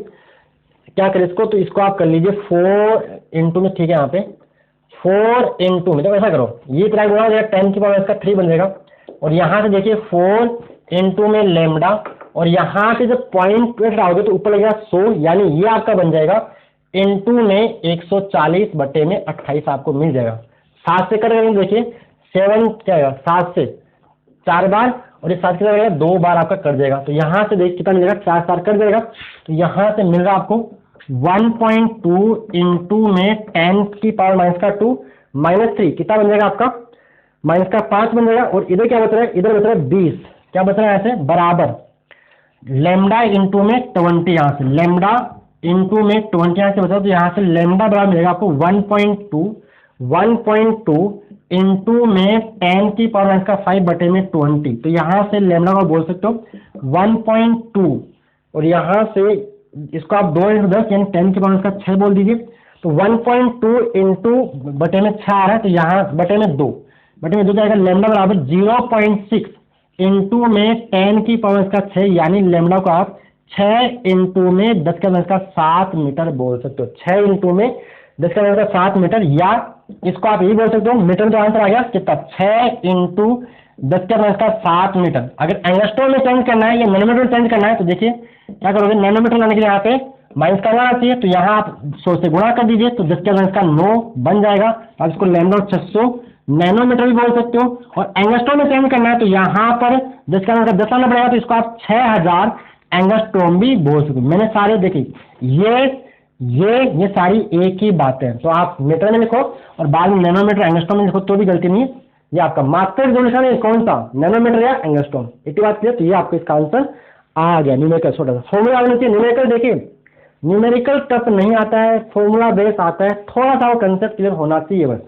क्या करें इसको, तो इसको आप कर लीजिए 4 इंटू में, ठीक है, यहाँ पे 4 इंटू में, तो ऐसा करो, ये तरह गुणा हो जाएगा 10⁻³ बन जाएगा, और यहाँ से देखिए 4 इंटू में लैम्डा, और यहाँ से जब पॉइंट पे आओगे तो ऊपर लगेगा 100, यानी ये आपका बन जाएगा इंटू में 140 बटे में 28 आपको मिल जाएगा। 7 से कर रहे हैं, देखिए 7 क्या है, 7 से 4 बार, और ये 7 कितना रहेगा 2 बार आपका कर देगा। तो यहाँ से देखिए कितना मिलेगा, 4 4 कर देगा, तो यहाँ से मिल रहा आपको 1.2 इंटू में 10⁻²- 3 कितना बन जाएगा आपका, -5 बन जाएगा। और इधर क्या बच रहा है, इधर बच रहा है 20, क्या बच रहा है ऐसे, बराबर लैम्डा इंटू में 20, यहाँ से लैम्डा इंटू में 20 यहाँ से बचा, तो यहाँ से लैम्डा बराबर मिलेगा आपको 1.2 इंटू में 10⁻⁵ बटे में 20। तो यहाँ से लैम्डा को बोल सकते हो 1.2, और यहाँ से इसको आप 2 इंटू 10 यानी 10⁻⁶ बोल दीजिए। तो 1.2 इंटू बटे में 6 आ रहा है, तो यहाँ बटे में 2 जाएगा, लैम्डा बराबर 0.6 इंटू में 10⁻⁶, यानी लैम्डा को आप 6 इंटू में 10⁻7 मीटर बोल सकते हो। 6 इंटू में 10⁻7 मीटर, या इसको आप यही बोल सकते हो, मीटर तो आंसर आ गया कितना, 6 इंटू 10�7 मीटर। अगर एंगस्ट्रॉम में चेंज करना है या नैनोमीटर में चेंज करना है तो देखिए क्या करोगे, नैनोमीटर लाने के लिए यहाँ पे माइनस का आना चाहिए, तो यहाँ आप 100 से गुणा कर दीजिए, तो 10⁻9 बन जाएगा। आप इसको लैम्डा 600 नैनोमीटर भी बोल सकते हो। और एंगस्ट्रॉम में चेंज करना है तो यहाँ पर 10⁻10 आना पड़ेगा, तो इसको आप 6000 एंगस्ट्रॉम भी बोल सकते हो। मैंने सारे देखे, ये सारी एक ही बातें हैं। तो आप मीटर में लिखो और बाद में नैनोमीटर एंगस्ट्रॉम में लिखो तो भी गलती नहीं है। ये आपका मास्टर रिजोल्यूशन है, कौन सा, नैनोमीटर या एंगस्ट्रॉम, इतनी बात क्लियर। तो ये आपको इसका आंसर आ गया, न्यूमेरिकल छोटा सा फॉर्मूला आना चाहिए। न्यूमेरिकल देखिए, न्यूमेरिकल टफ नहीं आता है, फॉर्मूला बेस आता है, थोड़ा सा वो कंसेप्ट क्लियर होना चाहिए बस।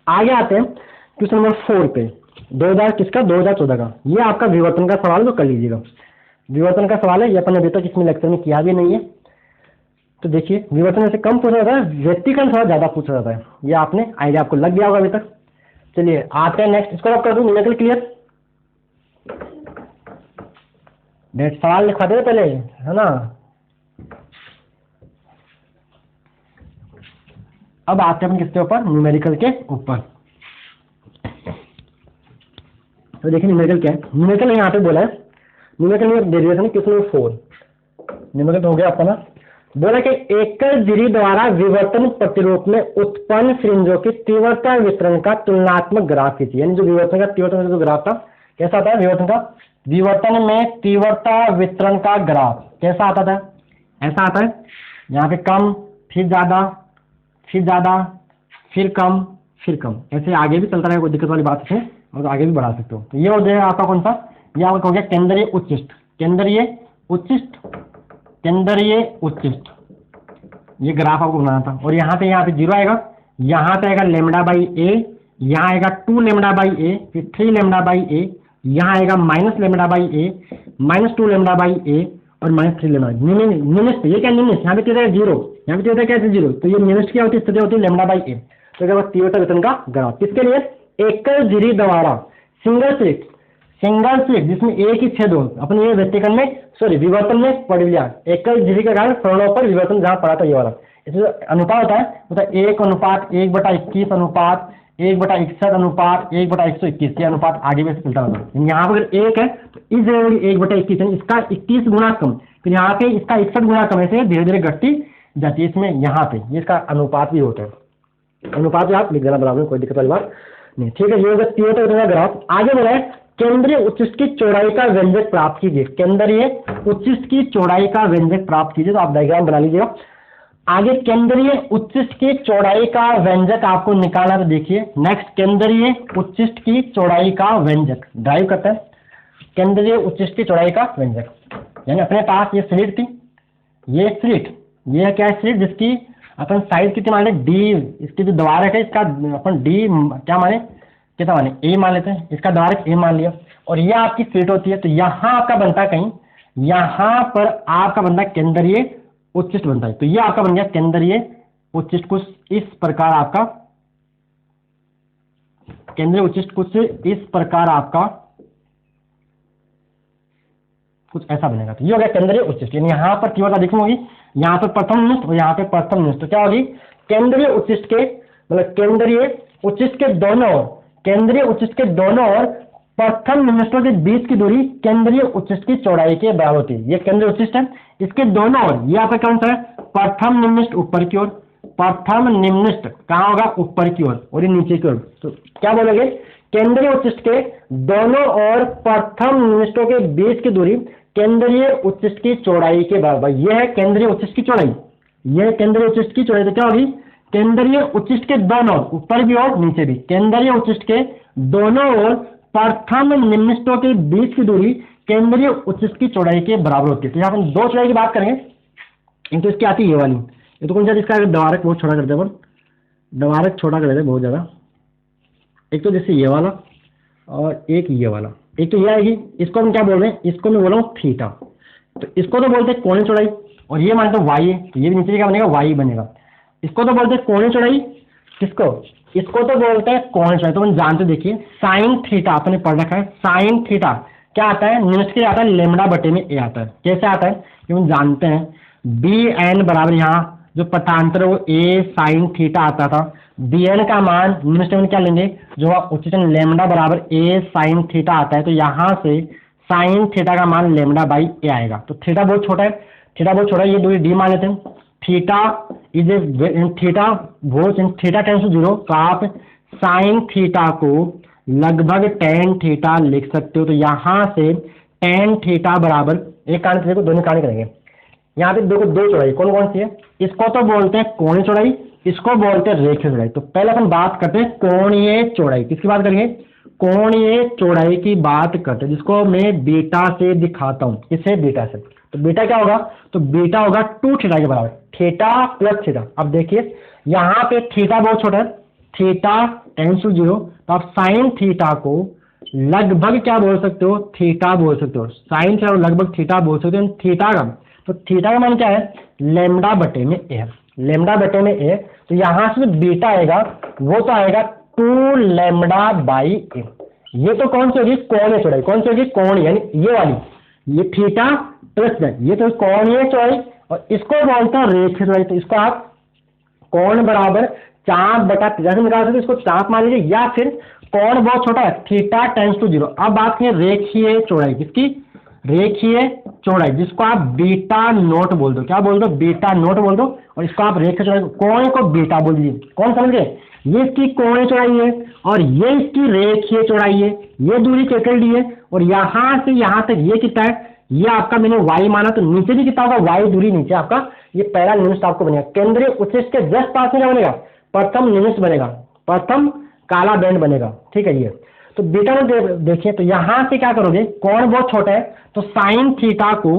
आगे आते हैं क्वेश्चन नंबर 4 पे, 2014 का। ये आपका विवर्तन का सवाल, तो कर लीजिएगा। विवर्तन का सवाल है, ये अपन अभी तक इसमें लेक्चर में किया भी नहीं है। तो देखिए विवर्तन से कम पूछा जाता है, व्यतिकरण थोड़ा ज्यादा पूछा जाता है। ये आपने आइडिया आपको लग गया होगा अभी तक। चलिए आते हैं नेक्स्ट, इसको आप कर दूं न्यूमेरिकल क्लियर। नेक्स्ट सवाल लिखवा दे पहले, है ना। अब आते हैं अपन किसके ऊपर, न्यूमेरिकल के ऊपर। तो देखिए न्यूमेरिकल क्या है, न्यूमेरिकल यहाँ पे बोला है, न्यूमेरिकल में डेरिवेशन है क्वेश्चन नंबर 4। न्यूमेरिकल हो गया आपका ना। बोला कि एकल झिरी द्वारा विवर्तन प्रतिरूप में उत्पन्न फ्रिंजों की तीव्रता वितरण का तुलनात्मक ग्राफ खींचिए। यानी जो विवर्तन का तीव्रता जो ग्राफ था, कैसा आता है विवर्तन का, विवर्तन में तीव्रता वितरण का ग्राफ कैसा आता था, ऐसा आता है। यहाँ पे कम, फिर ज्यादा, फिर ज्यादा, फिर कम, फिर कम, ऐसे आगे भी चलता रहेगा, कोई दिक्कत वाली बात है, और आगे भी बढ़ा सकते हो। तो ये हो जाएगा आपका कौन सा, ये आपका हो गया केंद्रीय उच्चिष्ट, केंद्रीय उच्चिष्ट, केंद्रीय उच्चिष्ट, ये ग्राफ आपको बनाना था। और यहाँ पे 0 आएगा, यहाँ पे आएगा लेमडा बाई ए, यहाँ आएगा 2 लेमडा बाई ए, फिर 3 लेमडा बाई ए, यहाँ आएगा minus lambda by A, -2 lambda by A और -3 लेमडा। निम्नस्थ, ये क्या निम्नस्थ, यहाँ पे तीव्रता 0, यहाँ पे तीव्रता क्या है 0, तो ये निम्नस्थ क्या होती है, स्थिति होती है लेमडा बाई ए। तो क्या तीव्रता वितरण का ग्राफ किसके लिए, एकल झिरी द्वारा सिंगल स्लिट जिसमें एक ही छेद हो, अपने ये व्यतिकरण में सॉरी विवर्तन में पढ़ लिया, एकल झिरी के कारण कोणों पर विवर्तन जहाँ पड़ा था ये वाला, इसमें अनुपात होता है, मतलब 1:1/21 अनुपात 1/61 अनुपात 1/121, ये अनुपात आगे भी चलता होगा। यहाँ पर अगर 1 है तो इस जगह 1/21 है, इसका 21 गुना कम, फिर यहाँ पे इसका 61 गुना कम, ऐसे धीरे धीरे घटती जाती है। इसमें यहाँ पे ये इसका अनुपात भी होता है, अनुपात आप लिख देना बराबर, कोई दिक्कत वाली बात नहीं, ठीक है। ये होगा तीव्रता ग्राफ। आगे बोला है केंद्रीय उच्चिष्ट की चौड़ाई का व्यंजक प्राप्त कीजिए, केंद्रीय उच्चिष्ट की चौड़ाई का व्यंजक प्राप्त कीजिए, तो आप डायग्राम बना लीजिएगा। आगे केंद्रीय उच्चिष्ट की चौड़ाई का व्यंजक आपको निकालना, तो देखिए नेक्स्ट केंद्रीय उच्चिष्ट की चौड़ाई का व्यंजक ड्राइव करता है, केंद्रीय उच्चिष्ट की चौड़ाई का व्यंजक, यानी अपने पास ये स्लिट थी, ये स्लिट, ये क्या है स्लिट जिसकी अपन साइज कितनी मान लें डी, इसकी जो द्वारक है इसका अपन डी क्या माने, कितना माने ए मान लेते हैं, इसका द्वारक ए मान लिया, और यह आपकी स्लिट होती है। तो यहाँ आपका बनता है कहीं, यहाँ पर आपका बनता है केंद्रीय उच्चिष्ट बनता है, तो ये आपका बन गया केंद्रीय उच्चिष्ट। कुछ इस प्रकार आपका केंद्रीय उच्चिष्ट, कुछ इस प्रकार आपका कुछ ऐसा बनेगा, तो ये हो गया केंद्रीय उच्चिष्ट। यानी यहाँ पर तीव्रता देखनी होगी, यहाँ पर प्रथम निष्ठ और यहाँ पे प्रथम निष्ठ, तो क्या होगी केंद्रीय उच्चिष्ट के, मतलब केंद्रीय उच्चिष्ट के दोनों ओर, केंद्रीय उच्चिष्ट के दोनों ओर प्रथम निम्नस्थों के बीच की दूरी केंद्रीय उच्चिष्ट की चौड़ाई के बराबर होती है। ये केंद्रीय उच्चिष्ट है, इसके दोनों ओर ये आपका कौन सा है, प्रथम निम्नस्थ ऊपर की ओर, प्रथम निम्नस्थ कहाँ होगा ऊपर की ओर, और ये नीचे की ओर। तो क्या बोलोगे, केंद्रीय उच्चिष्ट के दोनों ओर प्रथम निम्नस्थों के बीच की दूरी केंद्रीय उच्चिष्ट की चौड़ाई के बराबर। यह है केंद्रीय उच्चिष्ट की चौड़ाई, यह केंद्रीय उच्चिष्ट की चौड़ाई। तो क्या होगी, केंद्रीय उच्चिष्ट के दोनों ऊपर भी और नीचे भी, केंद्रीय उच्चिष्ट के दोनों ओर प्रथम निम्नस्थों के बीच की दूरी केंद्रीय उच्चिष्ट की चौड़ाई के बराबर होती है। तो यहाँ पर दो चौड़ाई की बात करेंगे, एक तो इसकी आती है ये वाली, ये तो कौन सा, इसका द्वारक बहुत छोटा कर देते, द्वारक छोटा कर देते बहुत ज़्यादा। एक तो जैसे ये वाला और एक ये वाला, एक तो ये आएगी, इसको हम क्या बोल रहे हैं, इसको मैं बोल रहा हूँ थीटा, तो इसको तो बोलते हैं कोणीय चौड़ाई, और ये मानते हैं वाई है, तो ये भी नीचे क्या बनेगा वाई बनेगा। इसको तो बोलते हैं कोणीय चौड़ाई, किसको, इसको तो बोलते हैं कोणीय चौड़ाई। तो हम जानते, देखिए साइन थीटा आपने पढ़ रखा है, साइन थीटा क्या आता है, निम्नस्थ के आता है लेमडा बटे में ए आता है। कैसे आता है, ये हम जानते हैं, बी एन बराबर यहाँ जो पटांतर वो ए साइन थीटा आता था, बी एन का मान निम्नस्थ में क्या लेंगे, जो उच्चतम लेमडा बराबर ए साइन थीटा आता है, तो यहाँ से साइन थीटा का मान लेमडा बाई ए आएगा। तो थीटा बहुत छोटा है, थीटा बहुत छोटा है, ये दूरी डी मान लेते हैं। थीटा इज ए थीटा बहुत थीटा टेंस टू 0, तो आप साइन थीटा को लगभग टेन थीटा लिख सकते हो। तो यहाँ से टेन थीटा बराबर, एक कारण देखो दोनों कारण करेंगे, यहाँ पे देखो दो चौड़ाई कौन कौन सी है, इसको तो बोलते हैं कोणीय चौड़ाई, इसको बोलते हैं रेखीय चौड़ाई। तो पहले अपन बात करते हैं कोणीय चौड़ाई, किसकी बात करेंगे, कोणीय चौड़ाई की बात करते हैं, जिसको मैं बीटा से दिखाता हूँ, किससे, बीटा से। तो बीटा क्या होगा, तो बीटा होगा 2 थीटा के बराबर, थीटा प्लस थीटा। अब देखिए यहाँ पे थीटा बहुत छोटा है, थीटा टेंस टू 0, तो आप साइन थीटा को लगभग क्या बोल सकते हो, थीटा बोल सकते हो, साइन थीटा लगभग थीटा बोल सकते हो। थीटा का, तो थीटा का मान क्या है, लेमडा बटे में ए, लेमडा बटे में ए। तो यहाँ से बीटा आएगा वो तो आएगा 2 लेमडा बाई ए। ये तो कौन सी होगी, कोणीय चौड़ाई, कौन सी होगी, कोणीय, यानी ये वाली, ये थीटा प्लस ये तो कोणीय चौड़ाई, और इसको बोलते हैं रेखीय चौड़ाई। तो इसको आप कोण बराबर चाप बटा थीटा से निकाल सकते, इसको चाप मान लीजिए, या फिर कोण बहुत छोटा है, थीटा टेंस टू 0। अब बात करें रेखीय चौड़ाई, किसकी, रेखीय चौड़ाई, जिसको आप बीटा नोट बोल दो, क्या बोल दो, बीटा नोट बोल दो, और इसको आप रेखीय चौड़ाई, कोण को बीटा बोल दीजिए। कौन समझ गए, ये इसकी कोणीय चौड़ाई है और ये इसकी रेखीय चौड़ाई है, ये दूरी कैपिटल डी है, और यहाँ से यहाँ तक ये कितना है, ये आपका मैंने वाई माना, तो नीचे भी कितना होगा, वाई दूरी नीचे आपका, ये पहला निम्नस्थ आपको बनेगा। केंद्रीय उच्चिष्ट के जस्ट पास में क्या बनेगा, प्रथम निम्नस्थ बनेगा, प्रथम काला बैंड बनेगा, ठीक है। ये तो बीटा में देखिए, तो यहाँ से क्या करोगे, कोण बहुत छोटा है, तो साइन थीटा को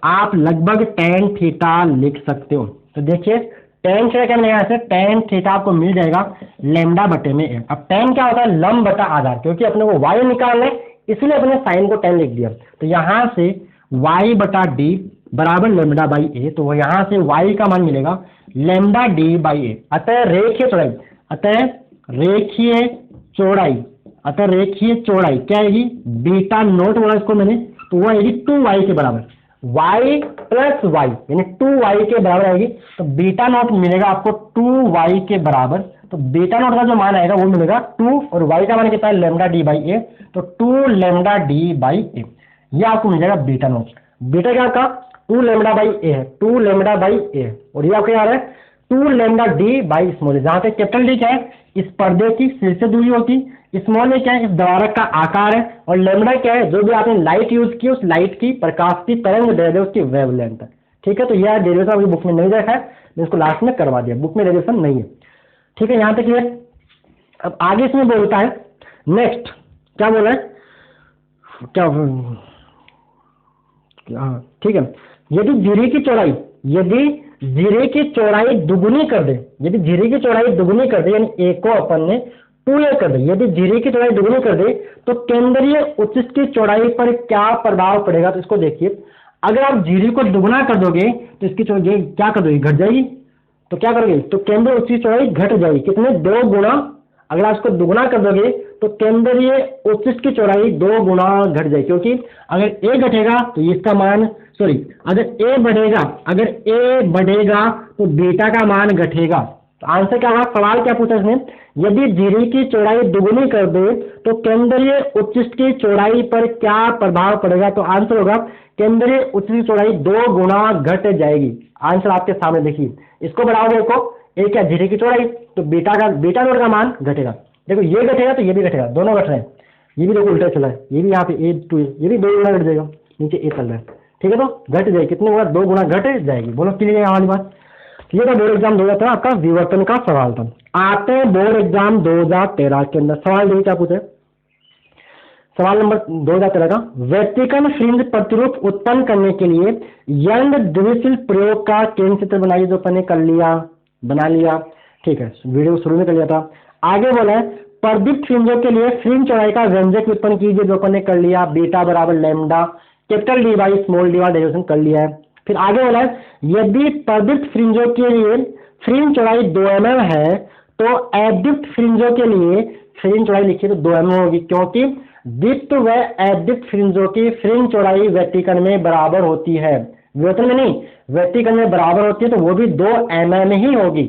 आप लगभग tan थीटा लिख सकते हो। तो देखिए tan थीटा क्या मिलेगा, ऐसे tan थीटा आपको मिल जाएगा लैम्डा बटे में a। अब tan क्या होता है, लंब बटा आधार, क्योंकि अपने को y निकालना है इसलिए अपने साइन को tan लिख दिया। तो यहां से y बटा डी बराबर लैम्डा बाई ए, तो वो यहां से y का मान मिलेगा लैम्डा डी बाई ए। अतः रेखीय चौड़ाई, अतः रेखीय चौड़ाई, अतः रेखीय चौड़ाई क्या आएगी, बीटा नोट बोला इसको मैंने, तो वो आएगी 2y के बराबर, y प्लस y यानी 2y के बराबर आएगी। तो बीटा नोट मिलेगा आपको 2y के बराबर। तो बीटा नोट का जो मान आएगा वो मिलेगा 2 और y का मान कितना है लैम्डा डी बाई ए, तो 2 लैम्डा डी बाई ए, ये आपको मिल जाएगा बीटा नोट। बीटा क्या का 2 लैम्डा बाई ए है, 2 लैम्डा बाई ए, और ये आपको याद है 2 लैम्डा डी बाई स्मॉल, जहां पे कैपिटल डी क्या है, इस पर्दे की सिर से दूरी होती, स्मॉल में क्या है, इस द्वारक का आकार है, और लैम्डा क्या है, जो भी आपने लाइट यूज की उस लाइट की प्रकाश की तरंग दैर्ध्य उसकी वेवलेंथ है। ठीक है, तो यह डेरिवेशन आपकी बुक में नहीं देखा है, मैं इसको लास्ट में करवा दिया, बुक में डेरिवेशन नहीं है। ठीक है, यहाँ तक क्लियर। अब आगे इसमें बोलता है नेक्स्ट, क्या बोला है, क्या, ठीक है, यदि झिरी की चौड़ाई, यदि झिरी की चौड़ाई दुगुनी कर दे, यदि झिरी की चौड़ाई दुगुनी कर दे, यानी ए को अपन ने 2a कर दे, यदि झिरी की चौड़ाई दुगुनी कर दे तो केंद्रीय उच्चिष्ट की चौड़ाई पर क्या प्रभाव पड़ेगा। तो इसको देखिए, अगर आप झिरी को दुगुना कर दोगे तो इसकी चौड़ाई क्या कर दोगे, घट जाएगी। तो क्या करोगे, तो केंद्रीय उच्चिष्ट की चौड़ाई घट जाएगी, कितने, 2 गुना। अगर आप इसको दुगुना कर दोगे तो केंद्रीय उच्चिष्ट की चौड़ाई 2 गुना घट जाएगी, क्योंकि अगर a घटेगा तो इसका मान, सॉरी, अगर a बढ़ेगा, अगर a बढ़ेगा तो बीटा का मान घटेगा। तो आंसर क्या होगा, सवाल क्या पूछा इसने, यदि झिरी की चौड़ाई दुगुनी कर दे तो केंद्रीय उच्चिष्ट की चौड़ाई पर क्या प्रभाव पड़ेगा। तो आंसर होगा केंद्रीय उच्चिष्ट की चौड़ाई 2 गुना घट जाएगी। आंसर आपके सामने देखिए, इसको बढ़ाओगे को ए क्या, झिरी की चौड़ाई, तो बीटा नोट का मान घटेगा। देखो ये घटेगा तो ये भी घटेगा, दोनों घट रहे हैं, ये भी देखो उल्टा चला है, ये भी यहाँ पे a2 ये भी 2 गुना घट जाएगा, नीचे ए चल रहा है। ठीक है, तो घट जाएगी, कितने गुना, 2 गुना घट जाएगी। बोलो क्लियर है हमारी बात। ये तो बोर्ड एग्जाम 2013 आपका विवर्तन का सवाल था। आते हैं बोर्ड एग्जाम 2013 के अंदर, सवाल देखिए क्या पूछे, सवाल नंबर 2013 का, व्यतिकर्ण फ्रिंज प्रतिरूप उत्पन्न करने के लिए यंग द्विशील प्रयोग का केंद्र चित्र बनाइए, जो अपन ने कर लिया, बना लिया। ठीक है, वीडियो शुरू में कर लिया था। आगे बोला है प्रदीप्त फ्रिंजों के लिए फ्रिंज चौड़ाई का व्यंजक उत्पन्न कीजिए, जो अपन ने कर लिया, बीटा बराबर lambda capital D by small D वाला डेरिवेशन कर लिया है। फिर आगे बोला है यदि प्रदीप्त फ्रिंजों के लिए फ्रिंज चौड़ाई 2 mm है तो अदीप्त फ्रिंजों के लिए फ्रिंज चौड़ाई लिखिए तो 2 mm होगी, क्योंकि दीप्त व अदीप्त फ्रिंजों की फ्रिंज चौड़ाई व्यतिकर्ण में बराबर होती है, विवर्तन में नहीं, व्यतिकर्ण में बराबर होती है, तो वो भी 2 mm ही होगी।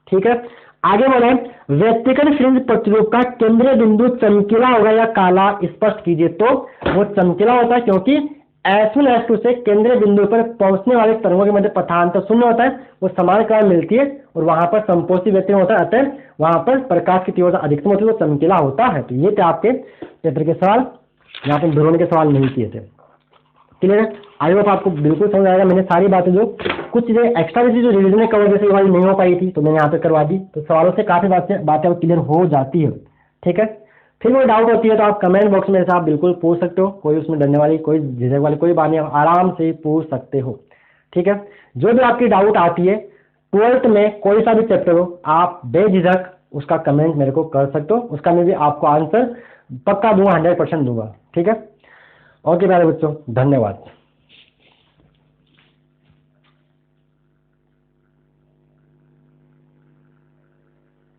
ठीक है, आगे बोले व्यतिकर्ण फ्रिंज प्रतिरूप का केंद्रीय बिंदु चमकीला होगा या काला, स्पष्ट कीजिए। तो वो चमकीला होता है, क्योंकि S1 S2 से केंद्रीय बिंदु पर पहुंचने वाले तरंगों के मध्य पथांतर शून्य होता है, वो समान काल मिलती है और वहां पर समपोषी व्यतिकरण होता है, अतः वहां पर प्रकाश की तीव्रता अधिकतम होती है, वो चमकीला होता है। तो ये थे आपके पेपर के सवाल, यहाँ पे ध्रुवण के सवाल नहीं किए थे। क्लियर है, आई होप आपको बिल्कुल समझ आएगा। मैंने सारी बातें जो कुछ चीजें एक्स्ट्रा चीजें जो रिविजन में कवर जैसे वाली नहीं हो पाई थी तो मैंने यहाँ पे करवा दी, तो सवालों से काफी बातें क्लियर हो जाती है। ठीक है, फिर कोई डाउट होती है तो आप कमेंट बॉक्स में आप बिल्कुल पूछ सकते हो, कोई उसमें डरने वाली कोई झिझक वाली कोई बात नहीं, आराम से पूछ सकते हो। ठीक है, जो भी आपकी डाउट आती है 12th में कोई सा भी चैप्टर हो, आप बेझिझक उसका कमेंट मेरे को कर सकते हो, उसका मैं भी आपको आंसर पक्का दूंगा, 100% दूंगा। ठीक है, ओके प्यारे बच्चों, धन्यवाद।